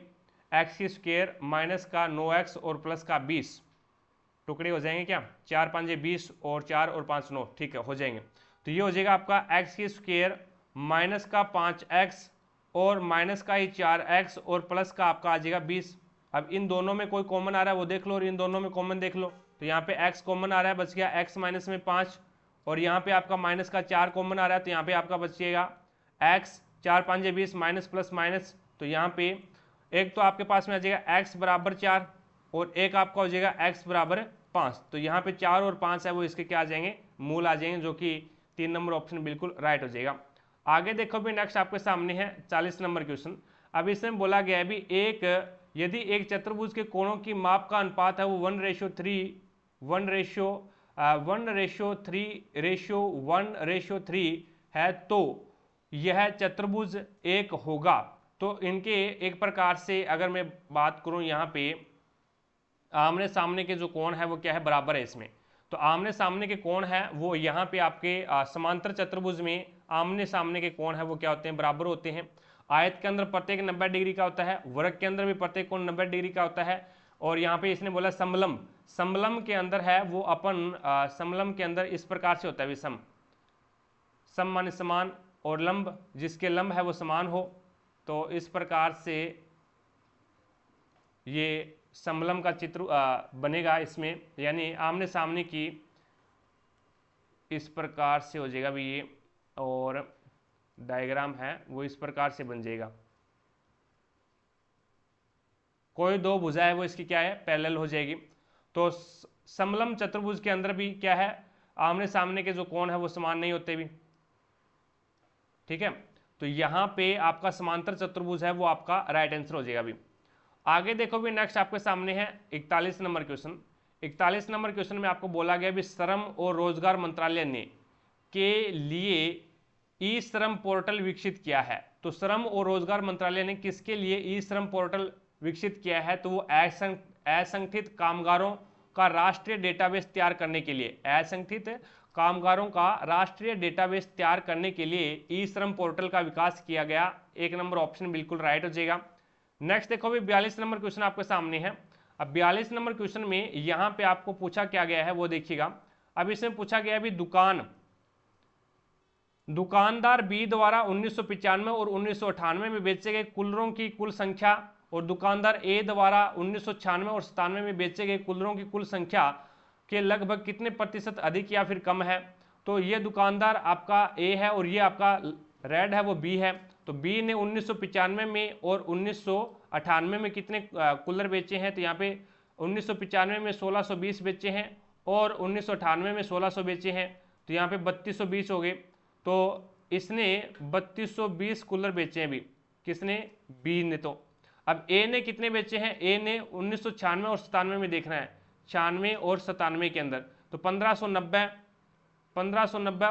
x की स्क्वायर माइनस का 9x और प्लस का 20 टुकड़े हो जाएंगे क्या, 4 5 20 और 4 और 5 9, ठीक है, हो जाएंगे। तो ये हो जाएगा आपका x की स्क्वायर माइनस का 5x और माइनस का ही 4x और प्लस का आपका आ जाएगा 20। अब इन दोनों में कोई कॉमन आ रहा है वो देख लो और इन दोनों में कॉमन देख लो, तो यहाँ पे x कॉमन आ रहा है, बच गया x माइनस में 5 और यहाँ पे आपका माइनस का 4 कॉमन आ रहा है, तो यहाँ पे आपका बचिएगा x 4 5 20 माइनस प्लस माइनस, तो यहाँ पे एक तो आपके पास में आ जाएगा x बराबर 4 और एक आपका हो जाएगा x बराबर 5। तो यहाँ पे 4 और 5 है वो इसके क्या आ जाएंगे, मूल आ जाएंगे, जो कि 3 नंबर ऑप्शन बिल्कुल राइट हो जाएगा। आगे देखो भी नेक्स्ट आपके सामने है 40 नंबर क्वेश्चन। अब इसमें बोला गया है भी यदि एक चतुर्भुज के कोणों की माप का अनुपात है वो 1:3:1:3 है, तो यह चतुर्भुज एक होगा। तो इनके एक प्रकार से अगर मैं बात करूं, यहाँ पे आमने सामने के जो कोण है वो क्या है, बराबर है इसमें। तो आमने सामने के कोण है वो यहाँ पे आपके समांतर चतुर्भुज में आमने सामने के कोण है वो क्या होते हैं, बराबर होते हैं। आयत के अंदर प्रत्येक 90 डिग्री का होता है, वर्ग के अंदर भी प्रत्येक कोण 90 डिग्री का होता है। और यहाँ पे इसने बोला समलम, समलम के अंदर है वो अपन समलम के अंदर इस प्रकार से होता है, सम माने समान और लंब जिसके लंब है वो समान हो, तो इस प्रकार से ये समलम का चित्र बनेगा इसमें, यानी आमने सामने की इस प्रकार से हो जाएगा भी ये। और डायग्राम है वो इस प्रकार से बन जाएगा। कोई दो भुजा है वो इसकी क्या है, पैरेलल हो जाएगी। तो समलंब चतुर्भुज के अंदर भी क्या है, आमने सामने के जो कोण है वो समान नहीं होते भी, ठीक है। तो यहां पे आपका समांतर चतुर्भुज है वो आपका राइट आंसर हो जाएगा। अभी आगे देखो भी, नेक्स्ट आपके सामने है 41 नंबर क्वेश्चन। 41 नंबर क्वेश्चन में आपको बोला गया भी श्रम और रोजगार मंत्रालय ने के लिए ई श्रम पोर्टल विकसित किया है। तो श्रम और रोजगार मंत्रालय ने किसके लिए ई श्रम पोर्टल विकसित किया है, तो वो असंगठित कामगारों का राष्ट्रीय डेटाबेस तैयार करने के लिए, असंगठित कामगारों का राष्ट्रीय डेटाबेस तैयार करने के लिए ई श्रम पोर्टल का विकास किया गया। एक नंबर ऑप्शन बिल्कुल राइट हो जाएगा। नेक्स्ट देखो भी 42 नंबर क्वेश्चन आपके सामने है। अब 42 नंबर क्वेश्चन में यहां पे आपको पूछा क्या गया है वो देखिएगा। अब इसमें पूछा गया भी दुकानदार बी द्वारा 1995 और 1998 में बेचे गए कूलरों की कुल संख्या और दुकानदार ए द्वारा 1996 और 97 में बेचे गए कूलरों की कुल संख्या के लगभग कितने प्रतिशत अधिक या फिर कम है। तो ये दुकानदार आपका ए है और ये आपका रेड है वो बी है। तो बी ने 1995 में और 1998 में कितने कूलर बेचे हैं, तो यहाँ पे 1995 में 1620 बेचे हैं और 1998 में 1600 बेचे हैं, तो यहाँ पे 3220 हो गए। तो इसने 3220 कूलर बेचे हैं भी, किसने, बी ने। तो अब ए ने कितने बेचे हैं, ए ने 1996 और 97 में देखना है, 96 और 97 के अंदर। तो 1590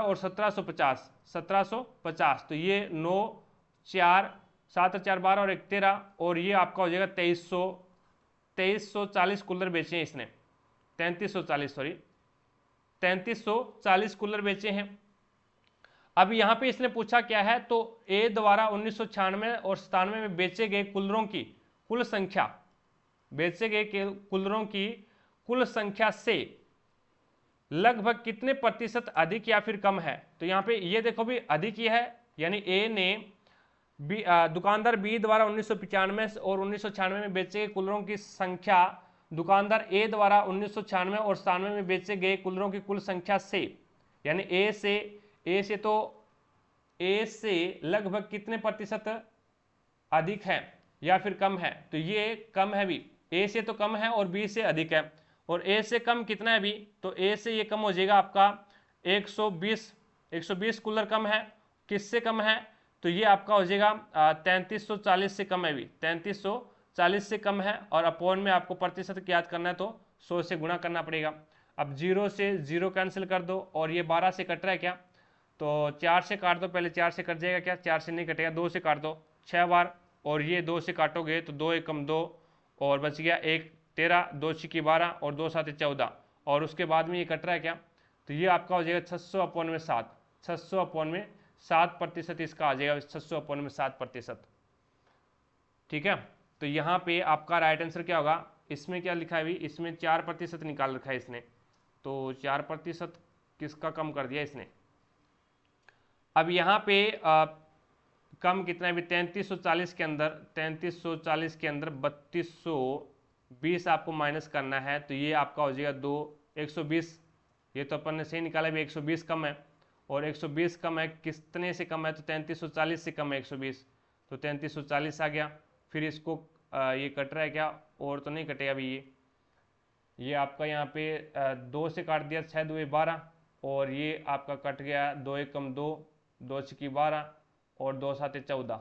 और 1750, तो ये 9 4 7 4 12 और 1 13 और ये आपका हो जाएगा 2340 कूलर बेचे हैं इसने, 3340 कूलर बेचे हैं। अब यहाँ पे इसने पूछा क्या है, तो ए द्वारा 1996 और 97 में बेचे गए कूलरों की कुल संख्या, बेचे गए कूलरों की कुल संख्या से लगभग कितने प्रतिशत अधिक या फिर कम है। तो यहाँ पे ये देखो भी अधिक ही है, यानी ए ने दुकानदार बी द्वारा 1995 और 1996 में बेचे गए कूलरों की संख्या दुकानदार ए द्वारा 1996 और 97 में बेचे गए कूलरों की कुल संख्या से, यानी ए से लगभग कितने प्रतिशत अधिक है या फिर कम है। तो ये कम है भी, ए से तो कम है और बी से अधिक है। और ए से कम कितना है भी, तो ए से ये कम हो जाएगा आपका 120 कूलर कम है। किससे कम है, तो ये आपका हो जाएगा 3340 से कम है भी, 3340 से कम है। और अपॉन में आपको प्रतिशत याद करना है तो 100 से गुणा करना पड़ेगा। अब 0 से 0 कैंसिल कर दो और ये 12 से कट रहा है क्या, तो 4 से काट दो, पहले 4 से कट जाएगा क्या, 4 से नहीं कटेगा, 2 से काट दो 6 बार और ये 2 से काटोगे तो 2 एकम 2 और बच गया 1 13, 2 छिकी 12 और 2 7 14 और उसके बाद में ये कट रहा है क्या, तो ये आपका हो जाएगा 600 अपॉन में 7, 600 अपॉन में 7% इसका आ जाएगा, 600 अपॉन में 7%, ठीक है। तो यहाँ पे आपका राइट आंसर क्या होगा, इसमें क्या लिखा है भी, इसमें 4% निकाल रखा है इसने, तो 4% किसका कम कर दिया इसने। अब यहाँ पे कम कितना है भी, 3340 के अंदर 3220 आपको माइनस करना है, तो ये आपका हो जाएगा 120। ये तो अपन ने सही निकाला भी, 120 कम है और 120 कम है, कितने से कम है, तो 3340 से कम है 120, तो 3340 आ गया। फिर इसको ये कट रहा है क्या, और तो नहीं कटेगा अभी, ये आपका यहाँ पे 2 से काट दिया, 6 2 12 और ये आपका कट गया 2 एकम 2, 2 छिकी 12 और 2 7 14।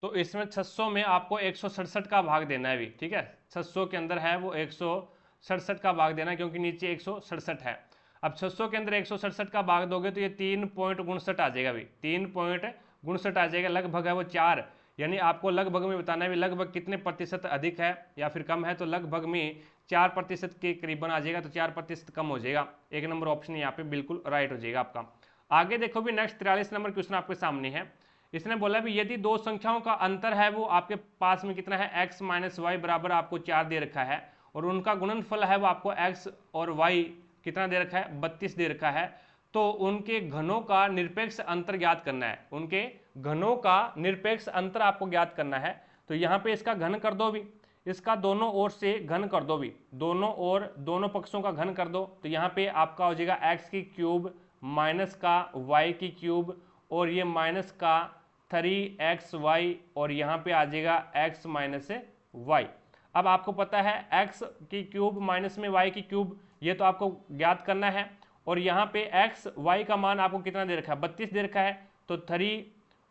तो इसमें 600 में आपको 167 का भाग देना है भी, ठीक है। 600 के अंदर है वो 167 का भाग देना, क्योंकि नीचे 167 है। अब 600 के अंदर 167 का भाग दोगे तो ये 3.59 आ जाएगा भी, 3.59 आ जाएगा। लगभग है वो 4, यानी आपको लगभग में बताना है भी लगभग कितने प्रतिशत अधिक है या फिर कम है, तो लगभग में 4% के करीबन आ जाएगा, तो 4% कम हो जाएगा। एक नंबर ऑप्शन यहाँ पे बिल्कुल राइट हो जाएगा आपका। आगे देखो भी, नेक्स्ट 43 नंबर क्वेश्चन आपके सामने है। इसने बोला भी यदि दो संख्याओं का अंतर है वो आपके पास में कितना है, x माइनस वाई बराबर आपको 4 दे रखा है और उनका गुणनफल है वो आपको x और y कितना दे रखा है, 32 दे रखा है। तो उनके घनों का निरपेक्ष अंतर ज्ञात करना है, उनके घनों का निरपेक्ष अंतर आपको ज्ञात करना है। तो यहाँ पे इसका घन कर दो भी, इसका दोनों ओर से घन कर दो भी, दोनों ओर दोनों पक्षों का घन कर दो। तो यहाँ पे आपका हो जाएगा x की क्यूब माइनस का y की क्यूब और ये माइनस का 3xy और यहाँ पे आ जाएगा x माइनस वाई। अब आपको पता है x की क्यूब माइनस में y की क्यूब, ये तो आपको ज्ञात करना है। और यहाँ पे x y का मान आपको कितना दे रखा है, 32 दे रखा है, तो 3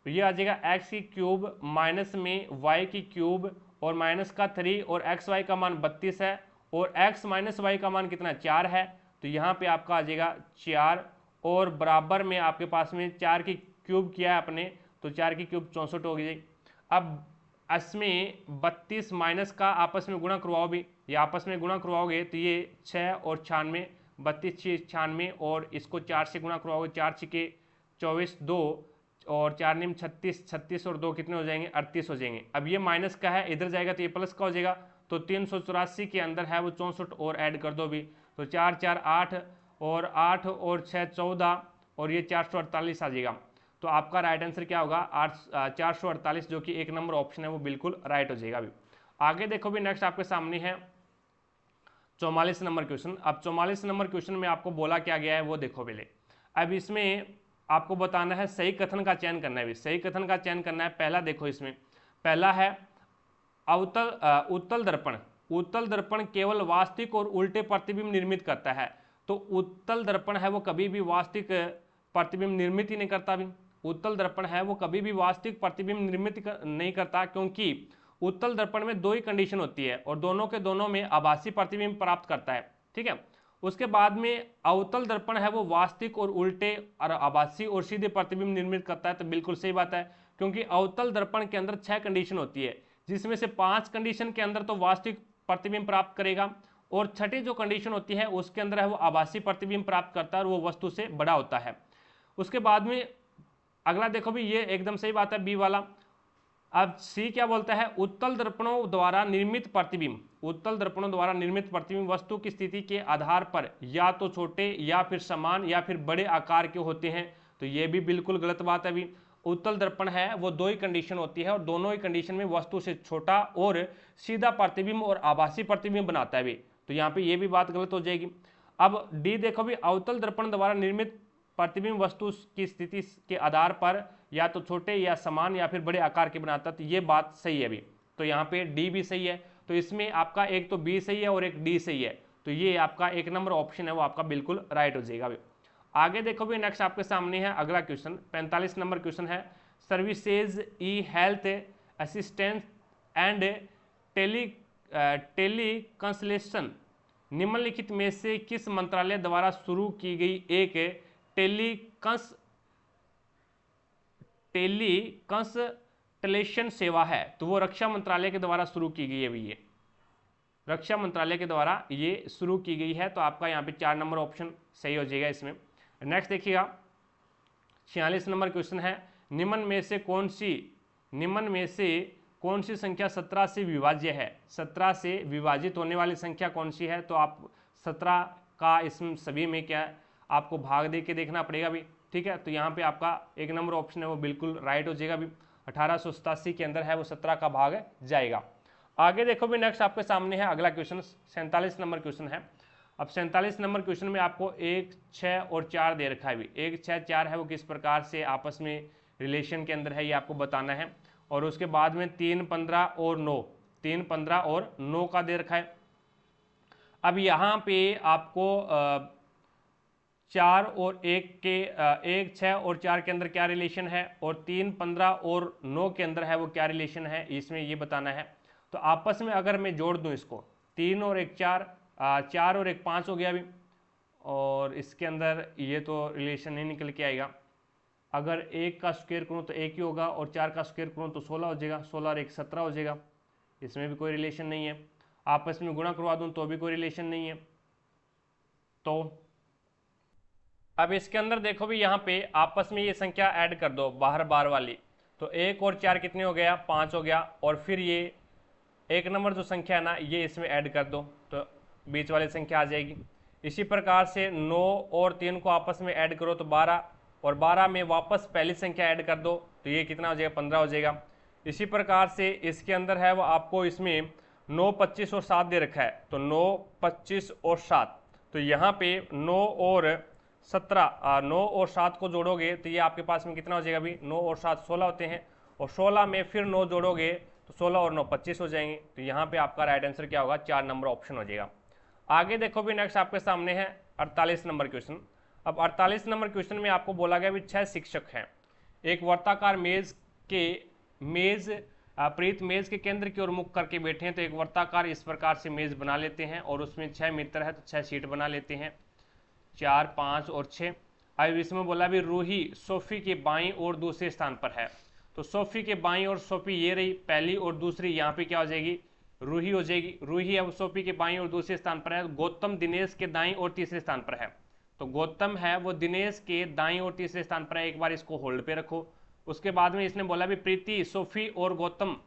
ये आ जाएगा x की क्यूब माइनस में y की क्यूब और माइनस का 3 और एक्स वाई का मान 32 है और x माइनस वाई का मान कितना 4 है, तो यहाँ पे आपका आ जाएगा 4 और बराबर में आपके पास में 4 की क्यूब किया है अपने, तो 4 की क्यूब 64 हो गई। अब इसमें 32 माइनस का आपस में गुणा करवाओ भी, ये आपस में गुणा करवाओगे तो ये 6 और 96, 32 6 96 और इसको 4 से गुणा करवाओगे, 4 छिके 24 2 और 4 निम 36, 36 और 2 कितने हो जाएंगे 38 हो जाएंगे। अब ये माइनस का है, इधर जाएगा तो ये प्लस का हो जाएगा, तो 384 के अंदर है वो 64 और ऐड कर दो भी, तो 4 4 8 और 8 और 6 14 और ये 448 आ जाएगा। तो आपका राइट आंसर क्या होगा 448, जो कि 1 नंबर ऑप्शन है वो बिल्कुल राइट हो जाएगा। अभी आगे देखो भी, नेक्स्ट आपके सामने है 44 नंबर क्वेश्चन। अब 44 नंबर क्वेश्चन में आपको बोला क्या गया है वो देखो पहले। अब इसमें आपको बताना है सही कथन का चयन करना है, भी सही कथन का चयन करना है। पहला देखो, इसमें पहला है उत्तल दर्पण। उत्तल दर्पण केवल वास्तविक और उल्टे प्रतिबिंब निर्मित करता है, तो उत्तल दर्पण है वो कभी भी वास्तविक प्रतिबिंब निर्मित ही नहीं करता भी। उत्तल दर्पण है वो कभी भी वास्तविक प्रतिबिंब निर्मित नहीं करता, क्योंकि उत्तल दर्पण में 2 ही कंडीशन होती है और दोनों के दोनों में आभासी प्रतिबिंब प्राप्त करता है, ठीक है। उसके बाद में अवतल दर्पण है वो वास्तविक और उल्टे और आभासी और सीधे प्रतिबिंब निर्मित करता है, तो बिल्कुल सही बात है, क्योंकि अवतल दर्पण के अंदर 6 कंडीशन होती है, जिसमें से 5 कंडीशन के अंदर तो वास्तविक प्रतिबिंब प्राप्त करेगा और छठी जो कंडीशन होती है उसके अंदर है वो आभासी प्रतिबिंब प्राप्त करता है और वो वस्तु से बड़ा होता है। उसके बाद में अगला देखो भी, ये एकदम सही बात है बी वाला। अब सी क्या बोलता है, उत्तल दर्पणों द्वारा निर्मित प्रतिबिंब, उत्तल दर्पणों द्वारा निर्मित प्रतिबिंब वस्तु की स्थिति के आधार पर या तो छोटे या फिर समान या फिर बड़े आकार के होते हैं, तो ये भी बिल्कुल गलत बात है। भी उत्तल दर्पण है वो 2 ही कंडीशन होती है और दोनों ही कंडीशन में वस्तु से छोटा और सीधा प्रतिबिंब और आभासी प्रतिबिंब बनाता है भी, तो यहाँ पे ये भी बात गलत हो जाएगी। अब डी देखो भी, अवतल दर्पण द्वारा निर्मित प्रतिबिंब वस्तु की स्थिति के आधार पर या तो छोटे या समान या फिर बड़े आकार के बनाता, तो ये बात सही है भी, तो यहाँ पे डी भी सही है। तो इसमें आपका एक तो बी सही है और एक डी सही है, तो ये आपका 1 नंबर ऑप्शन है वो आपका बिल्कुल राइट हो जाएगा। आगे देखो भी, नेक्स्ट आपके सामने है अगला क्वेश्चन, 45 नंबर क्वेश्चन है, services e health assistance and tele consultation निम्नलिखित में से किस मंत्रालय द्वारा शुरू की गई एक टेलीकंसल्टेशन सेवा है, तो वो रक्षा मंत्रालय के द्वारा शुरू की गई है भी, ये रक्षा मंत्रालय के द्वारा ये शुरू की गई है, तो आपका यहाँ पे 4 नंबर ऑप्शन सही हो जाएगा इसमें। नेक्स्ट देखिएगा 46 नंबर क्वेश्चन है, निम्न में से कौन सी संख्या 17 से विभाज्य है, 17 से विभाजित होने वाली संख्या कौन सी है, तो आप 17 का इसमें सभी में क्या है आपको भाग दे के देखना पड़ेगा भी, ठीक है। तो यहाँ पे आपका 1 नंबर ऑप्शन है वो बिल्कुल राइट हो जाएगा भी, 1887 के अंदर है वो 17 का भाग जाएगा। आगे देखो भी, नेक्स्ट आपके सामने है अगला क्वेश्चन, 47 नंबर क्वेश्चन है। अब 47 नंबर क्वेश्चन में आपको 1 6 और 4 दे रखा है भी, 1 6 4 है वो किस प्रकार से आपस में रिलेशन के अंदर है ये आपको बताना है, और उसके बाद में 3 15 और 9, 3 15 और 9 का दे रखा है। अब यहाँ पे आपको 4 और 1 के 1 6 और 4 के अंदर क्या रिलेशन है और 3 15 और 9 के अंदर है वो क्या रिलेशन है, इसमें ये बताना है। तो आपस में अगर मैं जोड़ दूं इसको, 3 और 1 4, 4 और 1 5 हो गया अभी, और इसके अंदर ये तो रिलेशन नहीं निकल के आएगा। अगर 1 का स्क्वायर करूँ तो 1 ही होगा और 4 का स्क्वायर करूँ तो 16 हो जाएगा, 16 और 1 17 हो जाएगा, इसमें भी कोई रिलेशन नहीं है। आपस में गुणा करवा दूं तो भी कोई रिलेशन नहीं है। तो अब इसके अंदर देखो भी, यहाँ पे आपस में ये संख्या ऐड कर दो बाहर बार वाली, तो 1 और 4 कितने हो गया 5 हो गया, और फिर ये 1 नंबर जो संख्या है ना ये इसमें ऐड कर दो तो बीच वाली संख्या आ जाएगी। इसी प्रकार से 9 और 3 को आपस में ऐड करो तो 12, और 12 में वापस पहली संख्या ऐड कर दो तो ये कितना हो जाएगा 15 हो जाएगा। इसी प्रकार से इसके अंदर है वो आपको इसमें 9 25 और 7 दे रखा है, तो 9 25 और 7, तो यहाँ पे 9 और 17 9 और 7 को जोड़ोगे तो ये आपके पास में कितना हो जाएगा अभी, 9 और 7 16 होते हैं, और 16 में फिर 9 जोड़ोगे तो 16 और 9 25 हो जाएंगे। तो यहाँ पे आपका राइट आंसर क्या होगा, 4 नंबर ऑप्शन हो जाएगा। आगे देखो भी नेक्स्ट आपके सामने है 48 नंबर क्वेश्चन। अब 48 नंबर क्वेश्चन में आपको बोला गया भी 6 शिक्षक हैं, एक वर्ताकार प्रीत मेज के केंद्र की ओर मुख करके बैठे हैं, तो एक वर्ताकार इस प्रकार से मेज बना लेते हैं और उसमें 6 मित्र है तो 6 सीट बना लेते हैं, 4 5 और 6। अब इसमें बोला भी रूही सोफी के बाईं और दूसरे स्थान पर है, तो सोफी के बाईं और सोफी ये रही पहली और दूसरी, यहाँ पे क्या हो जाएगी, रूही हो जाएगी। रूही अब सोफी के बाईं और दूसरे स्थान पर है। गौतम दिनेश के दाईं और तीसरे स्थान पर है, तो गौतम है वो दिनेश के दाईं और तीसरे स्थान पर है। एक बार इसको होल्ड पे रखो। उसके बाद में इसने बोला भी प्रीति सोफी और गौतम,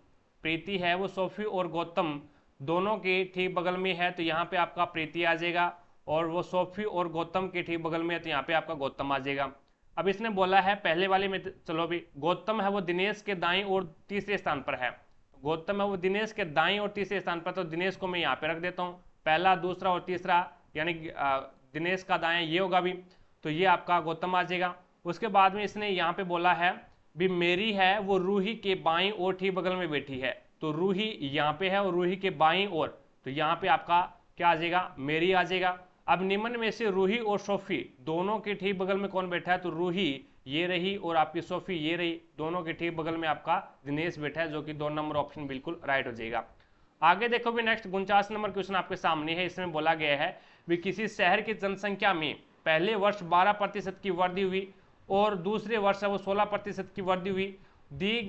प्रीति है वो सोफी और गौतम दोनों के ठीक बगल में है, तो यहाँ पे आपका प्रीति आ जाएगा, और वो सोफी और गौतम के ठीक बगल में है तो यहाँ पे आपका गौतम आ जाएगा। अब इसने बोला है पहले वाले में, चलो भी गौतम है वो दिनेश के दाईं और तीसरे स्थान पर है, गौतम है वो दिनेश के दाईं और तीसरे स्थान पर, तो दिनेश को मैं यहाँ पे रख देता हूँ, पहला दूसरा और तीसरा यानी दिनेश का दायां ये होगा भी, तो ये आपका गौतम आ जाएगा। उसके बाद में इसने यहाँ पे बोला है भी मेरी है वो रूही के बाईं और ठीक बगल में बैठी है, तो रूही यहाँ पे है और रूही के बाईं ओर, तो यहाँ पे आपका क्या आ जाएगा, मेरी आ जाएगा। अब निम्न में से रूही और सोफी दोनों के ठीक बगल में कौन बैठा है, तो रूही ये रही और आपकी सोफी ये रही, दोनों के ठीक बगल में आपका दिनेश बैठा है, जो कि 2 नंबर ऑप्शन बिल्कुल राइट हो जाएगा। आगे देखो भी नेक्स्ट 49 नंबर क्वेश्चन आपके सामने है। इसमें बोला गया है भी किसी शहर की जनसंख्या में पहले वर्ष 12% की वृद्धि हुई और दूसरे वर्ष वो 16% की वृद्धि हुई। दी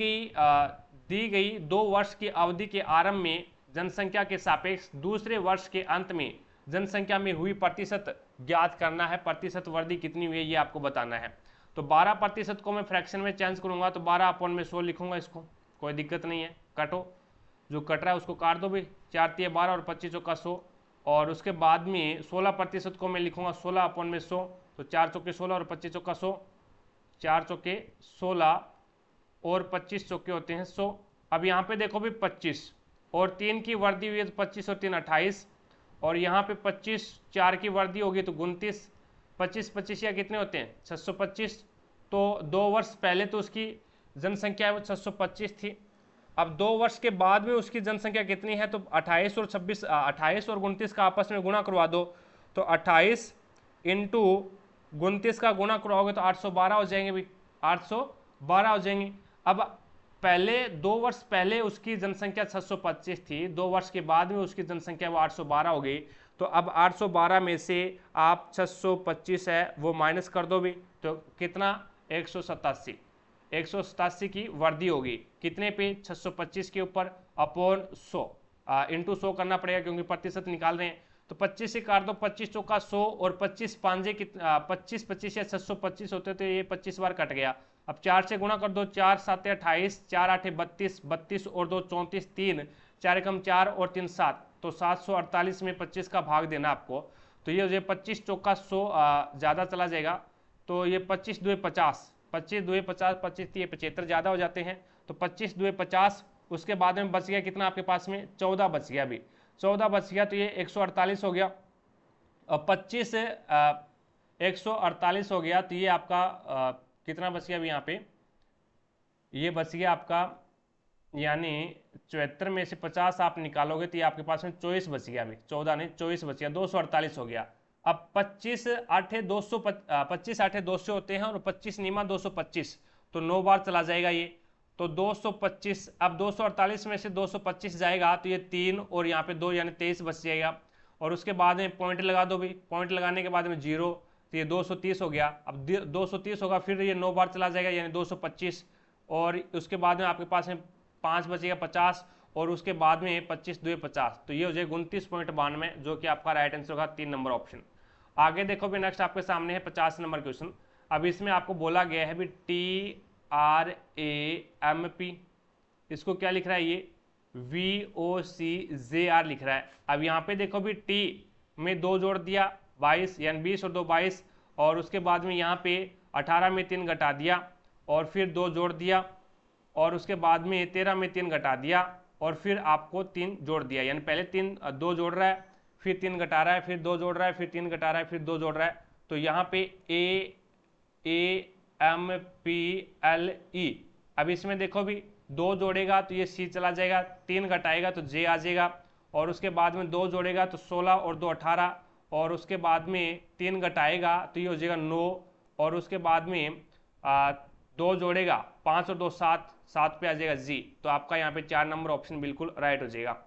गई 2 वर्ष की अवधि के आरंभ में जनसंख्या के सापेक्ष दूसरे वर्ष के अंत में जनसंख्या में हुई प्रतिशत ज्ञात करना है। प्रतिशत वृद्धि कितनी हुई है ये आपको बताना है। तो 12% को मैं फ्रैक्शन में चेंज करूंगा तो 12/100 लिखूंगा, इसको कोई दिक्कत नहीं है। काटो, जो कट रहा है उसको काट दो भी, 4 × 12 और 25 × 100। और उसके बाद में 16% को मैं लिखूंगा 16/100, तो 4 × 16 और 25 × 100, 4 × 16 और 25 चौके होते हैं 100। अब यहाँ पे देखो भी 25 और 3 की वृद्धि हुई है तो 25 और 3 28, और यहाँ पे 25 4 की वृद्धि होगी तो 29, 25 25 या कितने होते हैं 625। तो 2 वर्ष पहले तो उसकी जनसंख्या वो 625 थी। अब 2 वर्ष के बाद में उसकी जनसंख्या कितनी है, तो 28 और 26 28 और 29 का आपस में गुणा करवा दो, तो 28 × 29 का गुणा करवाओगे तो 812 हो जाएंगे भी, 812 हो जाएंगे। अब पहले 2 वर्ष पहले उसकी जनसंख्या 625 थी, 2 वर्ष के बाद में उसकी जनसंख्या वो 812 हो गई। तो अब 812 में से आप 625 है वो माइनस कर दो भी, तो कितना 187 की वृद्धि होगी, कितने पे 625 के ऊपर अपॉन 100 इंटू 100 करना पड़ेगा क्योंकि प्रतिशत निकाल रहे हैं। तो 25 से काट दो, 25 चौका 100 और 25 पांजे 25 25 या 625 होते तो ये 25 बार कट गया। अब 4 से गुणा कर दो, 4 7 28, 4 8 32, 32 और 2 34, 3 4 × 4 और 3 7, तो 748 में 25 का भाग देना आपको। तो ये 25 चौका 100 ज़्यादा चला जाएगा, तो ये 25 2 50, 25 2 50, 25 3 75 ज़्यादा हो जाते हैं, तो 25 2 50। उसके बाद में बच गया कितना आपके पास में 14 बच गया अभी, 14 बच गया तो ये 148 हो गया। और 25 148 हो गया तो ये आपका कितना बच गया अभी यहाँ पे, ये बच गया आपका यानी 74 में से 50 आप निकालोगे तो ये आपके पास में 24 बच गया अभी, 14 नहीं 24 बच गया, 248 हो गया। अब 25 8 200 होते हैं और 25 नीमा 225, तो 9 बार चला जाएगा ये, तो 225। अब 248 में से 225 जाएगा तो ये 3 और यहाँ पे 2 यानी 23 बच जाएगा। और उसके बाद में पॉइंट लगा दो भी, पॉइंट लगाने के बाद में 0, तो ये 230 हो गया। अब 230 होगा फिर ये 9 बार चला जाएगा यानी 225, और उसके बाद में आपके पास में 5 बचेगा 50, और उसके बाद में 25 2 50, तो ये हो जाएगा 29.92, जो कि आपका राइट आंसर होगा 3 नंबर ऑप्शन। आगे देखो भी नेक्स्ट आपके सामने है 50 नंबर क्वेश्चन। अब इसमें आपको बोला गया है भी TRAMP, इसको क्या लिख रहा है ये VOCJR लिख रहा है। अब यहाँ पे देखो भी T में 2 जोड़ दिया 22 यानी 20 और 2 22, और उसके बाद में यहाँ पे 18 में 3 घटा दिया और फिर 2 जोड़ दिया, और उसके बाद में 13 में 3 घटा दिया और फिर आपको 3 जोड़ दिया, यानी पहले 2 जोड़ रहा है फिर 3 घटा रहा है फिर 2 जोड़ रहा है फिर 3 घटा रहा है फिर 2 जोड़ रहा है, तो यहाँ पे AMPLE। अब इसमें देखो भी 2 जोड़ेगा तो ये C चला जाएगा, 3 घटाएगा तो J आ जाएगा, और उसके बाद में 2 जोड़ेगा तो 16 और 2 18, और उसके बाद में 3 घटाएगा तो ये हो जाएगा 9, और उसके बाद में 2 जोड़ेगा 5 और 2 7, 7 पे आ जाएगा G। तो आपका यहाँ पे 4 नंबर ऑप्शन बिल्कुल राइट हो जाएगा।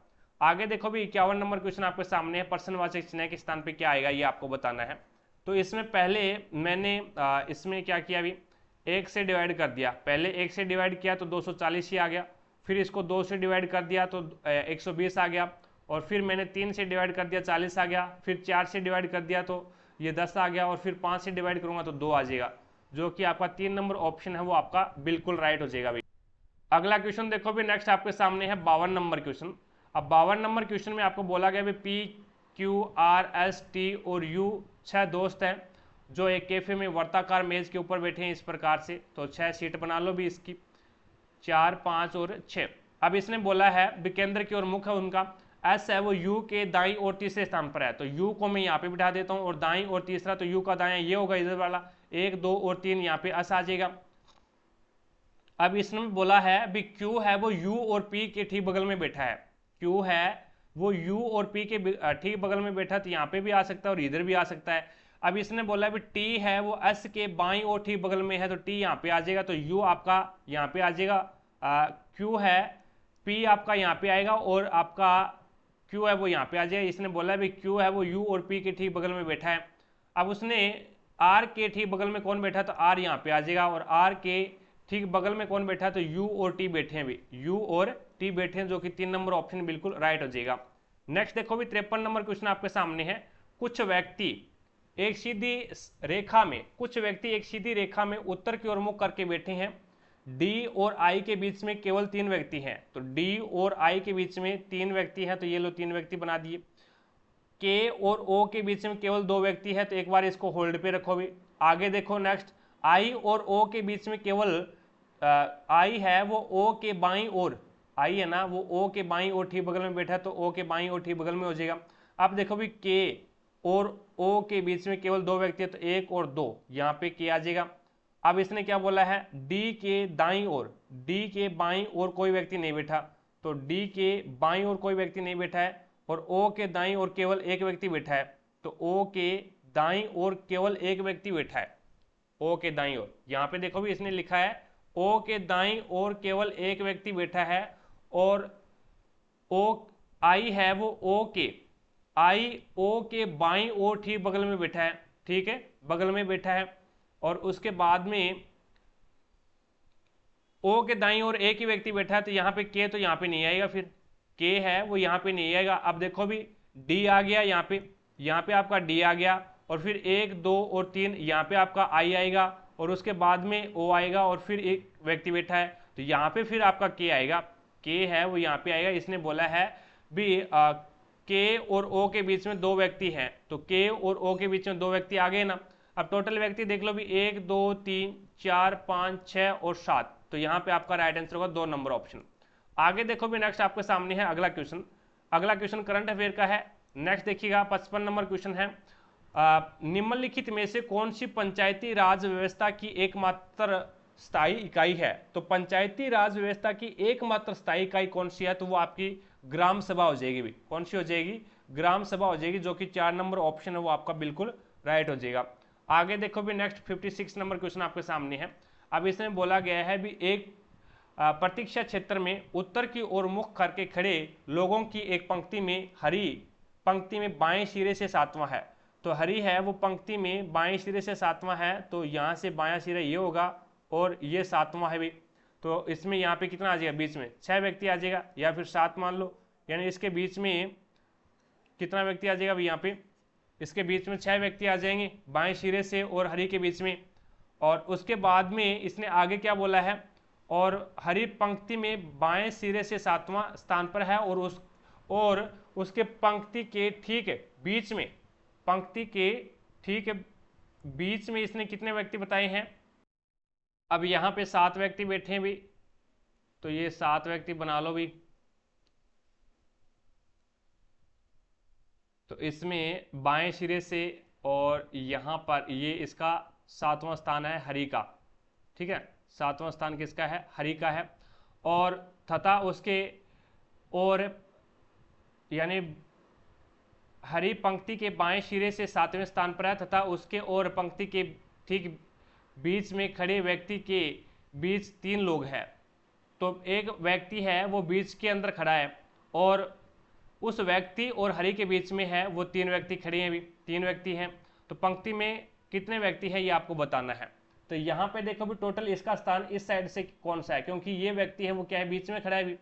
आगे देखो भी 51 नंबर क्वेश्चन आपके सामने है, प्रश्नवाचक चिन्ह के स्थान पे क्या आएगा ये आपको बताना है। तो इसमें पहले मैंने इसमें क्या किया, अभी 1 से डिवाइड कर दिया, पहले 1 से डिवाइड किया तो 240 ही आ गया, फिर इसको 2 से डिवाइड कर दिया तो 120 आ गया, और फिर मैंने 3 से डिवाइड कर दिया 40 आ गया, फिर 4 से डिवाइड कर दिया तो ये 10 आ गया, और फिर 5 से डिवाइड करूंगा तो 2 आ जाएगा, जो कि आपका 3 नंबर ऑप्शन है वो आपका बिल्कुल राइट हो जाएगा भाई। अगला क्वेश्चन देखो भी नेक्स्ट आपके सामने है 52 नंबर क्वेश्चन। अब 52 नंबर क्वेश्चन में आपको बोला गया P Q R S T और U 6 दोस्त हैं जो एक कैफे में वर्ताकार मेज के ऊपर बैठे हैं इस प्रकार से। तो 6 सीट बना लो भी इसकी, 4 5 और 6। अब इसने बोला है केंद्र की ओर मुख है उनका, S है वो U के दाईं और तीसरे स्थान पर है, तो U को मैं यहाँ पे बिठा देता हूँ, और दाईं और तीसरा तो U का दायां ये होगा इधर वाला, 1 2 और 3 यहाँ पे S आ जाएगा। अब इसने बोला है भी Q है वो U और P के ठीक बगल में बैठा है, Q है वो U और P के ठीक बगल में बैठा, तो यहाँ पे भी आ सकता है और इधर भी आ सकता है। अब इसने बोला भी T है वो S के बाईं और ठीक बगल में है, तो T यहाँ पे आ जाएगा, तो U आपका यहाँ पे आ जाएगा, Q है P आपका यहाँ पे आएगा, और आपका Q है वो यहाँ पे आ जाएगा। इसने बोला भी Q है वो U और P के ठीक बगल में बैठा है। अब उसने R के ठीक बगल में कौन बैठा, तो R यहाँ पे आ जाएगा, और R के ठीक बगल में कौन बैठा है, तो U और T बैठे हैं भी, U और T बैठे हैं, जो कि 3 नंबर ऑप्शन बिल्कुल राइट हो जाएगा। नेक्स्ट देखो भी 53 नंबर क्वेश्चन आपके सामने है। कुछ व्यक्ति एक सीधी रेखा में उत्तर की ओर मुख करके बैठे हैं, D और I के बीच में केवल 3 व्यक्ति हैं, तो D और I के बीच में 3 व्यक्ति हैं, तो ये लो 3 व्यक्ति बना दिए। K और O के बीच में केवल 2 व्यक्ति है, तो एक बार इसको होल्ड पे रखो भी। आगे देखो नेक्स्ट, I और O के बीच में केवल I है वो O के बाईं ओर, I है ना वो O के बाईं ओर ठीक बगल में बैठा है, तो O के बाईं ओर ठीक बगल में हो जाएगा। अब देखो भी K और O के बीच में केवल 2 व्यक्ति है, तो 1 और 2 यहाँ पे K आ जाएगा। अब इसने क्या बोला है, D के दाईं ओर, D के बाईं ओर कोई व्यक्ति नहीं बैठा, तो D के बाईं ओर कोई व्यक्ति नहीं बैठा है, और O के दाईं ओर केवल एक व्यक्ति बैठा है, तो O के दाईं ओर केवल एक व्यक्ति बैठा है, O के दाईं ओर। यहाँ पे देखो भी इसने लिखा है O के दाईं ओर केवल एक व्यक्ति बैठा है, और I है वो O के बाईं ओर ठीक बगल में बैठा है, ठीक है बगल में बैठा है, और उसके बाद में O के दाईं ओर एक ही व्यक्ति बैठा है, तो यहाँ पे K तो यहाँ पे नहीं आएगा, फिर K है वो यहाँ पे नहीं आएगा। अब देखो भी D आ गया यहाँ पे आपका D आ गया, और फिर 1 2 और 3 यहाँ पे आपका I आएगा, और उसके बाद में O आएगा, और फिर एक व्यक्ति बैठा है, तो यहाँ पे फिर आपका K आएगा, K है वो यहाँ पे आएगा। इसने बोला है भी K और O के बीच में 2 व्यक्ति हैं, तो K और O के बीच में 2 व्यक्ति आ गए ना। अब टोटल व्यक्ति देख लो भी 1 2 3 4 5 6 और 7, तो यहाँ पे आपका राइट आंसर होगा 2 नंबर ऑप्शन। आगे देखो भी नेक्स्ट आपके सामने है अगला क्वेश्चन करंट अफेयर का है। नेक्स्ट देखिएगा 55 नंबर क्वेश्चन है, निम्नलिखित में से कौन सी पंचायती राज व्यवस्था की एकमात्र स्थायी इकाई है। तो पंचायती राज व्यवस्था की एकमात्र स्थायी इकाई कौन सी है, तो वो आपकी ग्राम सभा हो जाएगी भी। कौन सी हो जाएगी, ग्राम सभा हो जाएगी, जो कि 4 नंबर ऑप्शन है वो आपका बिल्कुल राइट हो जाएगा। आगे देखो भी नेक्स्ट 56 नंबर क्वेश्चन आपके सामने है। अब इसमें बोला गया है भी एक प्रतीक्षा क्षेत्र में उत्तर की ओर मुख करके खड़े लोगों की एक पंक्ति में हरी पंक्ति में बाएं सिरे से 7वां है, तो हरी है वो पंक्ति में बाएं सिरे से 7वां है, तो यहाँ से बायां सिरा ये होगा और ये 7वां है भी, तो इसमें यहाँ पे कितना आ जाएगा, बीच में 6 व्यक्ति आ जाएगा, या फिर 7 मान लो, यानी इसके बीच में कितना व्यक्ति आ जाएगा अभी, यहाँ पे इसके बीच में 6 व्यक्ति आ जाएंगे बाएं सिरे से और हरी के बीच में। और उसके बाद में इसने आगे क्या बोला है, और हरी पंक्ति में बाएं सिरे से 7वां स्थान पर है, और उसके पंक्ति के ठीक बीच में, पंक्ति के ठीक बीच में इसने कितने व्यक्ति बताए हैं। अब यहाँ पे 7 व्यक्ति बैठे हैं भी, तो ये 7 व्यक्ति बना लो भी। तो इसमें बाएं सिरे से और यहाँ पर ये इसका 7वां स्थान है हरि का, ठीक है, 7वां स्थान किसका है, हरि का है। और तथा उसके और यानी हरि पंक्ति के बाएं सिरे से 7वें स्थान पर है तथा उसके और पंक्ति के ठीक बीच में खड़े व्यक्ति के बीच 3 लोग हैं। तो एक व्यक्ति है वो बीच के अंदर खड़ा है और उस व्यक्ति और हरि के बीच में है वो 3 व्यक्ति खड़े हैं, भी 3 व्यक्ति हैं। तो पंक्ति में कितने व्यक्ति हैं ये आपको बताना है। तो यहाँ पे देखो भी टोटल इसका स्थान इस साइड से कौन सा है, क्योंकि ये व्यक्ति है वो क्या है, बीच में खड़ा है भी।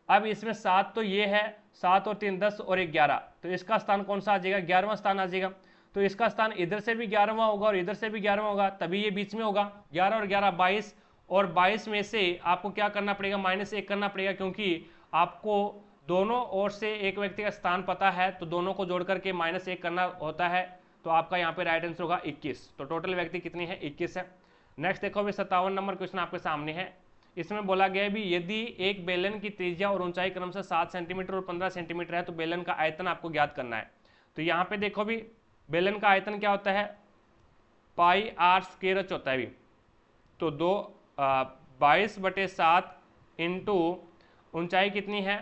अब इसमें 7 तो ये है, 7 और 3 10 और 1 11, तो इसका स्थान कौन सा आ जाएगा, 11वां स्थान आ जाएगा। तो इसका स्थान इधर से भी 11वां होगा और इधर से भी 11वां होगा, तभी ये बीच में होगा। 11 और 11 22, और 22 में से आपको क्या करना पड़ेगा, -1 करना पड़ेगा, क्योंकि आपको दोनों ओर से एक व्यक्ति का स्थान पता है, तो दोनों को जोड़ करके -1 करना होता है। तो आपका यहाँ पे राइट आंसर होगा 21। तो टोटल व्यक्ति कितनी है, 21 है। नेक्स्ट देखो भी 57 नंबर क्वेश्चन आपके सामने है। इसमें बोला गया है भी यदि एक बेलन की त्रिज्या और ऊंचाई क्रमशः 7 सेंटीमीटर और 15 सेंटीमीटर है तो बेलन का आयतन आपको ज्ञात करना है। तो यहाँ पे देखो भी बेलन का आयतन क्या होता है, पाई आर स्क्वायर एच होता है भी। तो 22/7 इंटू ऊंचाई कितनी है,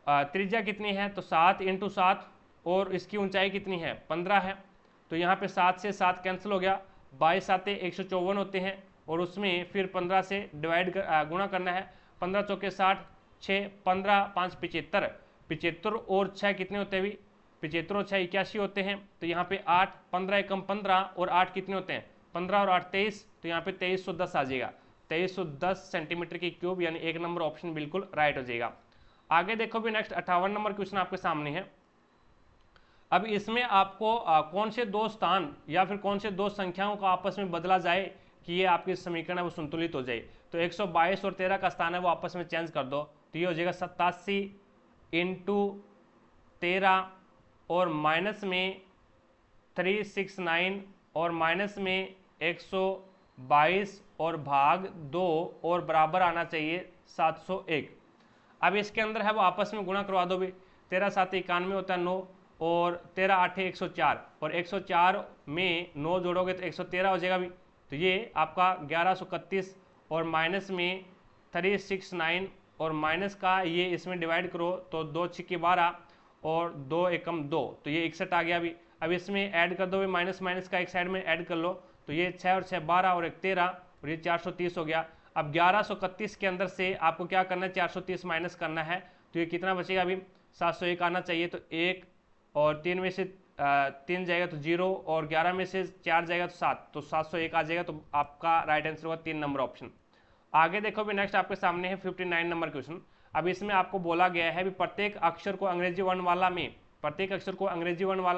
त्रिज्या कितनी है, तो 7 × 7 और इसकी ऊंचाई कितनी है, 15 है। तो यहाँ पे 7 से 7 कैंसिल हो गया, 22 7 154 होते हैं और उसमें फिर 15 से गुणा करना है। 15 चौके 60, 6 15 5 75, 75 और 6 कितने होते हैं भी, 75 और 6 81 होते हैं। तो यहाँ पे 8 15 एकम 15 और 8 कितने होते हैं, 15 और 8 23, तो यहाँ पे 2310 आ जाएगा। 2310 सेंटीमीटर की क्यूब, यानी 1 नंबर ऑप्शन बिल्कुल राइट हो जाएगा। आगे देखो भी नेक्स्ट 58 नंबर क्वेश्चन आपके सामने है। अब इसमें आपको कौन से 2 स्थान या फिर कौन से 2 संख्याओं को आपस में बदला जाए कि ये आपकी समीकरण है वो संतुलित हो जाए। तो 122 और 13 का स्थान है वो आपस में चेंज कर दो, तो ये हो जाएगा 87 × 13 और माइनस में 369 और माइनस में 122 और भाग 2 और बराबर आना चाहिए 701। अब इसके अंदर है वो आपस में गुणा करवा दो भी। 13 7 91 होता है 9 और 13 8 104 और 104 में 9 जोड़ोगे तो 113 हो जाएगा भी। तो ये आपका 1131 और माइनस में 369 और माइनस का ये इसमें डिवाइड करो तो 2 6 12 और 2 एकम 2, तो ये 61 आ गया भी। अब इसमें ऐड कर दो, माइनस माइनस का एक साइड में ऐड कर लो, तो ये 6 और 6 12 और 1 13 और ये 430 हो गया। अब 1131 के अंदर से आपको क्या करना है, 430 माइनस करना है, तो ये कितना बचेगा अभी, 701 आना चाहिए। तो 1 और 3 में से 3 जाएगा तो 0 और 11 में से 4 जाएगा तो 7, तो 701 आ जाएगा। तो आपका राइट आंसर होगा 3 नंबर ऑप्शन। आगे देखो भी नेक्स्ट आपके सामने है 59 नंबर क्वेश्चन। अब इसमें आपको बोला गया है भी प्रत्येक अक्षर को अंग्रेजी वर्णमाला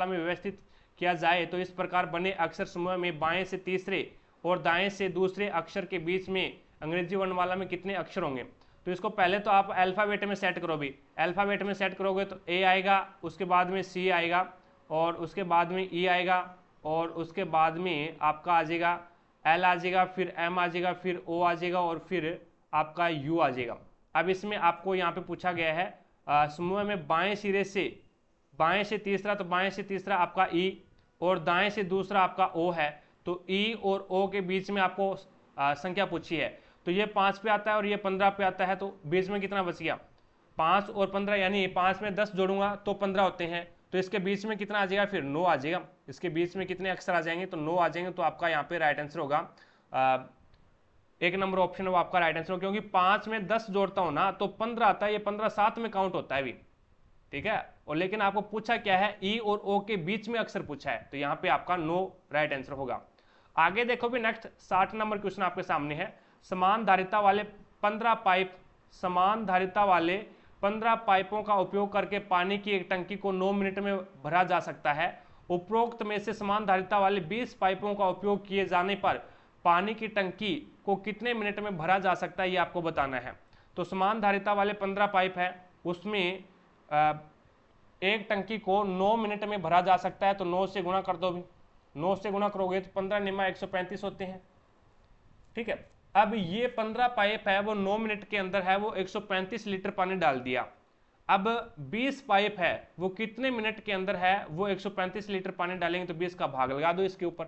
में व्यवस्थित किया जाए तो इस प्रकार बने अक्षर समूह में बाएं से तीसरे और दाएं से दूसरे अक्षर के बीच में अंग्रेजी वर्णमाला में कितने अक्षर होंगे। तो इसको पहले तो आप अल्फाबेट में सेट करो भी। अल्फाबेट में सेट करोगे तो ए आएगा, उसके बाद में सी आएगा और उसके बाद में ई आएगा और उसके बाद में आपका आ जाएगा एल आ जाएगा, फिर एम आ जाएगा, फिर ओ आ जाएगा और फिर आपका यू आ जाएगा। अब इसमें आपको यहाँ पे पूछा गया है समूह में बाएं से तीसरा, तो बाएं से तीसरा आपका ई और दाएं से दूसरा आपका ओ है। तो ई और ओ के बीच में आपको संख्या पूछी है, तो ये 5 पे आता है और ये 15 पे आता है, तो बीच में कितना बच गया, 5 और 15, यानी 5 में 10 जोड़ूंगा तो 15 होते हैं। तो इसके बीच में कितना आ जाएगा, फिर 9 आ जाएगा। इसके बीच में कितने अक्षर आ जाएंगे, तो 9 आ जाएंगे। तो आपका यहाँ पे राइट आंसर होगा 1 नंबर ऑप्शन है वो आपका राइट आंसर होगा, क्योंकि 5 में 10 जोड़ता हूं ना तो 15 आता है, ये 15 साथ में काउंट होता है भी, ठीक है। और लेकिन आपको पूछा क्या है, ई और ओ के बीच में अक्षर पूछा है, तो यहाँ पे आपका 9 राइट आंसर होगा। आगे देखो भी नेक्स्ट 60 नंबर क्वेश्चन आपके सामने है। समान धारिता वाले 15 पाइपों का उपयोग करके पानी की एक टंकी को 9 मिनट में भरा जा सकता है। उपरोक्त में से समान धारिता वाले 20 पाइपों का उपयोग किए जाने पर पानी की टंकी को कितने मिनट में भरा जा सकता है, ये आपको बताना है। तो समान धारिता वाले 15 पाइप है, उसमें एक टंकी को 9 मिनट में भरा जा सकता है। तो 9 से गुणा कर दो भी, 9 से गुणा करोगे तो 15 निमा 135 होते हैं, ठीक है। अब ये 15 पाइप है वो 9 मिनट के अंदर है वो 135 लीटर पानी डाल दिया। अब 20 पाइप है वो कितने मिनट के अंदर है, वो 135 लीटर पानी डालेंगे तो 20 का भाग लगा दो इसके ऊपर।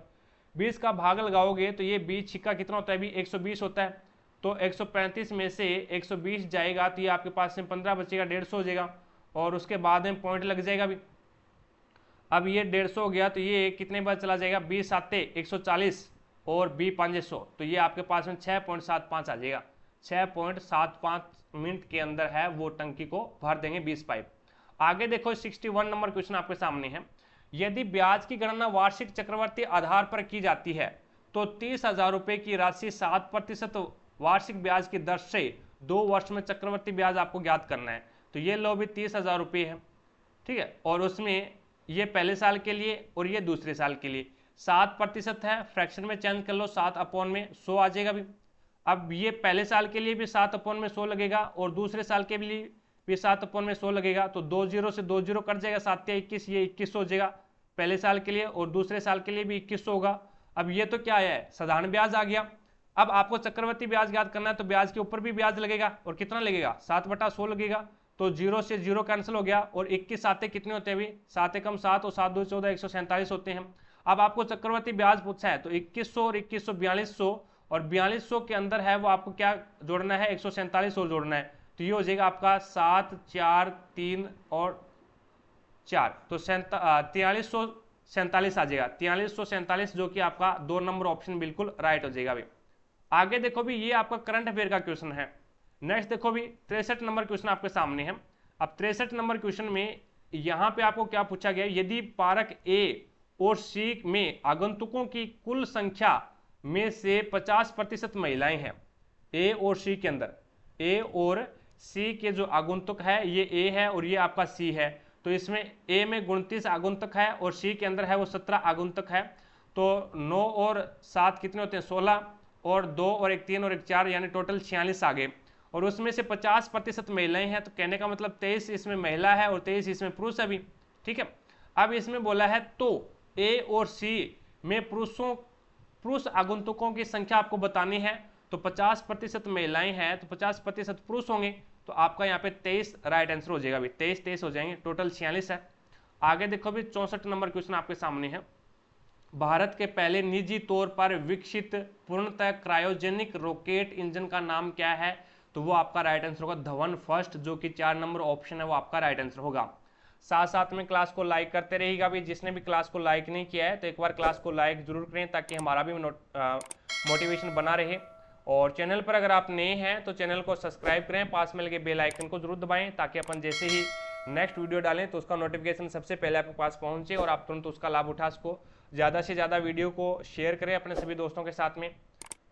20 का भाग लगाओगे तो ये 20 छिक्का कितना होता है अभी 120 होता है, तो 135 में से 120 जाएगा तो ये आपके पास में 15 बचेगा, 150 हो जाएगा और उसके बाद में पॉइंट लग जाएगा अभी। अब ये 150 हो गया तो ये कितने बार चला जाएगा, 20 आते 140 और 20 500, तो ये आपके पास में 6.75 आ जाएगा। 6.75 मिनट के अंदर है वो टंकी को भर देंगे 20 पाइप। आगे देखो 61 नंबर क्वेश्चन आपके सामने है। यदि ब्याज की गणना वार्षिक चक्रवर्ती आधार पर की जाती है तो 30,000 रुपए की राशि 7% वार्षिक ब्याज की दर से 2 वर्ष में चक्रवर्ती ब्याज आपको ज्ञात करना है। तो ये लो भी 30,000 रुपये है, ठीक है, और उसमें ये पहले साल के लिए और ये दूसरे साल के लिए 7% है, फ्रैक्शन में चेंज कर लो 7/100 आ जाएगा भी। अब ये पहले साल के लिए भी 7/100 लगेगा और दूसरे साल के लिए भी 7/100 लगेगा, तो 2 0 से 2 0 कट जाएगा, 7 या 21, ये 21 हो जाएगा पहले साल के लिए और दूसरे साल के लिए भी 21 होगा। अब ये तो क्या है, साधारण ब्याज आ गया। अब आपको चक्रवर्ती ब्याज ज्ञात करना है तो ब्याज के ऊपर भी ब्याज लगेगा और कितना लगेगा 7/100 लगेगा, तो 0 से 0 कैंसिल हो गया और 21 आते कितने होते हैं अभी 7 एकम 7 और 7 2 14 147 होते हैं। अब आपको चक्रवर्ती ब्याज पूछा है तो 2100 और 2100 4200 और 4200 के अंदर है वो आपको क्या जोड़ना है 147 और जोड़ना है, तो ये हो जाएगा आपका 7 4 3 और 4, तो 4347 आ जाएगा, 4347 जो कि आपका 2 नंबर ऑप्शन बिल्कुल राइट हो जाएगा अभी। आगे देखो भी ये आपका करंट अफेयर का क्वेश्चन है। नेक्स्ट देखो भी 63 नंबर क्वेश्चन आपके सामने है। अब 63 नंबर क्वेश्चन में यहां पे आपको क्या पूछा गया, यदि पार्क ए और सी में आगंतुकों की कुल संख्या में से 50% महिलाएं हैं, ए और सी के अंदर, ए और सी के जो आगंतुक है ये ए है और ये आपका सी है, तो इसमें ए में 29 आगंतुक है और सी के अंदर है वो 17 आगंतुक है, तो 9 और 7 कितने होते हैं 16 और 2 और 1 3 और 1 4 यानी टोटल 46 आ गए और उसमें से 50% महिलाएं हैं, तो कहने का मतलब 23 इसमें महिला है और 23 इसमें पुरुष है भी, ठीक है। अब इसमें बोला है तो ए और सी में पुरुष आगंतुकों की संख्या आपको बतानी है, तो 50% महिलाएं हैं तो 50% पुरुष होंगे, तो आपका यहाँ पे 23 राइट आंसर हो जाएगा, अभी 23 हो जाएंगे, टोटल 46 है। आगे देखो भी 64 नंबर क्वेश्चन आपके सामने है। भारत के पहले निजी तौर पर विकसित पूर्णतः क्रायोजेनिक रॉकेट इंजन का नाम क्या है, तो वो आपका राइट आंसर होगा धवन फर्स्ट, जो कि 4 नंबर ऑप्शन है वो आपका राइट आंसर होगा। साथ साथ में क्लास को लाइक करते रहिएगा भी, जिसने भी क्लास को लाइक नहीं किया है तो एक बार क्लास को लाइक जरूर करें ताकि हमारा भी मोटिवेशन बना रहे। और चैनल पर अगर आप नए हैं तो चैनल को सब्सक्राइब करें, पास में लगे बेल आइकन को जरूर दबाएं ताकि अपन जैसे ही नेक्स्ट वीडियो डालें तो उसका नोटिफिकेशन सबसे पहले आपके पास पहुंचे और आप तुरंत उसका लाभ उठा सको। ज़्यादा से ज़्यादा वीडियो को शेयर करें अपने सभी दोस्तों के साथ में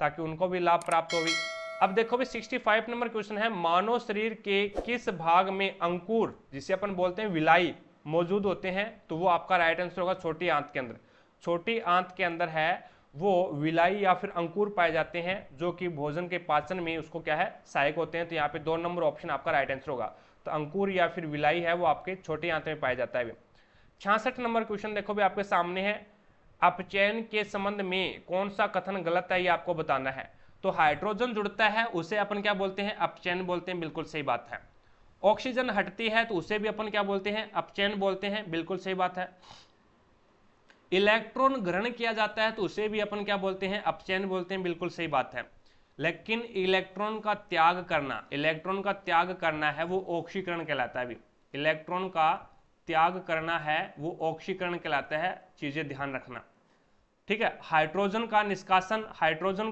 ताकि उनको भी लाभ प्राप्त हो भी। अब देखो भी 65 नंबर क्वेश्चन है, मानव शरीर के किस भाग में अंकुर जिसे अपन बोलते हैं विलाई मौजूद होते हैं, तो वो आपका राइट आंसर होगा छोटी आंत के अंदर। छोटी आंत के अंदर है वो विलाई या फिर अंकुर पाए जाते हैं जो कि भोजन के पाचन में उसको क्या है सहायक होते हैं, तो यहाँ पे 2 नंबर ऑप्शन आपका राइट आंसर होगा, तो अंकुर या फिर विलाई है वो आपके छोटी आंत में पाया जाता है। 66 नंबर क्वेश्चन देखो भी आपके सामने है, अपचयन के संबंध में कौन सा कथन गलत है ये आपको बताना है। तो हाइड्रोजन जुड़ता है उसे अपन क्या बोलते हैं अपचयन बोलते हैं, बिल्कुल सही बात है। ऑक्सीजन हटती है तो उसे भी अपन क्या बोलते हैं अपचयन बोलते हैं, बिल्कुल सही बात है। इलेक्ट्रॉन ग्रहण किया जाता है तो उसे भी अपन क्या बोलते हैं अपचयन बोलते हैं, बिल्कुल सही बात है। लेकिन इलेक्ट्रॉन का त्याग करना है वो ऑक्सीकरण कहलाता है भी, इलेक्ट्रॉन का त्याग करना है वो ऑक्सीकरण कहलाता है, चीजें ध्यान रखना, ठीक है। हाइड्रोजन का निष्कासन, हाइड्रोजन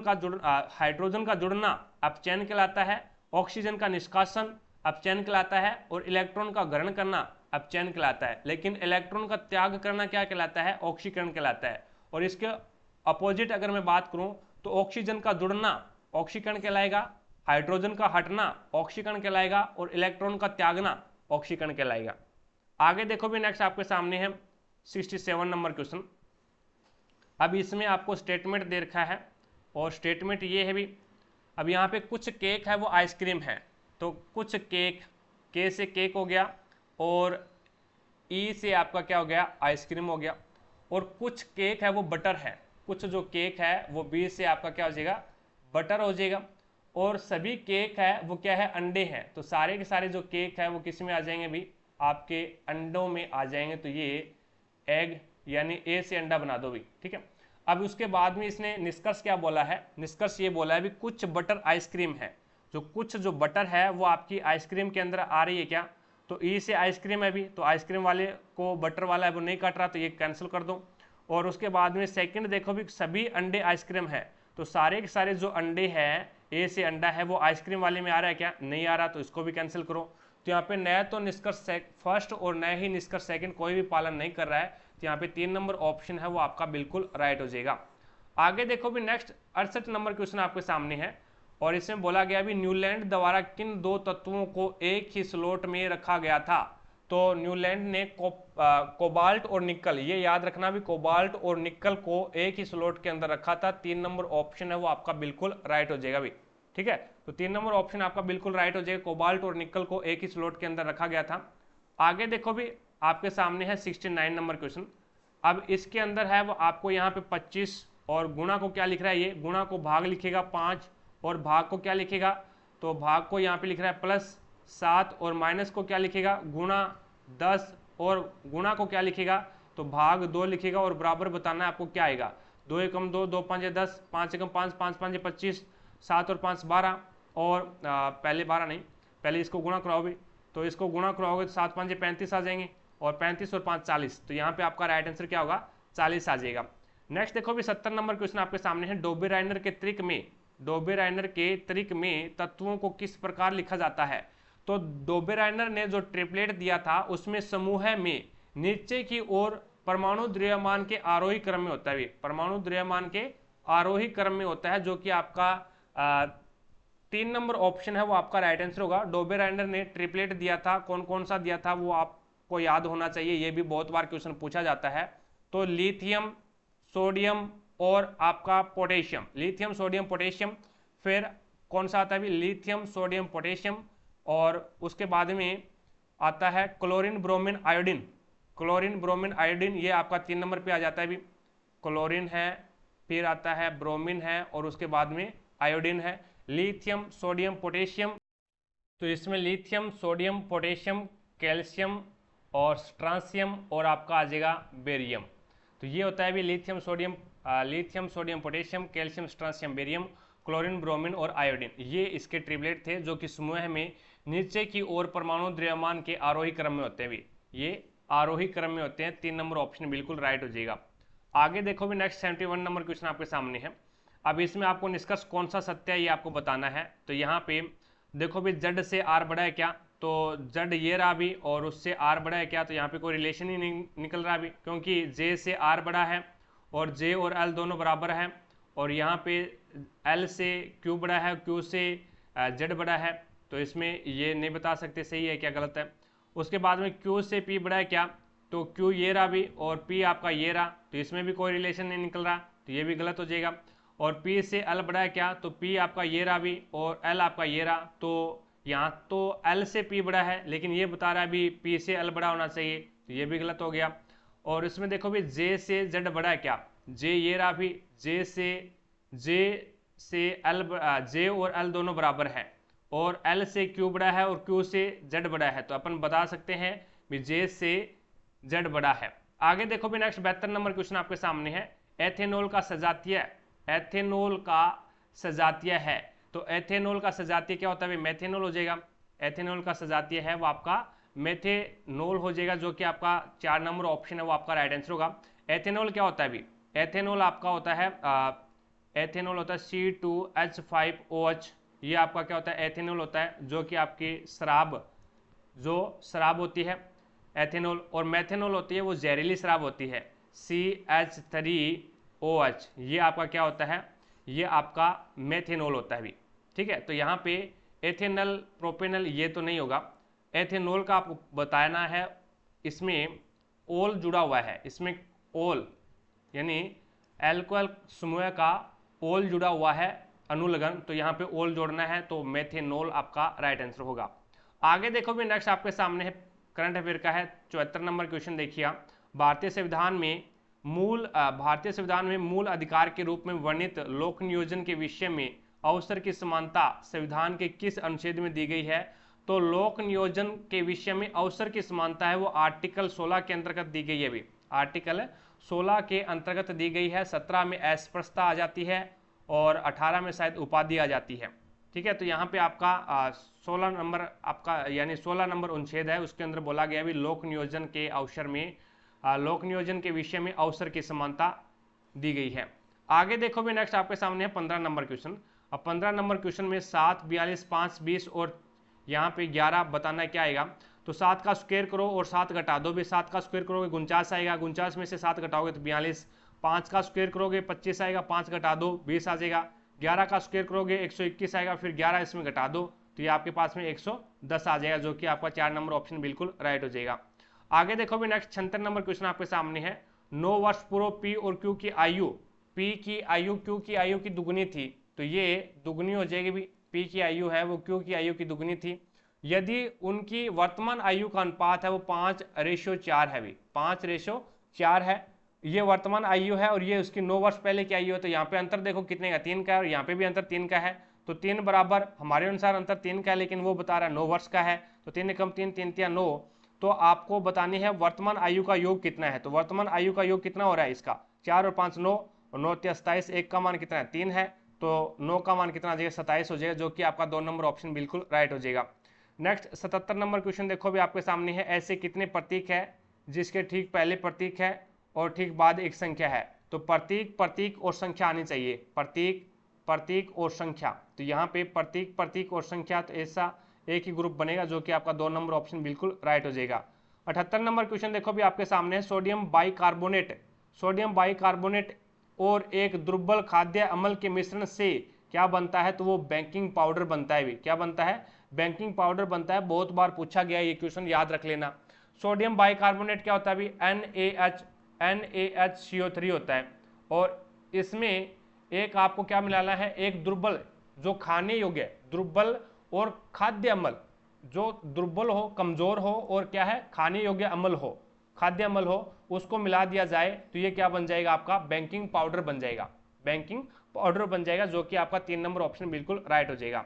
का जुड़ना अपचयन कहलाता है, ऑक्सीजन का निष्कासन अपचयन कहलाता है और इलेक्ट्रॉन का ग्रहण करना अपचयन कहलाता है। लेकिन इलेक्ट्रॉन का त्याग करना क्या कहलाता है ऑक्सीकरण कहलाता है। और इसके अपोजिट अगर मैं बात करूं तो ऑक्सीजन का जुड़ना ऑक्सीकरण कहलाएगा, हाइड्रोजन का हटना ऑक्सीकरण कहलाएगा और इलेक्ट्रॉन का त्यागना ऑक्सीकरण कहलाएगा। आगे देखो भी नेक्स्ट आपके सामने है 67 नंबर क्वेश्चन। अब इसमें आपको स्टेटमेंट दे रखा है और स्टेटमेंट ये है भी, अब यहाँ पे कुछ केक है वो आइसक्रीम है, तो कुछ केक, के से केक हो गया और ई से आपका क्या हो गया आइसक्रीम हो गया, और कुछ केक है वो बटर है, कुछ जो केक है वो बी से आपका क्या हो जाएगा बटर हो जाएगा, और सभी केक है वो क्या है, अंडे हैं। तो सारे के सारे जो केक है वो किस में आ जाएंगे भी, आपके अंडों में आ जाएंगे। तो ये एग यानी ए से अंडा बना दो भी, ठीक है। अब उसके बाद में इसने निष्कर्ष क्या बोला है, निष्कर्ष ये बोला है भी कुछ बटर आइसक्रीम है, जो कुछ जो बटर है वो आपकी आइसक्रीम के अंदर आ रही है क्या, तो ई से आइसक्रीम है भी, तो आइसक्रीम वाले को बटर वाला है वो नहीं काट रहा, तो ये कैंसिल कर दो। और उसके बाद में सेकंड देखो भी सभी अंडे आइसक्रीम है, तो सारे के सारे जो अंडे हैं ए से अंडा है वो आइसक्रीम वाले में आ रहा है क्या, नहीं आ रहा, तो इसको भी कैंसिल करो। तो यहाँ पे नया तो निष्कर्ष फर्स्ट और नया ही निष्कर्ष सेकंड कोई भी पालन नहीं कर रहा है, तो यहाँ पे 3 नंबर ऑप्शन है वो आपका बिल्कुल राइट हो जाएगा। आगे देखो भी नेक्स्ट 68 नंबर क्वेश्चन आपके सामने है, और इसमें बोला गया भी न्यूलैंड द्वारा किन 2 तत्वों को एक ही स्लॉट में रखा गया था। तो न्यूलैंड ने कोबाल्ट और निकल, ये याद रखना भी, कोबाल्ट और निकल को एक ही स्लॉट के अंदर रखा था। 3 नंबर ऑप्शन है वो आपका बिल्कुल राइट हो जाएगा भी, ठीक है। तो 3 नंबर ऑप्शन आपका बिल्कुल राइट हो जाएगा, कोबाल्ट और निकल को एक ही स्लॉट के अंदर रखा गया था। आगे देखो भी आपके सामने है 69 नंबर क्वेश्चन। अब इसके अंदर है वो आपको यहाँ पे 25 और गुणा को क्या लिख रहा है, ये गुणा को भाग लिखेगा 5 और भाग को क्या लिखेगा, तो भाग को यहाँ पे लिख रहा है +7 और माइनस को क्या लिखेगा गुणा 10 और गुणा को क्या लिखेगा, तो भाग 2 लिखेगा और बराबर बताना है आपको क्या आएगा। 2 एकम 2, 2 5 10, 5 एकम 5, 5 5 25, 7 और 5 12 और पहले 12 नहीं, पहले इसको गुणा कराओगे, तो इसको गुणा कराओगे तो 7 5 35 आ जाएंगे और 35 और 5 40, तो यहाँ पे आपका राइट आंसर क्या होगा 40 आ जाएगा। नेक्स्ट देखो भी 70 नंबर क्वेश्चन आपके सामने है, डोबेराइनर के त्रिक में, डोबेराइनर के त्रिक में तत्वों को किस प्रकार लिखा जाता है। तो डोबेराइनर ने जो ट्रिपलेट दिया था उसमें समूह में नीचे की ओर परमाणु द्रव्यमान के आरोही क्रम में होता है, परमाणु द्रव्यमान के आरोही क्रम में होता है, जो कि आपका 3 नंबर ऑप्शन है वो आपका राइट आंसर होगा। डोबेराइनर ने ट्रिपलेट दिया था, कौन कौन सा दिया था वो आपको याद होना चाहिए, ये भी बहुत बार क्वेश्चन पूछा जाता है। तो लिथियम, सोडियम और आपका पोटेशियम, लिथियम सोडियम पोटेशियम, फिर कौन सा आता है भी, लिथियम सोडियम पोटेशियम, और उसके बाद में आता है chlorine bromine iodine, chlorine bromine iodine, ये आपका 3 नंबर पे आ जाता है भी, क्लोरीन है, फिर आता है ब्रोमीन है और उसके बाद में आयोडीन है। लिथियम सोडियम पोटेशियम, तो इसमें लिथियम सोडियम पोटेशियम कैल्शियम और स्ट्रांसियम और आपका आ जाएगा बेरियम। तो ये होता है भी lithium sodium potassium calcium strontium barium chlorine bromine और आयोडीन, ये इसके ट्रिपलेट थे जो कि समूह में नीचे की ओर परमाणु द्रव्यमान के आरोही क्रम में होते हैं भी, ये आरोही क्रम में होते हैं। 3 नंबर ऑप्शन बिल्कुल राइट हो जाएगा। आगे देखो भी नेक्स्ट 71 नंबर क्वेश्चन आपके सामने है। अब इसमें आपको निष्कर्ष कौन सा सत्य है ये आपको बताना है। तो यहाँ पे देखो भी जड से आर बड़ा है क्या, तो जड ये रहा भी और उससे आर बड़ा है क्या, तो यहाँ पे कोई रिलेशन ही नहीं निकल रहा भी, क्योंकि जे से आर बड़ा है और जे और एल दोनों बराबर है, और यहाँ पे एल से क्यू बड़ा है, क्यू से जेड बड़ा है, तो इसमें ये नहीं बता सकते सही है क्या गलत है। उसके बाद में क्यू से पी बड़ा है क्या, तो क्यू ये रहा भी और पी आपका ये रहा, तो इसमें भी कोई रिलेशन नहीं निकल रहा, तो ये भी गलत हो जाएगा। और पी से एल बड़ा है क्या, तो पी आपका ये रहा भी और एल आपका ये रहा, तो यहाँ तो एल से पी बड़ा है लेकिन ये बता रहा है भी पी से एल बड़ा होना चाहिए, तो ये भी गलत हो गया। और इसमें देखो भी जे से जेड बड़ा है क्या, जे ये रहा भी, जे से एल, जे और एल दोनों बराबर है, और एल से क्यू बड़ा है और क्यू से जेड बड़ा है, तो अपन बता सकते हैं भी जे से जेड बड़ा है। आगे देखो भी नेक्स्ट 72 नंबर क्वेश्चन आपके सामने है, एथेनॉल का सजातीय, एथेनॉल का सजातीय है, तो एथेनॉल का सजातीय क्या होता है, मेथेनॉल हो जाएगा। एथेनॉल का सजातीय है वो आपका मेथेनॉल हो जाएगा, जो कि आपका 4 नंबर ऑप्शन है वो आपका राइट आंसर होगा। एथेनॉल क्या होता है भी, एथेनॉल आपका होता है एथेनॉल होता है C2H5OH, ये आपका क्या होता है एथेनॉल होता है, जो कि आपकी शराब होती है एथेनॉल, और मेथेनॉल होती है वो जहरीली शराब होती है CH3OH, ये आपका क्या होता है, ये आपका मेथेनॉल होता है भी, ठीक है। तो यहाँ पे एथेनॉल प्रोपेनॉल ये तो नहीं होगा, एथेनॉल का आपको बताना है, इसमें ओल जुड़ा हुआ है, इसमें ओल यानी एल्कोहल समूह का ओल जुड़ा हुआ है अनुलग्न, तो यहाँ पे ओल जोड़ना है, तो मेथेनॉल आपका राइट आंसर होगा। आगे देखो भी नेक्स्ट आपके सामने है करंट अफेयर का है 74 नंबर क्वेश्चन देखिए, भारतीय संविधान में मूल अधिकार के रूप में वर्णित लोक नियोजन के विषय में अवसर की समानता संविधान के किस अनुच्छेद में दी गई है? तो लोक नियोजन के विषय में अवसर की समानता है वो आर्टिकल 16 के अंतर्गत दी गई है। भी आर्टिकल 16 के अंतर्गत दी गई है। 17 में अस्पृश्यता आ जाती है और 18 में शायद उपाधि आ जाती है। ठीक है, तो यहाँ पे आपका 16 नंबर आपका यानी 16 नंबर अनुच्छेद है, उसके अंदर बोला गया भी लोक नियोजन के अवसर में लोक नियोजन के विषय में अवसर की समानता दी गई है। आगे देखो भी नेक्स्ट आपके सामने है 15 नंबर क्वेश्चन। अब 15 नंबर क्वेश्चन में 7, 42, 5, 20 और यहाँ पे 11 बताना क्या आएगा। तो 7 का स्क्वायर करो और 7 घटा दो भी, 7 का स्क्वायर करोगे 49 आएगा, 49 में से 7 घटाओगे तो 42, 5 का स्क्वायर करोगे 25 आएगा, 5 घटा दो 20 आ जाएगा, 11 का स्क्वायर करोगे 121 आएगा, फिर 11 इसमें घटा दो तो ये आपके पास में 110 आ जाएगा, जो कि आपका 4 नंबर ऑप्शन बिल्कुल राइट हो जाएगा। आगे देखो भी नेक्स्ट 76 नंबर क्वेश्चन आपके सामने है। 9 वर्ष पूर्व पी और क्यू की आयु, पी की आयु क्यू की आयु की दुगनी थी, तो ये दुगनी हो जाएगी भी, पी की आयु है वो क्यू की आयु की दुगनी थी यदि उनकी वर्तमान आयु का अनुपात है वो 5:4 है भी, 5:4 है, ये वर्तमान आयु है और ये उसकी 9 वर्ष पहले की आयु है। तो यहाँ पे अंतर देखो कितने का, 3 का है और यहाँ पे भी अंतर 3 का है, तो 3 बराबर हमारे अनुसार अंतर 3 का है, लेकिन वो बता रहा है 9 वर्ष का है, तो 3 कम 3, 3 3 9, तो आपको बतानी है वर्तमान आयु का योग कितना है। तो वर्तमान आयु का योग कितना हो रहा है इसका, 4 और 5 9, और 9 27, 1 का मान कितना है 3 है, तो 9 का मान कितना आ जाएगा 27 हो जाएगा, जो कि आपका 2 नंबर ऑप्शन बिल्कुल राइट हो जाएगा। नेक्स्ट 77 नंबर क्वेश्चन देखो भी आपके सामने है। ऐसे कितने प्रतीक है जिसके ठीक पहले प्रतीक है और ठीक बाद एक संख्या है। तो प्रतीक, प्रतीक और संख्या आनी चाहिए, प्रतीक, प्रतीक और संख्या, तो यहाँ पे प्रतीक, प्रतीक और संख्या, तो ऐसा एक ही ग्रुप बनेगा, जो कि आपका 2 नंबर ऑप्शन बिल्कुल राइट हो जाएगा। 78 नंबर क्वेश्चन देखो भी आपके सामने है। सोडियम बाइकार्बोनेट, सोडियम बाइकार्बोनेट और एक दुर्बल खाद्य अम्ल के मिश्रण से क्या बनता है, तो वो बेकिंग पाउडर बनता है भी, क्या बनता है, बेकिंग पाउडर बनता है। बहुत बार पूछा गया ये क्वेश्चन, याद रख लेना। सोडियम बाइकार्बोनेट क्या होता है भी, NaHCO3 होता है, और इसमें एक आपको क्या मिलाना है, एक दुर्बल जो खाने योग्य, दुर्बल और खाद्य अम्ल, जो दुर्बल हो, कमजोर हो और क्या है खाने योग्य अम्ल हो, खाद्य अम्ल हो, उसको मिला दिया जाए तो ये क्या बन जाएगा, आपका बेकिंग पाउडर बन जाएगा, बेकिंग पाउडर बन जाएगा, जो कि आपका 3 नंबर ऑप्शन बिल्कुल राइट हो जाएगा।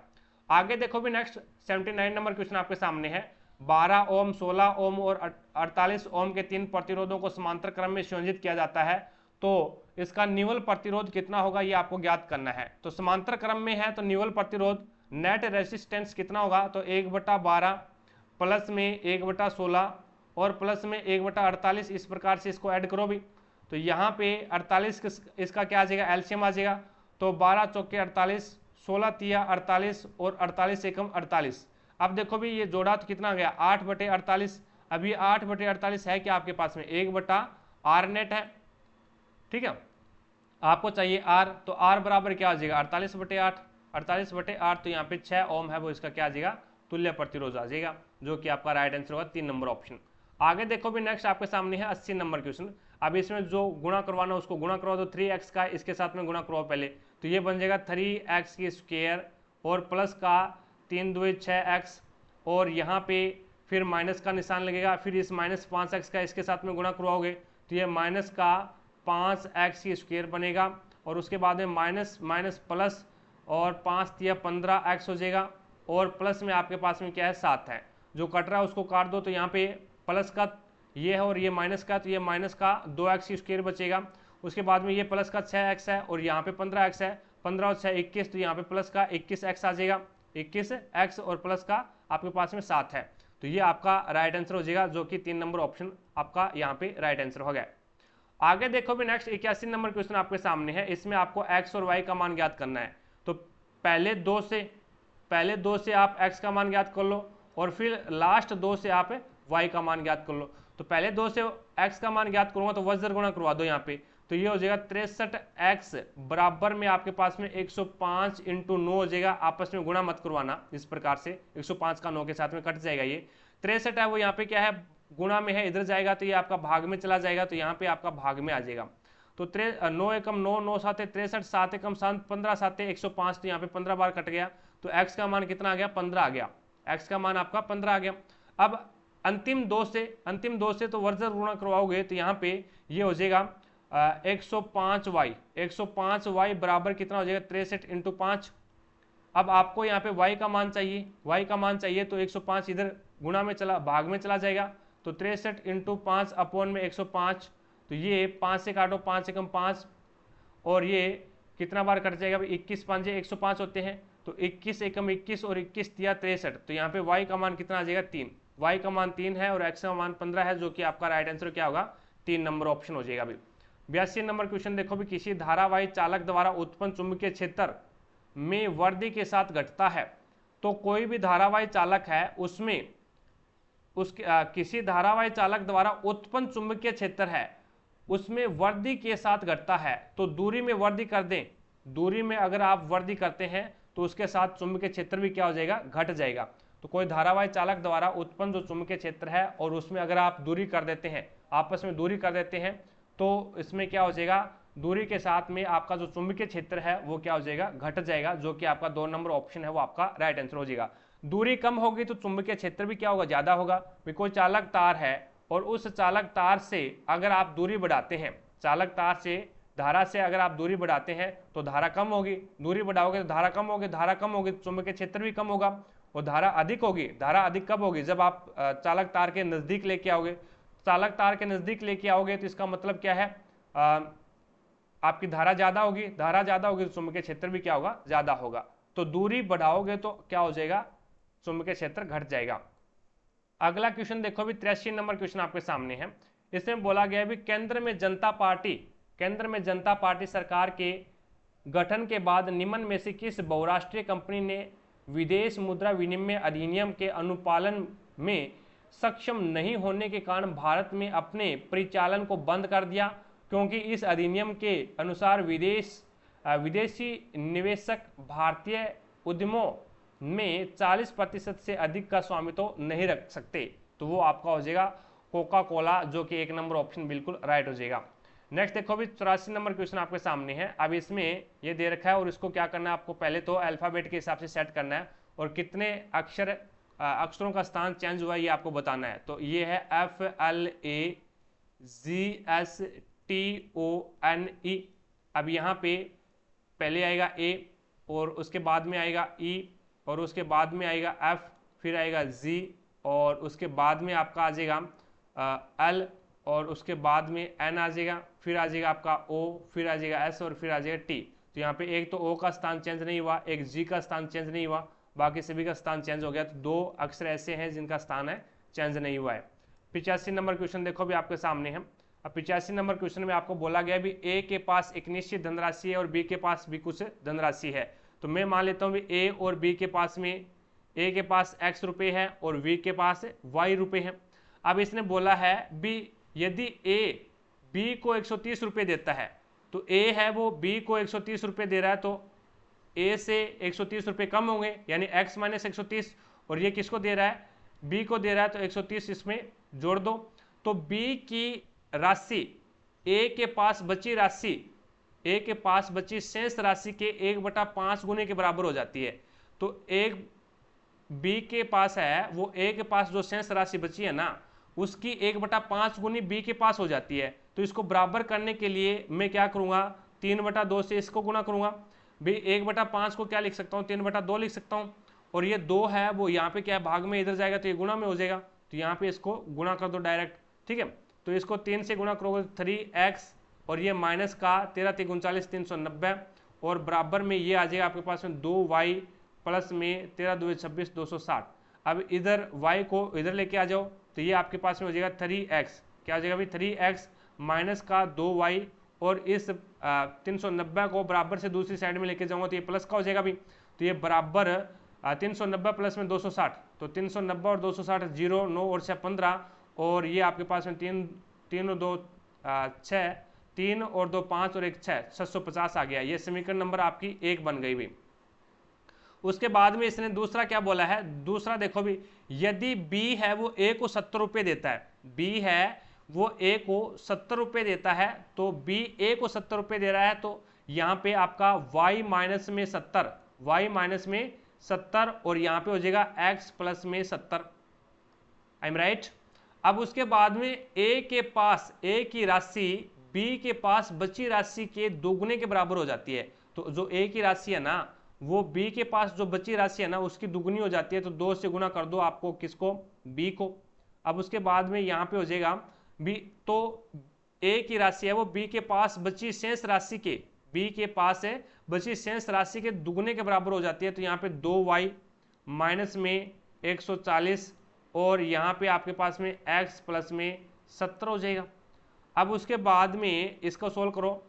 आगे देखो भी नेक्स्ट 79 नंबर क्वेश्चन आपके सामने है। 12 ओम, 16 ओम और 48 ओम के 3 प्रतिरोधों को समांतर क्रम में संयोजित किया जाता है, तो इसका निवल प्रतिरोध कितना होगा ये आपको ज्ञात करना है। तो समांतर क्रम में है तो निवल प्रतिरोध नेट रेजिस्टेंस कितना होगा, तो 1/12 प्लस में 1/16 और प्लस में 1/48, इस प्रकार से इसको ऐड करो भी। तो यहाँ पे 48 इसका क्या आ जाएगा, एलसीएम आ जाएगा, तो 12 चौके 48, 16 तिया 48 और 48 एकम 48। अब देखो भी ये जोड़ा तो कितना आ गया 8/48, अभी 8/48 है क्या आपके पास में, 1/r नेट है, ठीक है, आपको चाहिए r, तो r बराबर क्या आ जाएगा 48/8, 48/8, तो यहाँ पे 6 ओम है वो इसका क्या आ जाएगा, तुल्य प्रतिरोध आ जाएगा, जो कि आपका राइट आंसर होगा 3 नंबर ऑप्शन। आगे देखो भी नेक्स्ट आपके सामने है 80 नंबर क्वेश्चन। अब इसमें जो गुणा करवाना उसको गुणा करवा दो, 3x का इसके साथ में गुणा करवाओ पहले, तो ये बन जाएगा 3x की स्क्वायर और प्लस का 3 2 6x, और यहाँ पे फिर माइनस का निशान लगेगा, फिर इस -5x का इसके साथ में गुणा करवाओगे तो ये माइनस का 5x की स्क्वायर बनेगा, और उसके बाद में माइनस माइनस प्लस और 5 तिया 15x हो जाएगा, और प्लस में आपके पास में क्या है 7 है, जो कट रहा है उसको काट दो, तो यहाँ पे प्लस का ये है और ये माइनस का, तो ये माइनस का 2x की स्क्वायर बचेगा, उसके बाद में ये प्लस का 6x है और यहाँ पे 15x है, 15 और 6 21, तो यहाँ पे प्लस का 21x आ जाएगा, 21x और प्लस का आपके पास में 7 है, तो ये आपका राइट आंसर हो जाएगा, जो कि 3 नंबर ऑप्शन आपका यहाँ पे राइट आंसर हो गया। आगे देखो भी नेक्स्ट 81 नंबर क्वेश्चन आपके सामने है। इसमें आपको x और y का मान ज्ञात करना है, तो पहले दो से आप x का मान ज्ञात कर लो और फिर लास्ट 2 से आप y का मान ज्ञात कर लो। तो पहले 2 से x का मान ज्ञात करूंगा तो वज्र गुणा करवा दो यहाँ पे, तो ये हो जाएगा 63x बराबर में आपके पास में 105 × 9 हो जाएगा, आपस में गुणा मत करवाना, इस प्रकार से 105 का 9 के साथ में कट जाएगा, ये 63 है वो यहाँ पे क्या है गुणा में है, इधर जाएगा तो ये आपका भाग में चला जाएगा, तो यहाँ पे आपका भाग में आ जाएगा, तो 9 एकम 9, 9 साते 63, 7 एकम 7, 15 साते 105, तो यहाँ पे 15 बार कट गया, तो x का मान कितना आ गया 15 आ गया, x का मान आपका 15 आ गया। अब अंतिम दो से तो वर्जर गुणा करवाओगे तो यहाँ पे ये हो जाएगा 105y, 105y बराबर कितना हो जाएगा 63 × 5, अब आपको यहाँ पे y का मान चाहिए, y का मान चाहिए तो 105 इधर गुणा में चला, भाग में चला जाएगा, तो 63 × 5 अपॉन में 105, तो ये 5 से काटो, 5 एकम 5, और ये कितना बार कट जाएगा भाई, 21 पंजे 105 होते हैं, तो 21 एकम 21 और 21 दिया 63, तो यहाँ पे y का मान कितना आ जाएगा 3, y का मान 3 है और x का मान 15 है, जो कि आपका राइट आंसर क्या होगा 3 नंबर ऑप्शन हो जाएगा। अभी 82 नंबर क्वेश्चन देखो भी, किसी धारावाही चालक द्वारा उत्पन्न चुंबकीय क्षेत्र में वृद्धि के साथ घटता है, तो कोई भी धारावाही चालक है उसमें किसी धारावाही चालक द्वारा उत्पन्न चुंबकीय क्षेत्र है उसमें वृद्धि के साथ घटता है, तो दूरी में वृद्धि कर दें, दूरी में अगर आप वृद्धि करते हैं तो उसके साथ चुंबकीय क्षेत्र भी क्या हो जाएगा, घट जाएगा। तो कोई धारावाही चालक द्वारा उत्पन्न जो चुंबकीय क्षेत्र है और उसमें अगर आप दूरी कर देते हैं, आपस में दूरी कर देते हैं, तो इसमें क्या हो जाएगा, दूरी के साथ में आपका जो चुंबकीय क्षेत्र है वो क्या हो जाएगा, घट जाएगा, जो कि आपका 2 नंबर ऑप्शन है वो आपका राइट आंसर हो जाएगा। दूरी कम होगी तो चुंबकीय क्षेत्र भी क्या होगा, ज्यादा होगा। कोई चालक तार है और उस चालक तार से अगर आप दूरी बढ़ाते हैं, चालक तार से धारा से अगर आप दूरी बढ़ाते हैं तो धारा कम होगी, दूरी बढ़ाओगे तो धारा कम होगी, धारा कम होगी तो चुंबकीय क्षेत्र भी कम होगा, और धारा अधिक होगी। धारा अधिक कब होगी, जब आप चालक तार के नजदीक लेके आओगे, चालक तार के नजदीक लेके आओगे तो इसका मतलब क्या है, आपकी धारा ज्यादा होगी, धारा ज्यादा होगी तो चुंबकीय क्षेत्र भी क्या होगा, ज्यादा होगा। तो दूरी बढ़ाओगे तो क्या हो जाएगा, चुंबकीय क्षेत्र घट जाएगा। अगला क्वेश्चन देखो भी 83 नंबर क्वेश्चन आपके सामने है। इसमें बोला गया भी केंद्र में जनता पार्टी सरकार के गठन के बाद निम्न में से किस बहुराष्ट्रीय कंपनी ने विदेश मुद्रा विनिमय अधिनियम के अनुपालन में सक्षम नहीं होने के कारण भारत में अपने परिचालन को बंद कर दिया, क्योंकि इस अधिनियम के अनुसार विदेशी निवेशक भारतीय उद्यमों में 40% से अधिक का स्वामित्व नहीं रख सकते। तो वो आपका हो जाएगा कोका कोला, जो कि 1 नंबर ऑप्शन बिल्कुल राइट हो जाएगा। नेक्स्ट देखो भी 84 नंबर क्वेश्चन आपके सामने है। अब इसमें ये दे रखा है और इसको क्या करना है, आपको पहले तो अल्फाबेट के हिसाब से सेट करना है और कितने अक्षरों का स्थान चेंज हुआ है ये आपको बताना है। तो ये है FLAGSTONE। अब यहाँ पे पहले आएगा A और उसके बाद में आएगा E और उसके बाद में आएगा F, फिर आएगा G और उसके बाद में आपका आ जाएगा L और उसके बाद में N आ जाएगा, फिर आ जाएगा आपका O, फिर आ जाएगा S और फिर आ जाएगा T। तो यहाँ पे एक तो O का स्थान चेंज नहीं हुआ, एक G का स्थान चेंज नहीं हुआ, बाकी सभी का स्थान चेंज हो गया। तो 2 अक्षर ऐसे हैं जिनका स्थान है चेंज नहीं हुआ है। 85 नंबर क्वेश्चन देखो भी आपके सामने है। अब 85 नंबर क्वेश्चन में आपको बोला गया भी A के पास एक निश्चित धनराशि है और B के पास भी कुछ धनराशि है। तो मैं मान लेता हूँ भी A और B के पास में, A के पास X रुपये है और B के पास Y रुपये है। अब इसने बोला है भी यदि A B को 130 रुपये देता है, तो A है वो B को 130 रुपये दे रहा है, तो A से 130 रुपये कम होंगे, यानी X माइनस 130, और ये किसको दे रहा है, B को दे रहा है, तो 130 इसमें जोड़ दो। तो B की राशि A के पास बची राशि, A के पास बची शेष राशि के 1/5 गुने के बराबर हो जाती है। तो एक B के पास है, वो A के पास जो शेष राशि बची है ना, उसकी 1/5 गुनी B के पास हो जाती है। तो इसको बराबर करने के लिए मैं क्या करूँगा, 3/2 से इसको गुना करूँगा। भाई 1/5 को क्या लिख सकता हूँ, 3/2 लिख सकता हूँ, और ये 2 है वो यहाँ पे क्या है, भाग में इधर जाएगा तो ये गुणा में हो जाएगा, तो यहाँ पे इसको गुणा कर दो डायरेक्ट, ठीक है। तो इसको 3 से गुणा करोगे 3x और ये माइनस का 13 × 39 390 और बराबर में ये आ जाएगा आपके पास में 2y प्लस में 13 × 2 = 26 260। अब इधर y को इधर लेके आ जाओ तो ये आपके पास में हो जाएगा 3x, क्या हो जाएगा भाई 3x माइनस का 2y, और इस 390 को बराबर से दूसरी साइड में लेके जाऊंगा तो ये प्लस का हो जाएगा भी। तो ये बराबर 390 प्लस में 260, तो 390 और 260 0 9 और 6 15, और ये आपके पास में 3 और 2 6, 3 और 2 5 और 1 6, 650 आ गया। ये समीकरण नंबर आपकी 1 बन गई भी। उसके बाद में इसने दूसरा क्या बोला है, दूसरा देखो भी, यदि B है वो A को 70 रुपये देता है, B है वो A को 70 रुपये देता है, तो B A को 70 रुपये दे रहा है, तो यहाँ पे आपका y माइनस में 70, y माइनस में 70 और यहाँ पे हो जाएगा x प्लस में 70। I am right. अब उसके बाद में A के पास A की राशि B के पास बची राशि के दोगुने के बराबर हो जाती है। तो जो A की राशि है ना, वो बी के पास जो बची राशि है ना उसकी दुगनी हो जाती है, तो 2 से गुना कर दो आपको, किसको, बी को। अब उसके बाद में यहाँ पे हो जाएगा बी, तो ए की राशि है वो बी के पास बची शेष राशि के, बी के पास है बची शेष राशि के दुगने के बराबर हो जाती है, तो यहाँ पे 2y माइनस में 140 और यहाँ पे आपके पास में x प्लस में 70 हो जाएगा। अब उसके बाद में इसको सोल्व करो,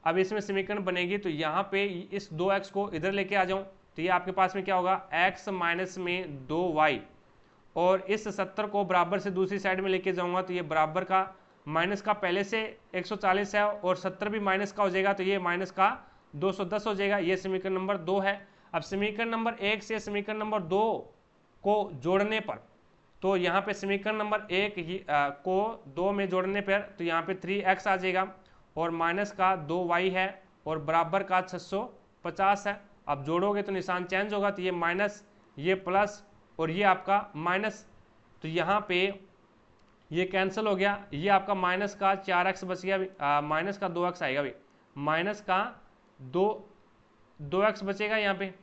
अब इसमें समीकरण बनेगी, तो यहाँ पे इस 2x को इधर लेके आ जाऊं, तो ये आपके पास में क्या होगा, x माइनस में 2y, और इस 70 को बराबर से दूसरी साइड में लेके जाऊंगा, तो ये बराबर का माइनस का पहले से 140 है और 70 भी माइनस का हो जाएगा, तो ये माइनस का 210 हो जाएगा। ये समीकरण नंबर 2 है। अब समीकरण नंबर 1 से समीकरण नंबर 2 को जोड़ने पर, तो यहाँ पे समीकरण नंबर 1 को 2 में जोड़ने पर, तो यहाँ पे 3x आ जाएगा और माइनस का 2y है और बराबर का 650 है। अब जोड़ोगे तो निशान चेंज होगा, तो ये माइनस, ये प्लस और ये आपका माइनस, तो यहाँ पे ये कैंसिल हो गया, ये आपका माइनस का 4x बच गया, माइनस का 2x आएगा भाई, माइनस का 2x बचेगा यहाँ पे,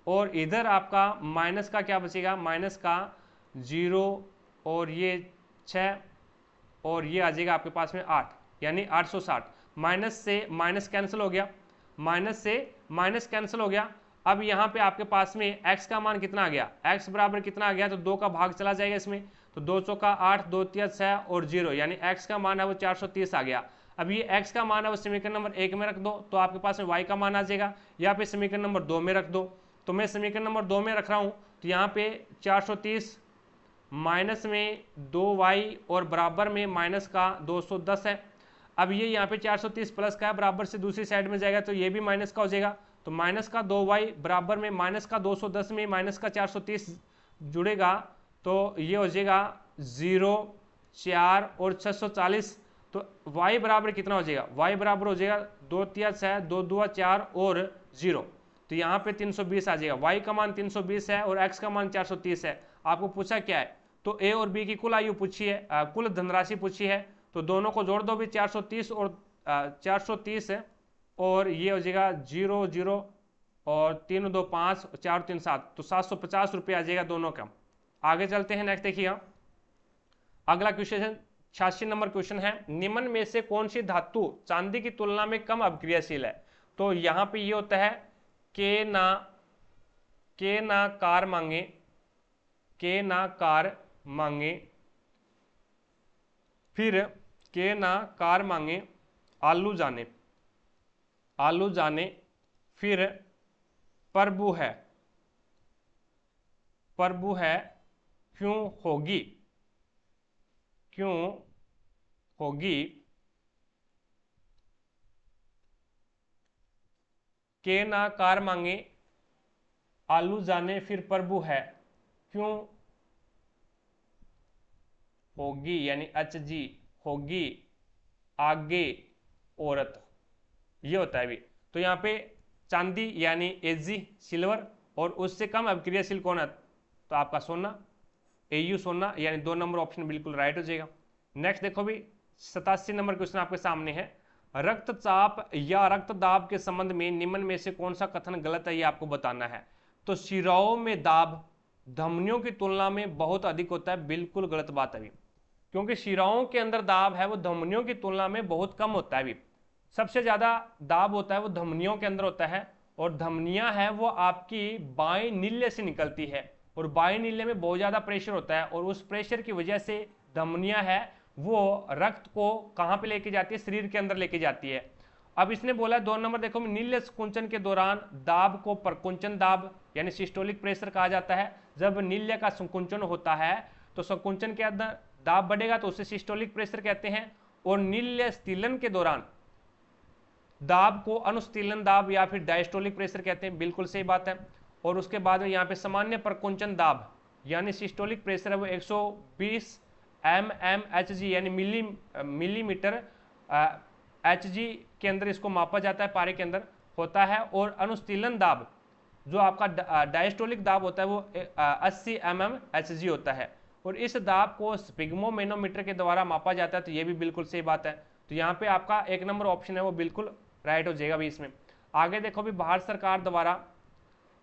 और इधर आपका माइनस का क्या बचेगा, माइनस का 0 और ये 6 और ये आ जाएगा आपके पास में 8, यानी 860। माइनस से माइनस कैंसिल हो गया, माइनस से माइनस कैंसिल हो गया। अब यहाँ पे आपके पास में x का मान कितना आ गया, x बराबर कितना आ गया, तो 2 का भाग चला जाएगा इसमें, तो 2 चौका 8, 2 तिया 6 और 0, यानी x का मान है वो 430 आ गया। अब ये x का मान है वो समीकरण नंबर 1 में रख दो, तो आपके पास में y का मान आ जाएगा, या फिर समीकरण नंबर 2 में रख दो, तो मैं समीकरण नंबर 2 में रख रहा हूँ, तो यहाँ पे 430 माइनस में 2y और बराबर में माइनस का 210 है। अब ये यहाँ पे 430 प्लस का है, बराबर से दूसरी साइड में जाएगा, तो ये भी माइनस का हो जाएगा, तो माइनस का 2y बराबर में माइनस का 210 में माइनस का 430 जुड़ेगा, तो ये हो जाएगा 0, 4 और 640, तो y बराबर कितना हो जाएगा, y बराबर हो जाएगा 2 तिया 6, 2 दुआ 4 और 0, तो यहाँ पे 320 आ जाएगा। y का मान 320 है और x का मान 430 है। आपको पूछा क्या है, तो a और b की कुल आयु पूछी है, कुल धनराशि पूछी है, तो दोनों को जोड़ दो भी, 430 और 430 है, और ये हो जाएगा 0 0 और 3 2 5 4 3 7, तो 750 रुपये आ जाएगा दोनों का। आगे चलते हैं, नेक्स्ट देखिएगा अगला क्वेश्चन 86 नंबर क्वेश्चन है, निम्न में से कौन सी धातु चांदी की तुलना में कम अभिक्रियाशील है। तो यहाँ पे ये होता है के ना कार मांगे, के ना कार मांगे, फिर के ना कार मांगे आलू जाने, आलू जाने, फिर प्रभु है, प्रभु है क्यों होगी, क्यों होगी, के ना कार मांगे आलू जाने फिर प्रभु है क्यों होगी, यानी एच जी, होगी आगे औरत, ये होता है भी। तो यहाँ पे चांदी यानी एजी सिल्वर, और उससे कम अभिक्रियाशील कौन है, तो आपका सोना, एयू सोना, यानी 2 नंबर ऑप्शन बिल्कुल राइट हो जाएगा। नेक्स्ट देखो भी 87 नंबर क्वेश्चन आपके सामने है, रक्तचाप या रक्तदाब के संबंध में निम्न में से कौन सा कथन गलत है, ये आपको बताना है। तो शिराओं में दाब धमनियों की तुलना में बहुत अधिक होता है, बिल्कुल गलत बात है भी, क्योंकि शिराओं के अंदर दाब है वो धमनियों की तुलना में बहुत कम होता है भी। सबसे ज्यादा दाब होता है वो धमनियों के अंदर होता है, और धमनियां है वो आपकी बाएं नीले से निकलती है, और बाएं नीले में बहुत ज्यादा प्रेशर होता है, और उस प्रेशर की वजह से धमनियां है वो रक्त को कहां पे लेके जाती है, शरीर के अंदर लेके जाती है। अब इसने बोला 2 नंबर देखो, नीले संकुंचन के दौरान दाब को प्रकुंचन दाब यानी सिस्टोलिक प्रेशर कहा जाता है। जब नीले का संकुंचन होता है तो संकुंचन के अंदर दाब बढ़ेगा, तो उसे सिस्टोलिक प्रेशर कहते हैं, और नीले स्थिलन के दौरान दाब को अनुस्थिलन दाब या फिर डायस्टोलिक प्रेशर कहते हैं, बिल्कुल सही बात है। और उसके बाद में यहाँ पे सामान्य प्रकुंचन दाब यानी सिस्टोलिक प्रेशर है वो 120 mmHg यानी मिलीमीटर HG के अंदर इसको मापा जाता है, पारे के अंदर होता है। और अनुस्थिलन दाब जो आपका डायस्टोलिक दाब होता है वो 80 mmHg होता है, और इस दाब को स्पिग्मोमेनोमीटर के द्वारा मापा जाता है, तो ये भी बिल्कुल सही बात है। तो यहाँ पे आपका 1 नंबर ऑप्शन है वो बिल्कुल राइट हो जाएगा भी इसमें। आगे देखो भी, भारत सरकार द्वारा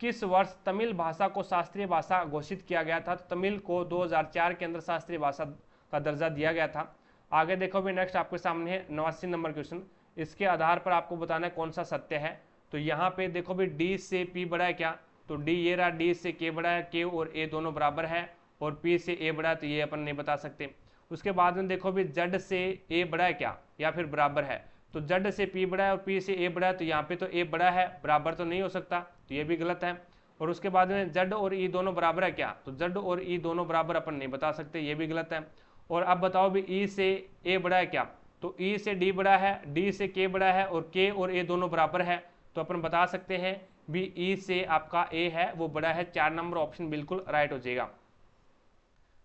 किस वर्ष तमिल भाषा को शास्त्रीय भाषा घोषित किया गया था? तो तमिल को 2004 के अंदर शास्त्रीय भाषा का दर्जा दिया गया था। आगे देखो भी नेक्स्ट आपके सामने है 89 नंबर क्वेश्चन। इसके आधार पर आपको बताना है कौन सा सत्य है। तो यहाँ पे देखो भी डी से पी बड़ा है क्या? तो डी ये रहा, डी से के बड़ा है, के और ए दोनों बराबर है, और पी से ए बड़ा है, तो ये अपन नहीं बता सकते। उसके बाद में देखो भी जेड से ए बड़ा है क्या या फिर बराबर है? तो जेड से पी बड़ा है और पी से ए बड़ा है, तो यहाँ पे तो ए बड़ा है, बराबर तो नहीं हो सकता, तो ये भी गलत है। और उसके बाद में जेड और ई दोनों बराबर है क्या? तो जेड और ई दोनों बराबर अपन नहीं बता सकते, ये भी गलत है। और अब बताओ भी ई से ए बड़ा है क्या? तो ई से डी बड़ा है, डी से के बड़ा है, और के और ए दोनों बराबर है, तो अपन बता सकते हैं भी ई से आपका ए है वो बड़ा है। 4 नंबर ऑप्शन बिल्कुल राइट हो जाएगा।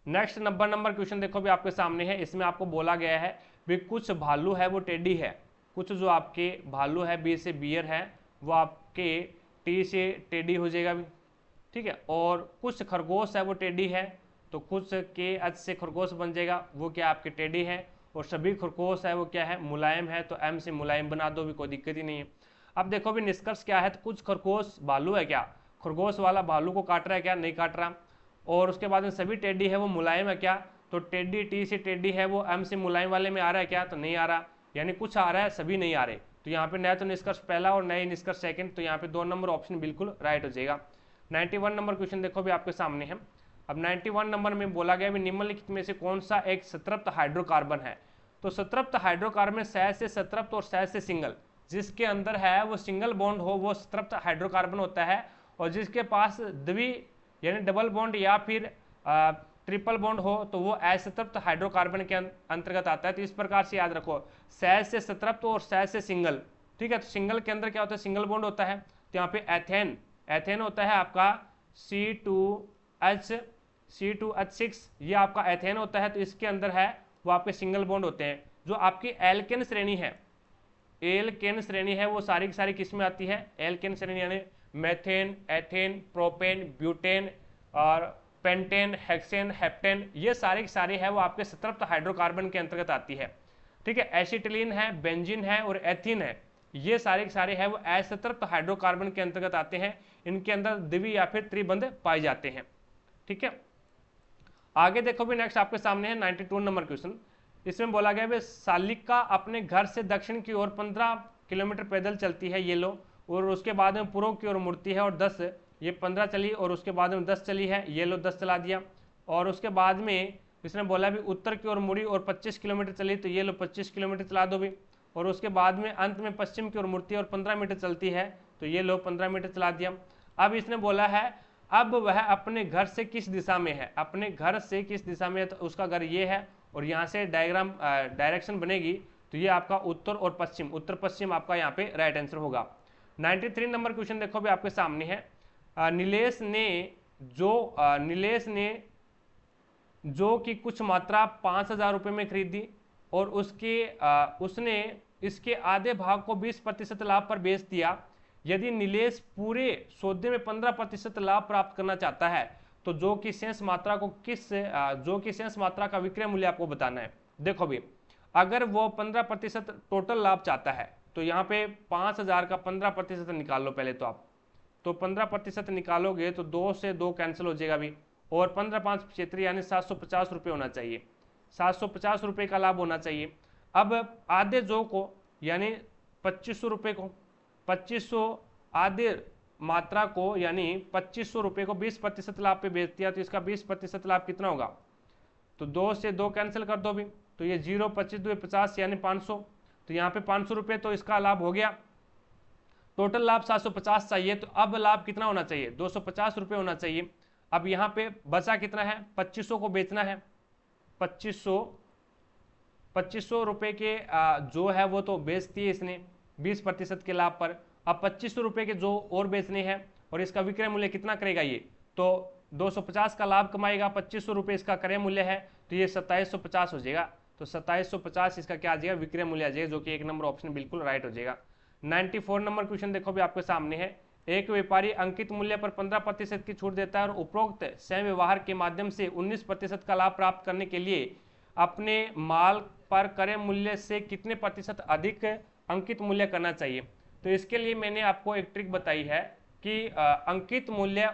नेक्स्ट नंबर क्वेश्चन देखो भी आपके सामने है। इसमें आपको बोला गया है भी कुछ भालू है वो टेडी है, कुछ जो आपके भालू है बी से बियर है वो आपके टी से टेडी हो जाएगा भी, ठीक है। और कुछ खरगोश है वो टेडी है, तो कुछ के एच से खरगोश बन जाएगा, वो क्या आपके टेडी है। और सभी खरगोश है वो क्या है? मुलायम है, तो एम से मुलायम बना दो भी, कोई दिक्कत ही नहीं है। अब देखो भी निष्कर्ष क्या है, तो कुछ खरगोश भालू है क्या? खरगोश वाला भालू को काट रहा है क्या? नहीं काट रहा। और उसके बाद में सभी टेडी है वो मुलायम है क्या? तो टेडी टी से टेडी है वो एम से मुलायम वाले में आ रहा है क्या? तो नहीं आ रहा, यानी कुछ आ रहा है सभी नहीं आ रहे। तो यहाँ पे नया तो निष्कर्ष पहला और नए निष्कर्ष सेकंड, तो यहाँ पे 2 नंबर ऑप्शन बिल्कुल राइट हो जाएगा। 91 नंबर क्वेश्चन देखो भी आपके सामने है। अब 91 नंबर में बोला गया भी निम्नलिखित में से कौन सा एक संतृप्त हाइड्रोकार्बन है? तो संतृप्त हाइड्रोकार्बन सहज से संतृप्त और सहज से सिंगल, जिसके अंदर है वो सिंगल बॉन्ड हो वो संतृप्त हाइड्रोकार्बन होता है, और जिसके पास द्वि यानी डबल बॉन्ड या फिर ट्रिपल बॉन्ड हो तो वो असंतृप्त हाइड्रोकार्बन के अंतर्गत आता है। तो इस प्रकार से याद रखो, सहज से संतृप्त और सहज से सिंगल, ठीक है। तो सिंगल के अंदर क्या होता है? सिंगल बॉन्ड होता है। तो यहाँ पे एथेन होता है आपका C2H6, ये आपका एथेन होता है, तो इसके अंदर है वो आपके सिंगल बॉन्ड होते हैं। जो आपकी एल्केन श्रेणी है वो सारी की सारी किस में आती है? एल्केन श्रेणी, यानी मेथेन, एथेन, प्रोपेन, ब्यूटेन और पेंटेन, हेक्सेन, हेप्टेन, ये सारे के सारे है वो आपके संतृप्त हाइड्रोकार्बन के अंतर्गत आती है, ठीक है। एसिटिलीन है, बेंजीन है और एथीन है, ये सारे के सारे है वो असंतृप्त हाइड्रोकार्बन के अंतर्गत आते हैं। इनके अंदर द्वि या फिर त्रिबंध पाए जाते हैं, ठीक है। आगे देखो भी नेक्स्ट आपके सामने है 92 नंबर क्वेश्चन। इसमें बोला गया है शालिका अपने घर से दक्षिण की ओर 15 किलोमीटर पैदल चलती है, ये लो, और उसके बाद में पूर्व की ओर मुड़ती है और 10, ये 15 चली और उसके बाद में 10 चली है, ये लो 10 चला दिया। और उसके बाद में इसने बोला भी उत्तर की ओर मुड़ी और 25 किलोमीटर चली, तो ये लो 25 किलोमीटर चला दो भी। और उसके बाद में अंत में पश्चिम की ओर मुड़ती है और 15 मीटर चलती है, तो ये लो 15 मीटर चला दिया। अब इसने बोला है अब वह अपने घर से किस दिशा में है? अपने घर से किस दिशा में है? तो उसका घर ये है, और यहाँ से डायरेक्शन बनेगी, तो ये आपका उत्तर और पश्चिम, उत्तर पश्चिम आपका यहाँ पे राइट आंसर होगा। 93 नंबर क्वेश्चन देखो भी आपके सामने है। नीलेश ने जो की कुछ मात्रा 5,000 रुपये में खरीदी और उसने इसके आधे भाग को 20% लाभ पर बेच दिया। यदि नीलेश पूरे सौदे में 15% लाभ प्राप्त करना चाहता है तो जो कि शेष मात्रा का विक्रय मूल्य आपको बताना है। देखो भी अगर वो 15% टोटल लाभ चाहता है तो यहाँ पे 5,000 का 15% निकाल लो पहले, तो आप तो 15% निकालोगे तो 2 से 2 कैंसिल हो जाएगा भी, और 15×5 = 75 यानी 750 रुपये होना चाहिए, 750 रुपये का लाभ होना चाहिए। अब आधे जो को यानी 2500 रुपये को 2500 आधे मात्रा को यानी 2500 रुपये को 20% लाभ पे बेच दिया, तो इसका 20% लाभ कितना होगा? तो 2 से 2 कैंसिल कर दो भी, तो ये 0 25 2 50 यानी 500, तो यहाँ पे 500 रुपये तो इसका लाभ हो गया। टोटल लाभ 750 चाहिए, तो अब लाभ कितना होना चाहिए? 250 रुपये होना चाहिए। अब यहाँ पे बचा कितना है? 2500 को बेचना है, 2500 रुपये के जो है वो तो बेच दिए इसने 20% के लाभ पर। अब 2500 रुपये के जो और बेचने हैं और इसका विक्रय मूल्य कितना करेगा ये? तो 250 का लाभ कमाएगा, 2500 रुपये इसका क्रय मूल्य है, तो ये 2750 हो जाएगा। तो 2750 इसका क्या आ जाएगा? विक्रय मूल्य आ जाएगा, जो कि 1 नंबर ऑप्शन बिल्कुल राइट हो जाएगा। 94 नंबर क्वेश्चन देखो भी आपके सामने है। एक व्यापारी अंकित मूल्य पर 15% की छूट देता है और उपरोक्त स्वयं व्यवहार के माध्यम से 19% का लाभ प्राप्त करने के लिए अपने माल पर क्रय मूल्य से कितने प्रतिशत अधिक अंकित मूल्य करना चाहिए? तो इसके लिए मैंने आपको एक ट्रिक बताई है कि अंकित मूल्य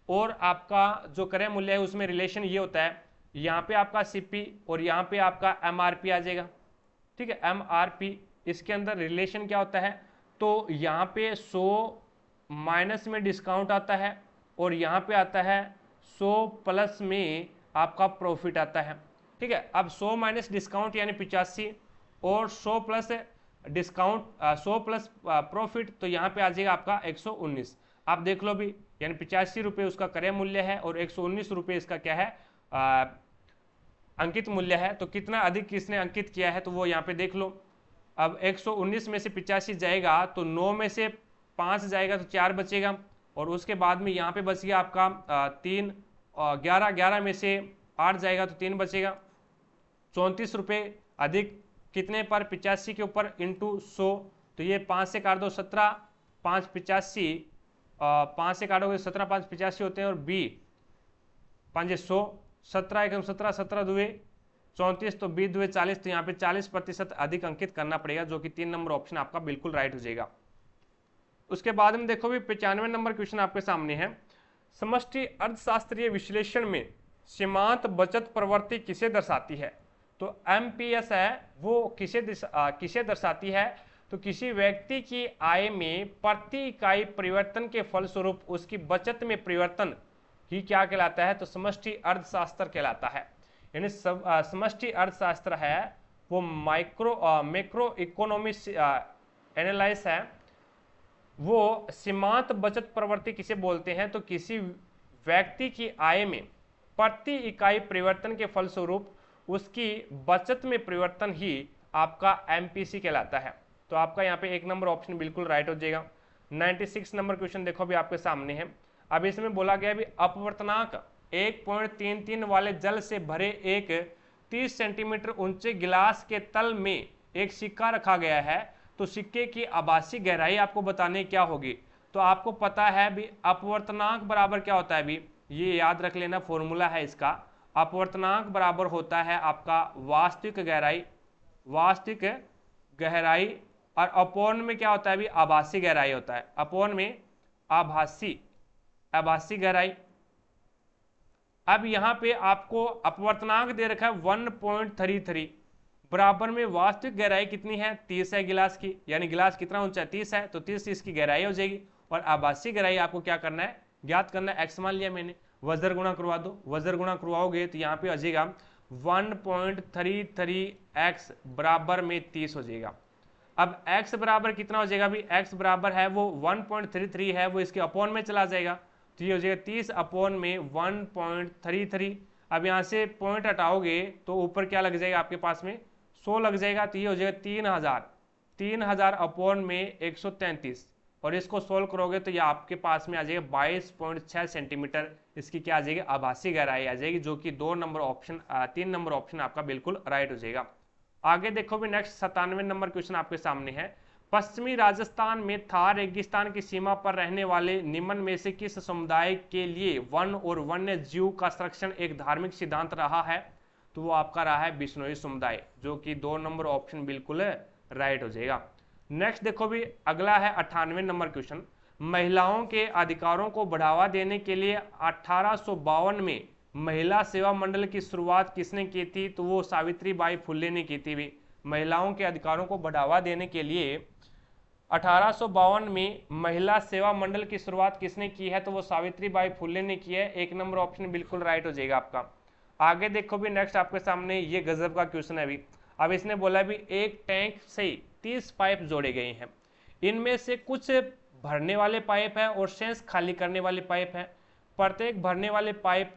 और आपका जो क्रय मूल्य है उसमें रिलेशन ये होता है, यहाँ पे आपका सीपी और यहाँ पे आपका एमआरपी आ जाएगा, ठीक है। एमआरपी इसके अंदर रिलेशन क्या होता है, तो यहाँ पे 100 माइनस में डिस्काउंट आता है और यहाँ पे आता है 100 प्लस में आपका प्रॉफिट आता है, ठीक है। अब 100 माइनस डिस्काउंट यानी 85 और 100 प्लस डिस्काउंट 100 प्लस प्रॉफिट, तो यहाँ पे आ जाएगा आपका 119। आप देख लो भी, यानी 85 रुपये उसका क्रय मूल्य है और 119 रुपये इसका क्या है, अंकित मूल्य है। तो कितना अधिक किसने अंकित किया है तो वो यहाँ पे देख लो। अब 119 में से 85 जाएगा तो 9 में से 5 जाएगा तो 4 बचेगा, और उसके बाद में यहाँ पे बच गया आपका 3, 11 में से 8 जाएगा तो 3 बचेगा। 34 रुपये अधिक कितने पर, 85 के ऊपर इंटू 100, तो ये 5 से काट दो 17, 5 85, 5 से काटोगे 17, 5 85 होते हैं, और बी 5 100, 17 1 17, 17 दुए 34, तो 20 दुए 40, तो यहाँ पे 40% अधिक अंकित करना पड़ेगा, जो कि 3 नंबर ऑप्शन आपका बिल्कुल राइट हो जाएगा। उसके बाद में देखो भी 95 नंबर क्वेश्चन आपके सामने है, समष्टि अर्थशास्त्रीय विश्लेषण में सीमांत बचत प्रवृत्ति किसे दर्शाती है। तो एमपीएस है वो किसे दर्शाती है, तो किसी व्यक्ति की आय में प्रति इकाई परिवर्तन के फलस्वरूप उसकी बचत में परिवर्तन ही क्या कहलाता है, तो समष्टि अर्थशास्त्र कहलाता है। यानी समष्टि अर्थशास्त्र है वो मैक्रो इकोनॉमिक्स एनालाइस है, वो सीमांत बचत प्रवृत्ति किसे बोलते हैं, तो किसी व्यक्ति की आय में प्रति इकाई परिवर्तन के फलस्वरूप उसकी बचत में परिवर्तन ही आपका एमपीसी कहलाता है। तो आपका यहाँ पे 1 नंबर ऑप्शन बिल्कुल राइट हो जाएगा। 96 नंबर क्वेश्चन देखो भी आपके सामने है। अब इसमें बोला गया भी अपवर्तनांक 1.33 वाले जल से भरे एक 30 सेंटीमीटर ऊंचे गिलास के तल में एक सिक्का रखा गया है, तो सिक्के की आभासी गहराई आपको बताने क्या होगी। तो आपको पता है भी अपवर्तनांक बराबर क्या होता है, भी ये याद रख लेना, फॉर्मूला है इसका। अपवर्तनांक बराबर होता है आपका वास्तविक गहराई, और अपवर्तन में क्या होता है भी आभासी गहराई होता है। अपवर्तन में आभासी गहराई। अब यहाँ पे आपको अपवर्तनांक दे रखा है 1.33, बराबर में वास्तविक गहराई कितनी है, 30 है गिलास की, यानी गिलास कितना ऊंचा है, 30 है, तो 30 इसकी गहराई हो जाएगी। और आभासी गहराई आपको क्या करना है, ज्ञात करना है। एक्स मान लिया मैंने, वज्र गुणा करवा दो, वज्र गुणा करवाओगे तो यहाँ पे आ जाएगा 1.33x बराबर में 30 हो जाएगा। अब x बराबर कितना हो जाएगा, भी x बराबर है वो 1.33 है, वो इसके अपॉन में चला जाएगा, तो ये हो जाएगा 30 अपॉन में 1.33। अब यहाँ से पॉइंट हटाओगे तो ऊपर क्या लग जाएगा आपके पास में 100 लग जाएगा, तो ये हो जाएगा 3000 अपॉन में 133, और इसको सोल्व करोगे तो ये आपके पास में आ जाएगा 22.6 सेंटीमीटर। इसकी क्या आ जाएगी, आभासी गहराई आ जाएगी, जो कि 3 नंबर ऑप्शन आपका बिल्कुल राइट हो जाएगा। आगे देखो भी नेक्स्ट 97 नंबर क्वेश्चन आपके सामने है। पश्चिमी राजस्थान में थार रेगिस्तान की सीमा पर रहने वाले निम्न में से किस समुदाय के लिए वन और वन्य जीव का संरक्षण एक धार्मिक सिद्धांत रहा है, तो वो आपका रहा है बिश्नोई समुदाय, जो कि 2 नंबर ऑप्शन बिल्कुल राइट हो जाएगा। नेक्स्ट देखो भी अगला है 98 नंबर क्वेश्चन। महिलाओं के अधिकारों को बढ़ावा देने के लिए 1852 में महिला सेवा मंडल की शुरुआत किसने की थी, तो वो सावित्रीबाई फुले ने की थी। भी महिलाओं के अधिकारों को बढ़ावा देने के लिए 1852 में महिला सेवा मंडल की शुरुआत किसने की है, तो वो सावित्रीबाई फुले ने की है। 1 नंबर ऑप्शन बिल्कुल राइट हो जाएगा आपका। आगे देखो भी नेक्स्ट आपके सामने ये गजब का क्वेश्चन है। अभी अब इसने बोला भी एक टैंक से 30 पाइप जोड़े गए हैं, इनमें से कुछ भरने वाले पाइप है और शेष खाली करने वाले पाइप है। प्रत्येक भरने वाले पाइप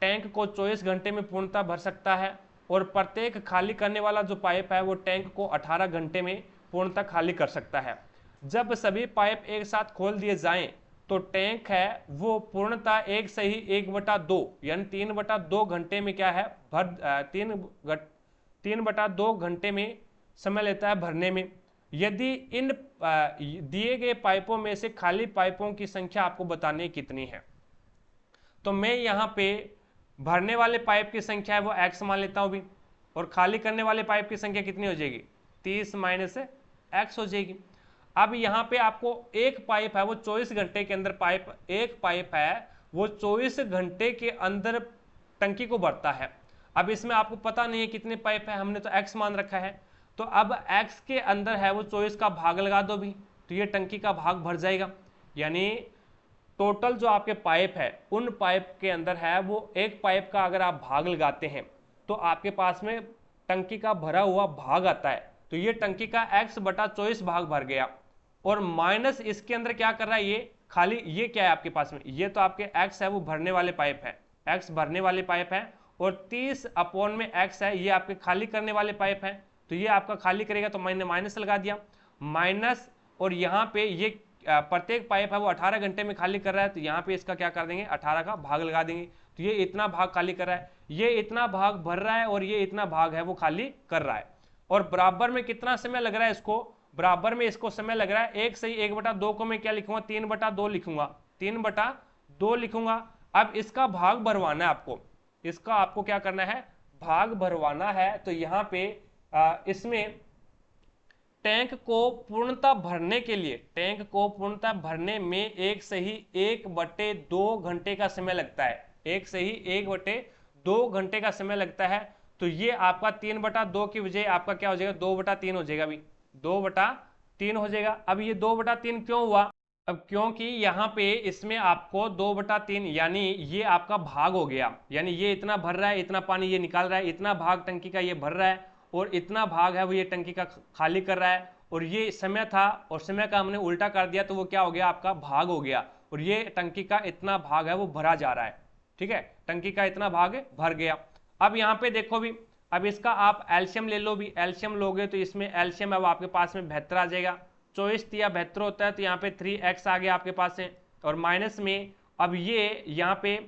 टैंक को 24 घंटे में पूर्णतः भर सकता है, और प्रत्येक खाली करने वाला जो पाइप है वो टैंक को 18 घंटे में पूर्णतः खाली कर सकता है। जब सभी पाइप एक साथ खोल दिए जाएं तो टैंक है वो पूर्णतः एक सही 1/2 यानी 3/2 घंटे में क्या है भर 3/2 घंटे में समय लेता है भरने में। यदि इन दिए गए पाइपों में से खाली पाइपों की संख्या आपको बतानी कितनी है, तो मैं यहाँ पे भरने वाले पाइप की संख्या है वो x मान लेता हूँ भी, और खाली करने वाले पाइप की संख्या कितनी हो जाएगी 30 - x हो जाएगी। अब यहाँ पे आपको एक पाइप है वो 24 घंटे के अंदर एक पाइप है वो 24 घंटे के अंदर टंकी को भरता है। अब इसमें आपको पता नहीं है कितने पाइप है, हमने तो x मान रखा है, तो अब x के अंदर है वो 24 का भाग लगा दो भी, तो ये टंकी का भाग भर जाएगा। यानी टोटल जो आपके पाइप है उन पाइप के अंदर है वो एक पाइप का अगर आप भाग लगाते हैं तो आपके पास में टंकी का भरा हुआ भाग आता है। तो ये टंकी का x/24 भाग भर गया, और माइनस इसके अंदर क्या कर रहा है, ये खाली, ये क्या है आपके पास में, ये तो आपके x है वो भरने वाले पाइप है, x भरने वाले पाइप है, और 30 में x है ये आपके खाली करने वाले पाइप है। तो ये आपका खाली करेगा तो मैंने माइनस लगा दिया, माइनस, और यहाँ पे ये प्रत्येक पाइप है वो 18 घंटे में खाली कर रहा है, तो यहाँ पे इसका क्या कर देंगे, 18 का भाग लगा देंगे। तो ये इतना भाग खाली कर रहा है, ये इतना भाग भर रहा है, और ये इतना भाग है वो खाली कर रहा है। और बराबर में कितना समय लग रहा है इसको, बराबर में इसको समय लग रहा है 1 सही 1/2 को मैं क्या लिखूंगा, 3/2 लिखूंगा, 3/2 लिखूंगा। अब इसका भाग भरवाना है आपको, इसका आपको क्या करना है, भाग भरवाना है। तो यहाँ पे इसमें टैंक को पूर्णतः भरने के लिए, टैंक को पूर्णतः भरने में 1 सही 1/2 घंटे का समय लगता है, 1 सही 1/2 घंटे का समय लगता है। तो ये आपका 3/2 की बजाय आपका क्या हो जाएगा, 2/3 हो जाएगा अभी, 2/3 हो जाएगा। अब ये 2/3 क्यों हुआ, अब क्योंकि यहाँ पे इसमें आपको 2/3 यानी ये आपका भाग हो गया, यानी ये इतना भर रहा है, इतना पानी ये निकाल रहा है, इतना भाग टंकी का ये भर रहा है, और इतना भाग है वो ये टंकी का खाली कर रहा है, और ये समय था और समय का हमने उल्टा कर दिया तो वो क्या हो गया, आपका भाग हो गया, और ये टंकी का इतना भाग है वो भरा जा रहा है। ठीक है, टंकी का इतना भाग भर गया। अब यहाँ पे देखो भी, अब इसका आप एल्शियम ले लो भी, एल्शियम लोगे तो इसमें एल्शियम है वो आपके पास में 72 आ जाएगा, 24 या 72 होता है, तो यहाँ पे 3x आ गया आपके पास से, और माइनस में अब ये यहाँ पे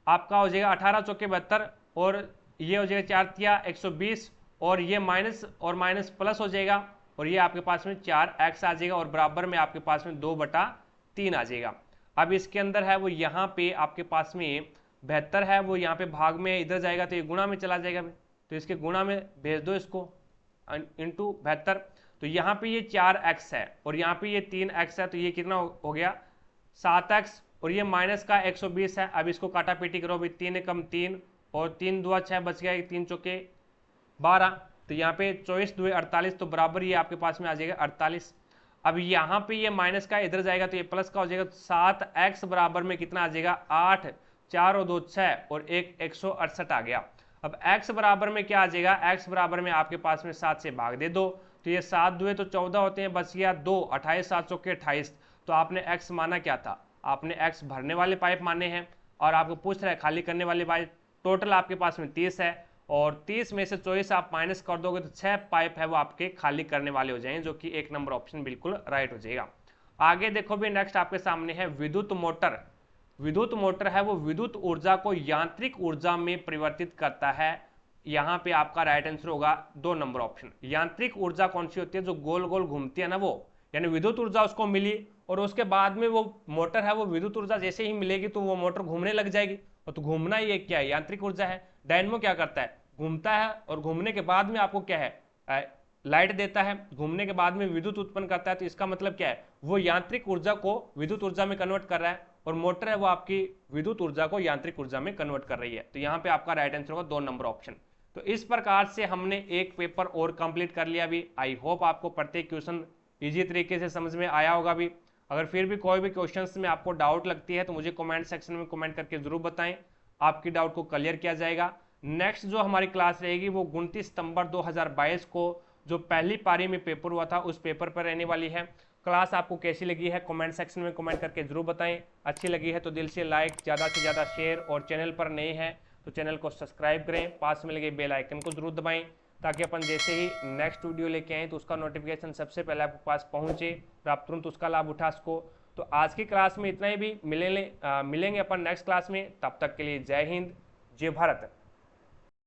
आपका हो जाएगा 18 चौके 72, और ये हो जाएगा 4 तिया 120, और ये माइनस और माइनस प्लस हो जाएगा, और ये आपके पास में 4x आ जाएगा, और बराबर में आपके पास में 2/3 आ जाएगा। अब इसके अंदर है वो यहाँ पे आपके पास में 72 है वो यहाँ पे भाग में इधर जाएगा तो ये गुणा में चला जाएगा, तो इसके गुणा में भेज दो इसको इंटू 72। तो यहाँ पे ये 4x है और यहाँ पे ये 3x है, तो ये कितना हो गया 7x, और ये माइनस का 120 है। अब इसको काटा पीटी करो भाई, 3 कम 3 और 3 2 6 बच गया, 3 चौके 12, तो यहाँ पे 24 2 48, तो बराबर ये आपके पास में आ जाएगा 48। अब यहाँ पे ये माइनस का इधर जाएगा तो ये प्लस का हो जाएगा, 7x बराबर में कितना आ जाएगा 8, 4 और 2 6 और 1 168 आ गया। अब x बराबर में क्या आ जाएगा, x बराबर में आपके पास में 7 से भाग दे दो, तो ये 7 2 तो 14 होते हैं, बच गया 2, 28 7 चौके 28। तो आपने x माना क्या था, आपने x भरने वाले पाइप माने हैं, और आपको पूछ रहा है खाली करने वाले पाइप। टोटल आपके पास में 30 है, और 30 में से 24 आप माइनस कर दोगे तो 6 पाइप है वो आपके खाली करने वाले हो जाएंगे, जो कि 1 नंबर ऑप्शन बिल्कुल राइट हो जाएगा। आगे देखो भी, नेक्स्ट आपके सामने है विद्युत मोटर। विद्युत मोटर है वो विद्युत ऊर्जा को यांत्रिक ऊर्जा में परिवर्तित करता है। यहाँ पे आपका राइट आंसर होगा 2 नंबर ऑप्शन। यांत्रिक ऊर्जा कौन सी होती है, जो गोल गोल घूमती है ना वो, यानी विद्युत ऊर्जा उसको मिली और उसके बाद में वो मोटर है वो विद्युत ऊर्जा जैसे ही मिलेगी तो वो मोटर घूमने लग जाएगी, और तो घूमना ये क्या है, यांत्रिक ऊर्जा है। डायनमो क्या करता है, घूमता है और घूमने के बाद में आपको क्या है, लाइट देता है, घूमने के बाद में विद्युत उत्पन्न करता है। तो इसका मतलब क्या है, वो यांत्रिक ऊर्जा को विद्युत ऊर्जा में कन्वर्ट कर रहा है, और मोटर है वो आपकी विद्युत ऊर्जा को यांत्रिक ऊर्जा में कन्वर्ट कर रही है। तो यहाँ पे आपका राइट आंसर होगा 2 नंबर ऑप्शन। तो इस प्रकार से हमने एक पेपर और कंप्लीट कर लिया भी। आई होप आपको प्रत्येक क्वेश्चन इजी तरीके से समझ में आया होगा भी। अगर फिर भी कोई भी क्वेश्चन में आपको डाउट लगती है तो मुझे कमेंट सेक्शन में कमेंट करके जरूर बताएं, आपकी डाउट को क्लियर किया जाएगा। नेक्स्ट जो हमारी क्लास रहेगी वो 29 सितंबर 2022 को जो पहली पारी में पेपर हुआ था उस पेपर पर रहने वाली है। क्लास आपको कैसी लगी है कमेंट सेक्शन में कमेंट करके जरूर बताएं। अच्छी लगी है तो दिल से लाइक, ज़्यादा से ज़्यादा शेयर, और चैनल पर नए हैं तो चैनल को सब्सक्राइब करें, पास में लगे बेल आइकन को जरूर दबाएं, ताकि अपन जैसे ही नेक्स्ट वीडियो लेके आएँ तो उसका नोटिफिकेशन सबसे पहले आपके पास पहुँचे और आप तुरंत उसका लाभ उठा सको। तो आज की क्लास में इतना ही भी, मिलेंगे अपन नेक्स्ट क्लास में। तब तक के लिए जय हिंद, जय भारत।